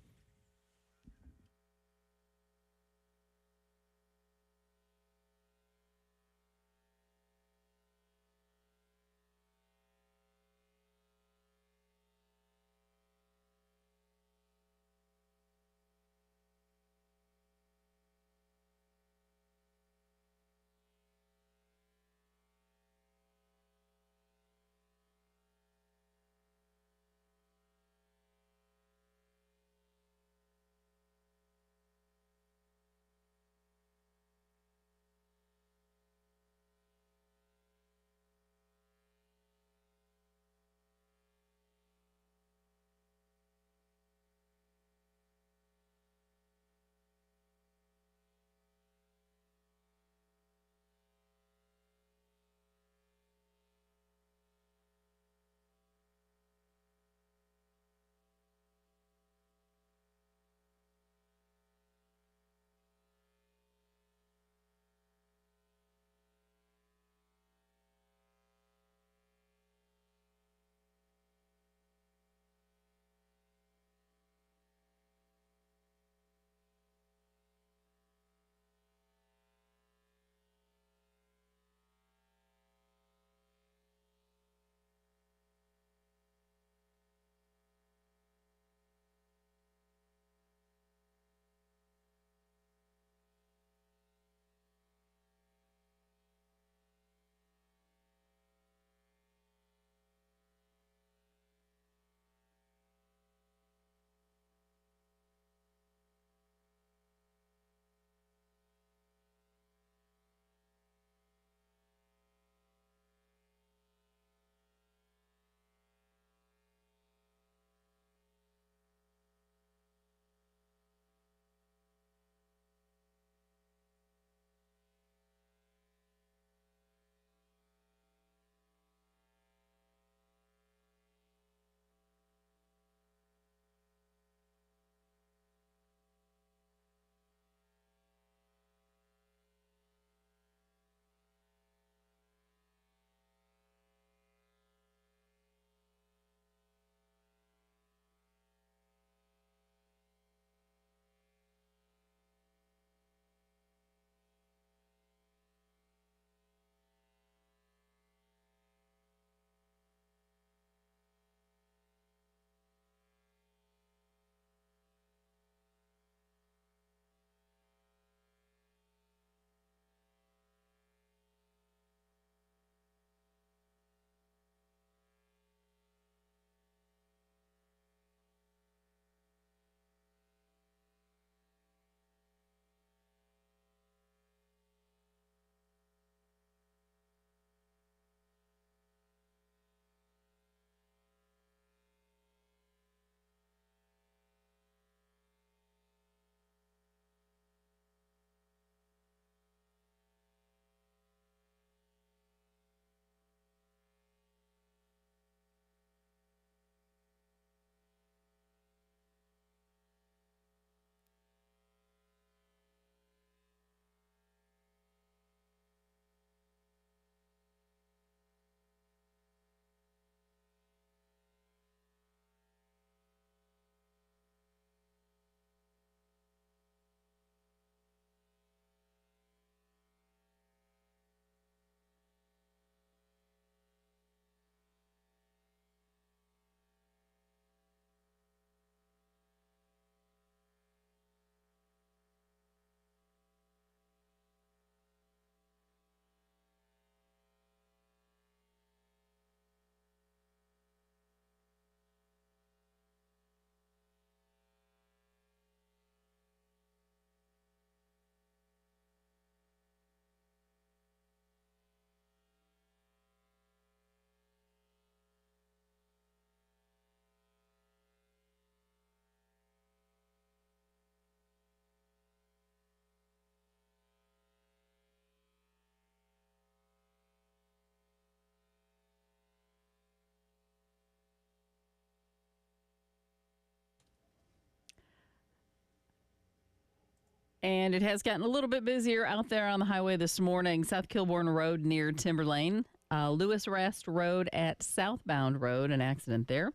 And it has gotten a little bit busier out there on the highway this morning. South Kilbourne Road near Timberlane. Lewis Rast Road at Southbound Road, an accident there.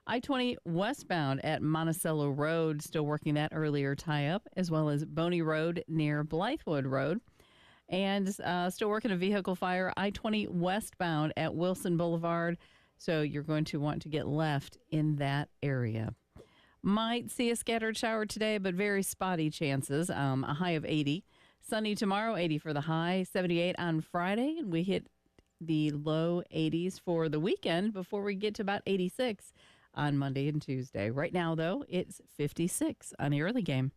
I-20 westbound at Monticello Road, still working that earlier tie-up, as well as Boney Road near Blythewood Road. And still working a vehicle fire, I-20 westbound at Wilson Boulevard. So you're going to want to get left in that area. Might see a scattered shower today, but very spotty chances. A high of 80. Sunny tomorrow, 80 for the high, 78 on Friday. And we hit the low 80s for the weekend before we get to about 86 on Monday and Tuesday. Right now, though, it's 56 on the early game.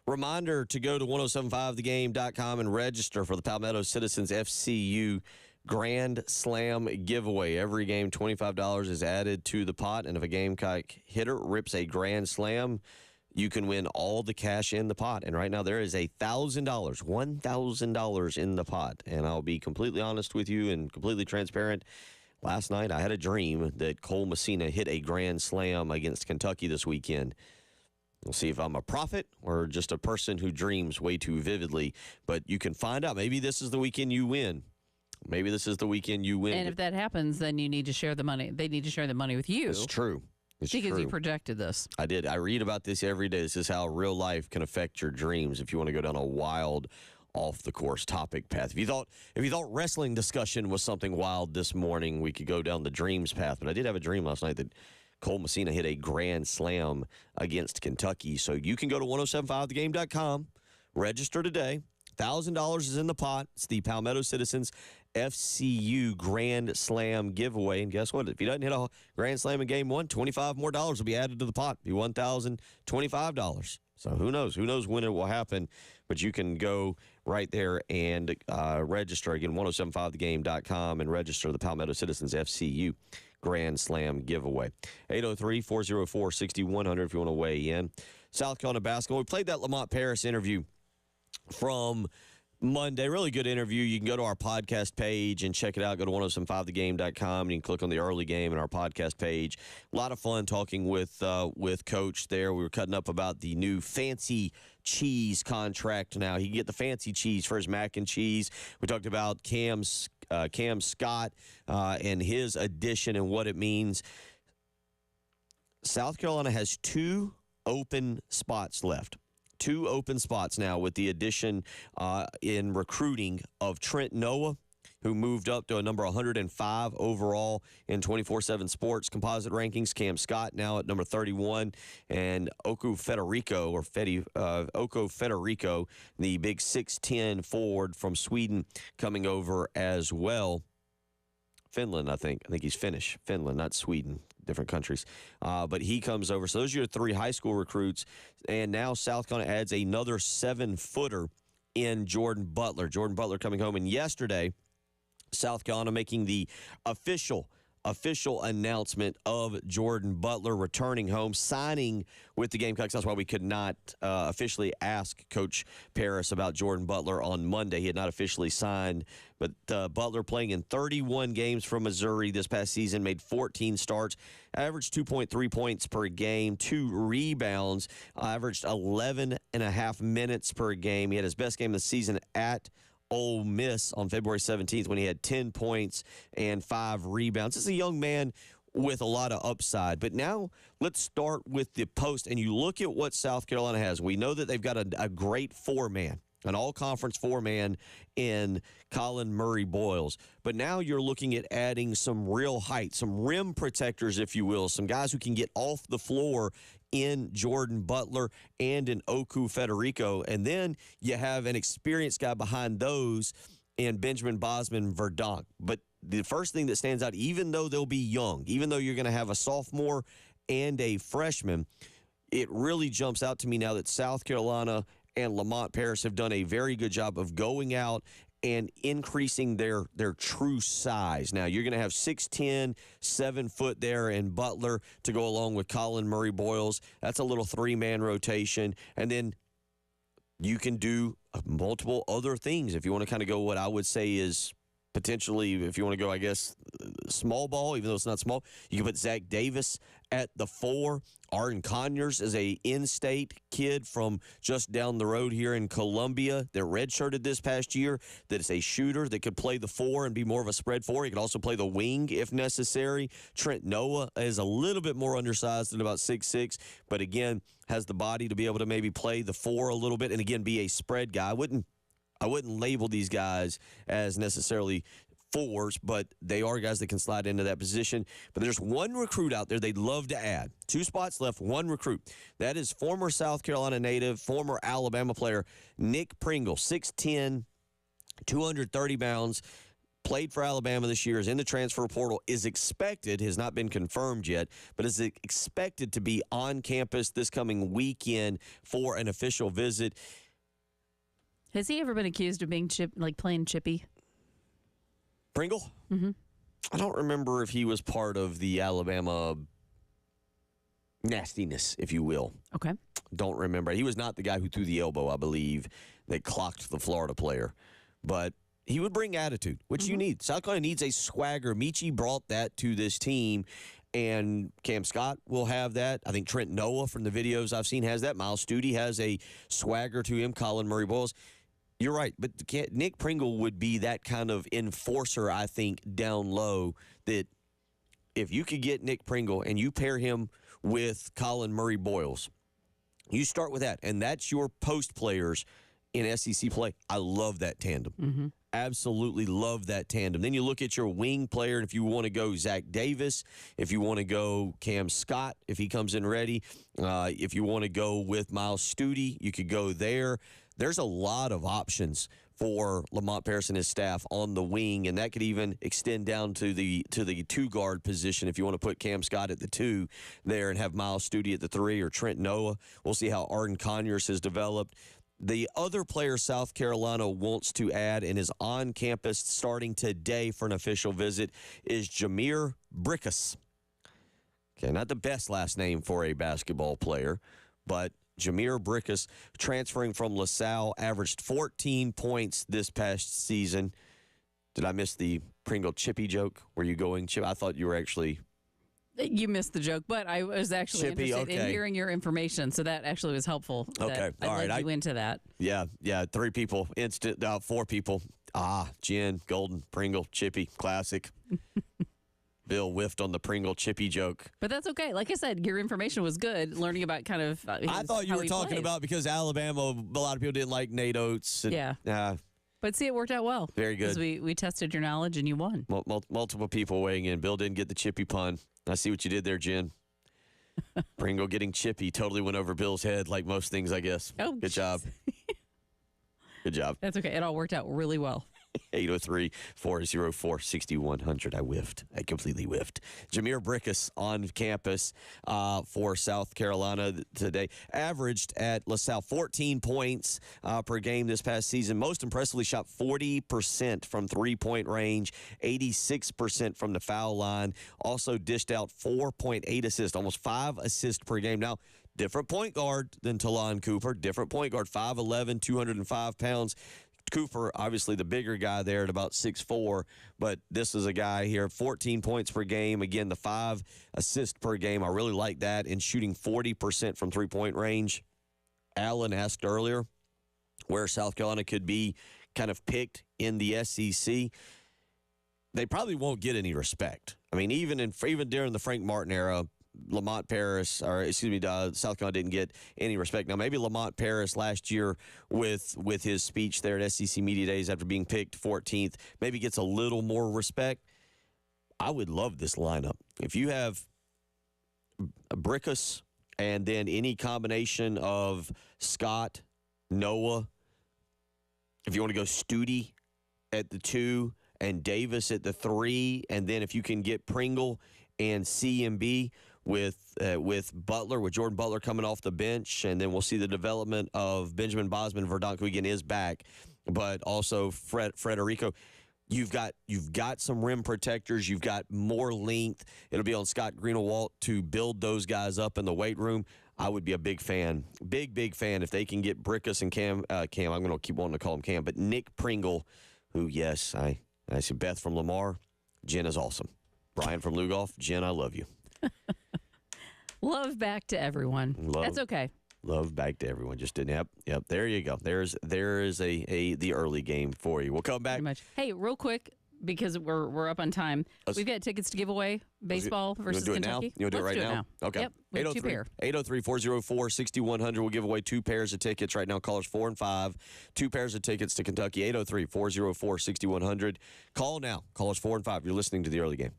Reminder to go to 1075thegame.com and register for the Palmetto Citizens FCU Grand Slam giveaway. Every game, $25 is added to the pot, and if a Gamecock hitter rips a Grand Slam, you can win all the cash in the pot. And right now there is $1,000 in the pot. And I'll be completely honest with you and completely transparent. Last night I had a dream that Cole Messina hit a Grand Slam against Kentucky this weekend. We'll see if I'm a prophet or just a person who dreams way too vividly. But you can find out. Maybe this is the weekend you win. Maybe this is the weekend you win. And if that happens, then you need to share the money. They need to share the money with you. It's true. It's because true. You projected this. I did. I read about this every day. This is how real life can affect your dreams if you want to go down a wild, off-the-course topic path. If you thought wrestling discussion was something wild this morning, we could go down the dreams path. But I did have a dream last night that Cole Messina hit a Grand Slam against Kentucky. So you can go to 1075thegame.com, register today. $1,000 is in the pot. It's the Palmetto Citizens FCU Grand Slam giveaway. And guess what? If he doesn't hit a Grand Slam in game one, $25 more will be added to the pot. It'll be $1,025. So who knows? Who knows when it will happen? But you can go right there and register. Again, 1075thegame.com and register the Palmetto Citizens FCU Grand Slam giveaway. 803-404-6100 if you want to weigh in. South Carolina basketball. We played that Lamont Paris interview from Monday. Really good interview. You can go to our podcast page and check it out. Go to 1075thegame.com and you can click on the early game in our podcast page. A lot of fun talking with Coach there. We were cutting up about the new fancy cheese contract now. He can get the fancy cheese for his mac and cheese. We talked about Cam Scott and his addition and what it means. South Carolina has 2 open spots left. 2 open spots now with the addition in recruiting of Trent Noah, who moved up to a number 105 overall in 24/7 Sports composite rankings. Cam Scott now at number 31, and Oko Federico, the big 6'10" forward from Sweden, coming over as well. Finland, I think he's Finnish. Finland, not Sweden. Different countries. But he comes over. So those are your 3 high school recruits. And now South Carolina adds another 7-footer in Jordan Butler. Jordan Butler coming home. And yesterday, South Carolina making the official announcement of Jordan Butler returning home, signing with the Gamecocks. That's why we could not officially ask Coach Paris about Jordan Butler on Monday. He had not officially signed, but Butler playing in 31 games from Missouri this past season, made 14 starts, averaged 2.3 points per game, 2 rebounds, averaged 11.5 minutes per game. He had his best game of the season at Ole Miss on February 17th when he had 10 points and 5 rebounds. This is a young man with a lot of upside. But now let's start with the post, and you look at what South Carolina has. We know that they've got a great 4-man, an all-conference 4-man in Colin Murray Boyles. But now you're looking at adding some real height, some rim protectors, if you will, some guys who can get off the floor in Jordan Butler and in Oku Federico. And then you have an experienced guy behind those in Benjamin Bosman Verdonk. But the first thing that stands out, even though they'll be young, even though you're going to have a sophomore and a freshman, it really jumps out to me now that South Carolina and Lamont Paris have done a very good job of going out and increasing their true size. Now, you're going to have 6'10", 7 foot there in Butler to go along with Colin Murray-Boyles. That's a little three-man rotation. And then you can do multiple other things if you want to kind of go what I would say is potentially, if you want to go, I guess, small ball, even though it's not small. You can put Zach Davis at the 4. Arden Conyers is a in-state kid from just down the road here in Columbia that redshirted this past year, that is a shooter that could play the 4 and be more of a spread 4. He could also play the wing if necessary. Trent Noah is a little bit more undersized at about 6'6", but again, has the body to be able to maybe play the 4 a little bit and again be a spread guy. I wouldn't label these guys as necessarily 4s, but they are guys that can slide into that position. But there's one recruit out there they'd love to add. 2 spots left, 1 recruit. That is former South Carolina native, former Alabama player, Nick Pringle, 6'10", 230 pounds, played for Alabama this year, is in the transfer portal, is expected, has not been confirmed yet, but is expected to be on campus this coming weekend for an official visit. Has he ever been accused of being playing chippy? Pringle? Mm-hmm. I don't remember if he was part of the Alabama nastiness, if you will. Okay. Don't remember. He was not the guy who threw the elbow, I believe, that clocked the Florida player. But he would bring attitude, which you need. South Carolina needs a swagger. Michi brought that to this team, and Cam Scott will have that. I think Trent Noah, from the videos I've seen, has that. Miles Studi has a swagger to him. Colin Murray-Boyles. You're right, but Nick Pringle would be that kind of enforcer, I think, down low, that if you could get Nick Pringle and you pair him with Colin Murray-Boyles, you start with that, and that's your post players in SEC play. I love that tandem. Mm-hmm. Absolutely love that tandem. Then you look at your wing player, and if you want to go Zach Davis, if you want to go Cam Scott, if he comes in ready, if you want to go with Miles Studi, you could go there. There's a lot of options for Lamont Paris and his staff on the wing, and that could even extend down to the 2-guard position if you want to put Cam Scott at the 2 there and have Miles Studi at the 3 or Trent Noah. We'll see how Arden Conyers has developed. The other player South Carolina wants to add and is on campus starting today for an official visit is Jameer Brickus. Okay, not the best last name for a basketball player, but Jameer Brickus, transferring from LaSalle, averaged 14 points this past season. Did I miss the Pringle Chippy joke? Were you going, Chip? I thought you were actually... You missed the joke, but I was actually interested in hearing your information, so that actually was helpful. Okay, all right. I led you into that. Yeah, 3 people, 4 people. Jen, Golden, Pringle, Chippy, classic. Bill whiffed on the Pringle Chippy joke. But that's okay. Like I said, your information was good, learning about kind of I thought you were talking about because Alabama, a lot of people didn't like Nate Oates. And, yeah. But see, it worked out well. Very good. Because we tested your knowledge and you won. Multiple people weighing in. Bill didn't get the Chippy pun. I see what you did there, Jen. Pringle getting Chippy totally went over Bill's head like most things, I guess. Oh, good job. Good job. That's okay. It all worked out really well. 803-404-6100. I whiffed. I completely whiffed. Jameer Brickus on campus for South Carolina today. Averaged at LaSalle 14 points per game this past season. Most impressively shot 40% from three-point range, 86% from the foul line. Also dished out 4.8 assists, almost 5 assists per game. Now, different point guard than Talon Cooper. Different point guard, 5'11", 205 pounds. Cooper, obviously the bigger guy there at about 6'4", but this is a guy here, 14 points per game. Again, the 5 assists per game. I really like that, and shooting 40% from three-point range. Allen asked earlier where South Carolina could be kind of picked in the SEC. They probably won't get any respect. I mean, even during the Frank Martin era, South Carolina didn't get any respect. Now, maybe Lamont Paris last year with his speech there at SEC Media Days after being picked 14th, maybe gets a little more respect. I would love this lineup. If you have Brickus and then any combination of Scott, Noah, if you want to go Studi at the 2, and Davis at the 3, and then if you can get Pringle and CMB with Butler, with Jordan Butler coming off the bench, and then we'll see the development of Benjamin Bosman. Verdonk, who again is back, but also Frederico. You've got some rim protectors. You've got more length. It'll be on Scott Greenawalt to build those guys up in the weight room. I would be a big fan, big fan if they can get Brickus and Cam. I'm going to keep wanting to call him Cam, but Nick Pringle, who, yes, I see Beth from Lamar. Jen is awesome. Brian from Lugoff. Jen, I love you. Love back to everyone. That's okay. Love back to everyone. Just didn't. Yep. There you go. There is the early game for you. We'll come back. Pretty much. Hey, real quick, because we're up on time. We've got tickets to give away. Baseball versus Kentucky. You want to do it right now? Okay. Yep. We have 2 pair. 803-404-6100. We'll give away 2 pairs of tickets right now. Callers 4 and 5. 2 pairs of tickets to Kentucky. 803-404-6100. Call now. Callers 4 and 5. You're listening to the early game.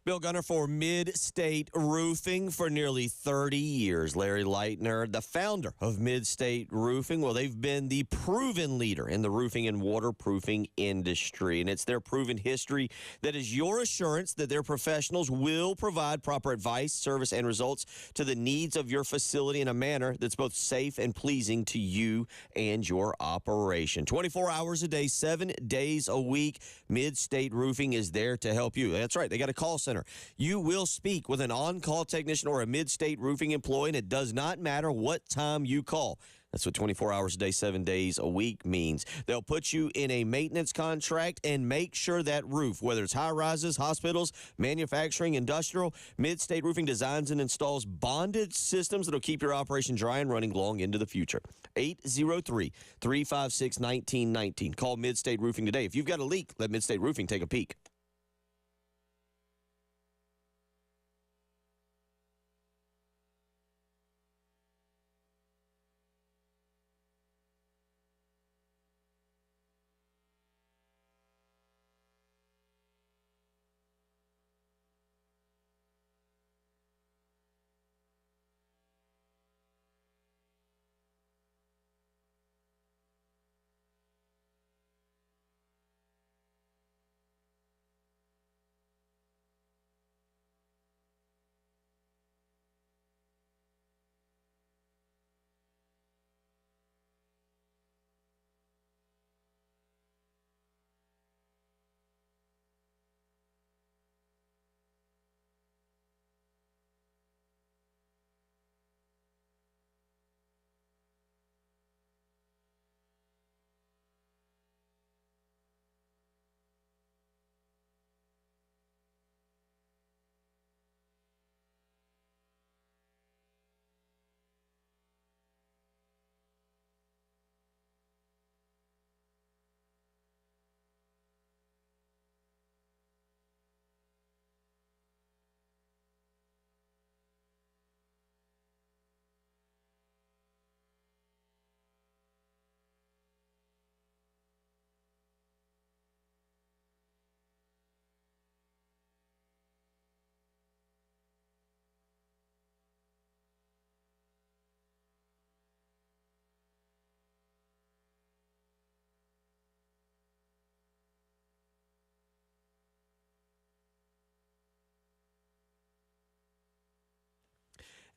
Bill Gunner for Mid-State Roofing for nearly 30 years. Larry Leitner, the founder of Mid-State Roofing. Well, they've been the proven leader in the roofing and waterproofing industry, and it's their proven history that is your assurance that their professionals will provide proper advice, service, and results to the needs of your facility in a manner that's both safe and pleasing to you and your operation. 24 hours a day, 7 days a week, Mid-State Roofing is there to help you. That's right, they got a call center. You will speak with an on-call technician or a Mid-State Roofing employee, and it does not matter what time you call. That's what 24 hours a day, 7 days a week means. They'll put you in a maintenance contract and make sure that roof, whether it's high-rises, hospitals, manufacturing, industrial, Mid-State Roofing designs and installs bonded systems that'll keep your operation dry and running long into the future. 803-356-1919. Call Mid-State Roofing today. If you've got a leak, let Mid-State Roofing take a peek.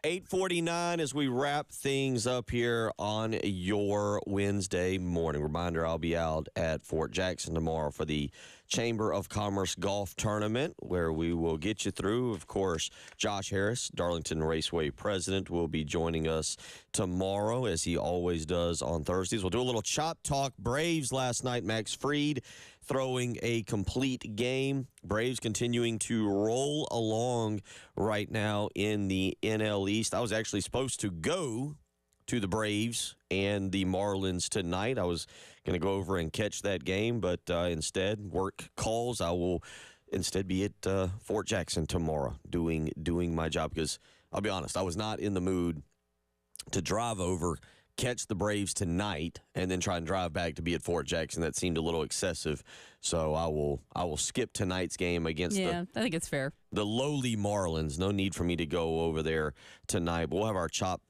8:49 as we wrap things up here on your Wednesday morning. Reminder, I'll be out at Fort Jackson tomorrow for the Chamber of Commerce Golf Tournament, where we will get you through. Of course, Josh Harris, Darlington Raceway president, will be joining us tomorrow, as he always does on Thursdays. We'll do a little Chop Talk. Braves last night, Max Fried throwing a complete game. Braves continuing to roll along right now in the NL East. I was actually supposed to go to the Braves and the Marlins tonight. I was going to go over and catch that game, but instead, work calls. I will instead be at Fort Jackson tomorrow doing my job, because I'll be honest, I was not in the mood to drive over, catch the Braves tonight, and then try and drive back to be at Fort Jackson. That seemed a little excessive. So I will skip tonight's game against I think it's fair. The lowly Marlins. No need for me to go over there tonight. But we'll have our Chop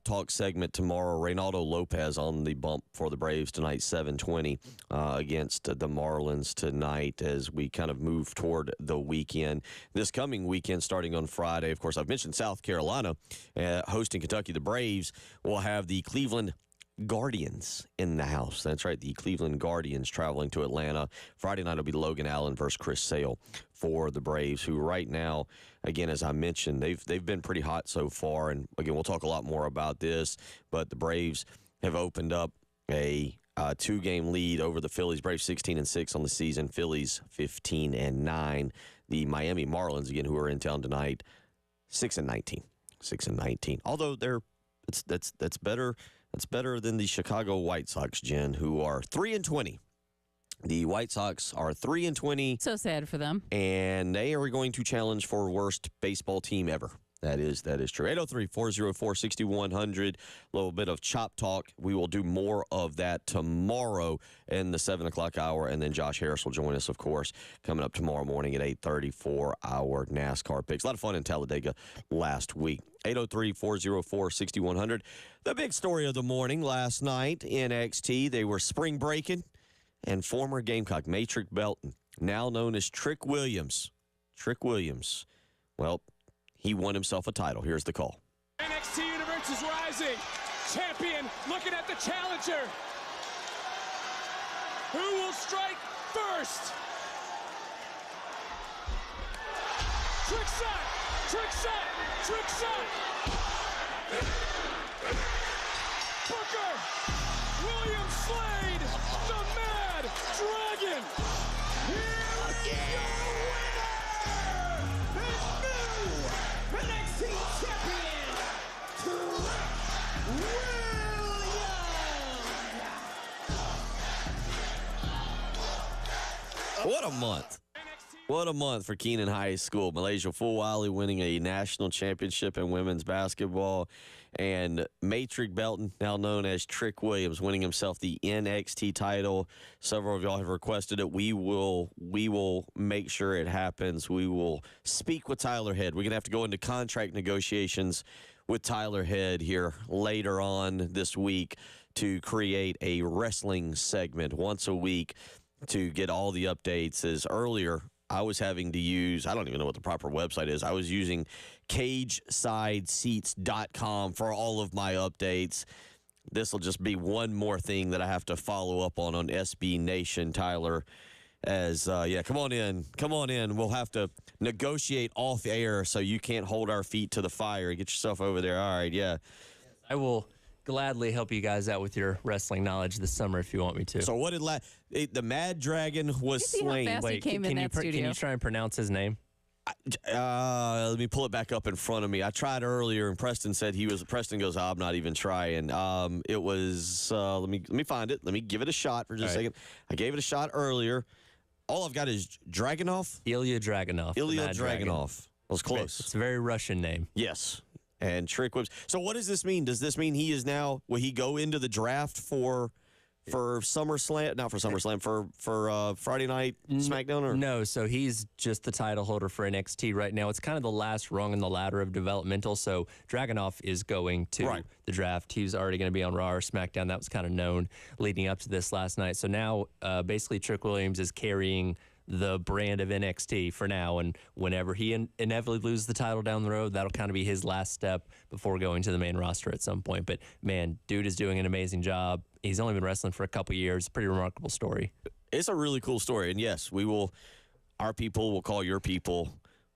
Talk segment tomorrow. Reynaldo Lopez on the bump for the Braves tonight, 7:20 against the Marlins tonight, as we kind of move toward the weekend. This coming weekend, starting on Friday, of course, I've mentioned South Carolina hosting Kentucky. The Braves will have the Cleveland Guardians in the house. That's right, the Cleveland Guardians traveling to Atlanta. Friday night will be Logan Allen versus Chris Sale for the Braves, who right now, again, as I mentioned, they've been pretty hot so far. And again, we'll talk a lot more about this, but the Braves have opened up a 2-game lead over the Phillies. Braves 16-6 on the season. Phillies 15-9. The Miami Marlins, again, who are in town tonight, 6-19. 6-19. Although that's better. That's better than the Chicago White Sox, Jen, who are 3-20. The White Sox are 3-20. So sad for them. And they are going to challenge for worst baseball team ever. That is true. 803-404-6100. A little bit of Chop Talk. We will do more of that tomorrow in the 7 o'clock hour. And then Josh Harris will join us, of course, coming up tomorrow morning at 8:30 for our NASCAR picks. A lot of fun in Talladega last week. 803-404-6100. The big story of the morning last night, NXT, they were spring breaking, and former Gamecock Matrix Belton, now known as Trick Williams. Well, he won himself a title. Here's the call. NXT Universe is rising. Champion looking at the challenger. Who will strike first? Trick shot! Trick shot! Trick shot! Booker! William Slade! The Mad Dragon! Here is your winner! The new NXT champion, Trick Williams! What a month. What a month for Keenan High School. Malaysia Fulwiley winning a national championship in women's basketball. And Matrix Belton, now known as Trick Williams, winning himself the NXT title. Several of y'all have requested it. We will make sure it happens. We will speak with Tyler Head. We're going to have to go into contract negotiations with Tyler Head here later on this week to create a wrestling segment once a week to get all the updates. As earlier, I was having to use, I don't even know what the proper website is. I was using CagesideSeats.com for all of my updates. This will just be one more thing that I have to follow up on SB Nation, Tyler. As, come on in. We'll have to negotiate off air so you can't hold our feet to the fire. Get yourself over there. All right, yeah. I will gladly help you guys out with your wrestling knowledge this summer if you want me to. So what did the Mad Dragon was slain? Wait, can you try and pronounce his name? Let me pull it back up in front of me. I tried earlier, and Preston said Preston goes, I'm not even trying. It was, let me find it. Let me give it a shot for just a second. I gave it a shot earlier. All I've got is Dragunov. Ilya Dragunov. Ilya Dragunov. I was close. It's a very Russian name. Yes. And Trick Williams. So what does this mean? Does this mean he is now, will he go into the draft for SummerSlam, not for SummerSlam, for Friday Night SmackDown? Or? No, so he's just the title holder for NXT right now. It's kind of the last rung in the ladder of developmental, so Dragunov is going to the draft. He was already going to be on Raw or SmackDown. That was kind of known leading up to this last night. So now basically Trick Williams is carrying the brand of NXT for now. And whenever he inevitably loses the title down the road, that'll kind of be his last step before going to the main roster at some point. But, man, dude is doing an amazing job. He's only been wrestling for a couple years. Pretty remarkable story. It's a really cool story. And, yes, our people will call your people.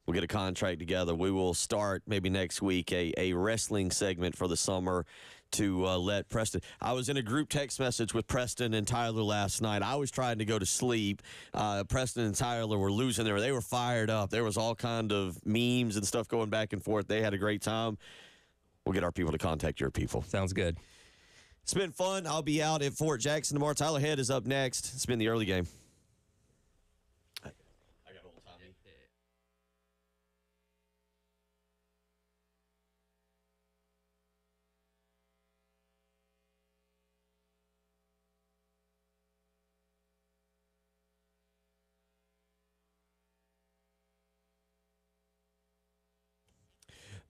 We'll get a contract together. We will start maybe next week a wrestling segment for the summer to let Preston. I was in a group text message with Preston and Tyler last night. I was trying to go to sleep. Preston and Tyler were losing there. They were fired up. There was all kind of memes and stuff going back and forth. They had a great time. We'll get our people to contact your people. Sounds good. It's been fun. I'll be out at Fort Jackson tomorrow. Tyler Head is up next. It's been the early game.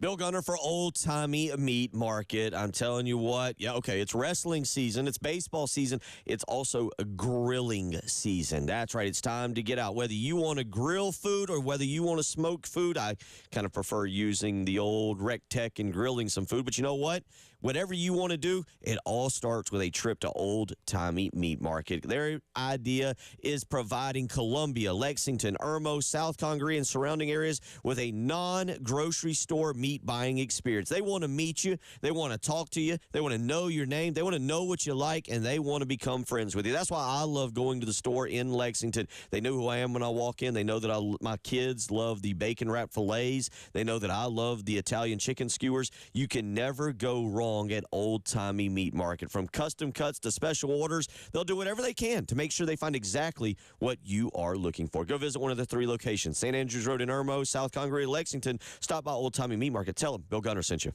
Bill Gunner for Old Timey Meat Market. I'm telling you what. Yeah, okay, it's wrestling season. It's baseball season. It's also a grilling season. That's right. It's time to get out. Whether you want to grill food or whether you want to smoke food, I kind of prefer using the old Rec Tech and grilling some food. But you know what? Whatever you want to do, it all starts with a trip to Old Timey Meat Market. Their idea is providing Columbia, Lexington, Irmo, South Congaree, and surrounding areas with a non-grocery store meat buying experience. They want to meet you. They want to talk to you. They want to know your name. They want to know what you like, and they want to become friends with you. That's why I love going to the store in Lexington. They know who I am when I walk in. They know that my kids love the bacon wrap fillets. They know that I love the Italian chicken skewers. You can never go wrong at Old Timey Meat Market. From custom cuts to special orders, they'll do whatever they can to make sure they find exactly what you are looking for. Go visit one of the 3 locations, St. Andrews Road in Irmo, South Congaree, Lexington. Stop by Old Timey Meat Market. Tell them Bill Gunner sent you.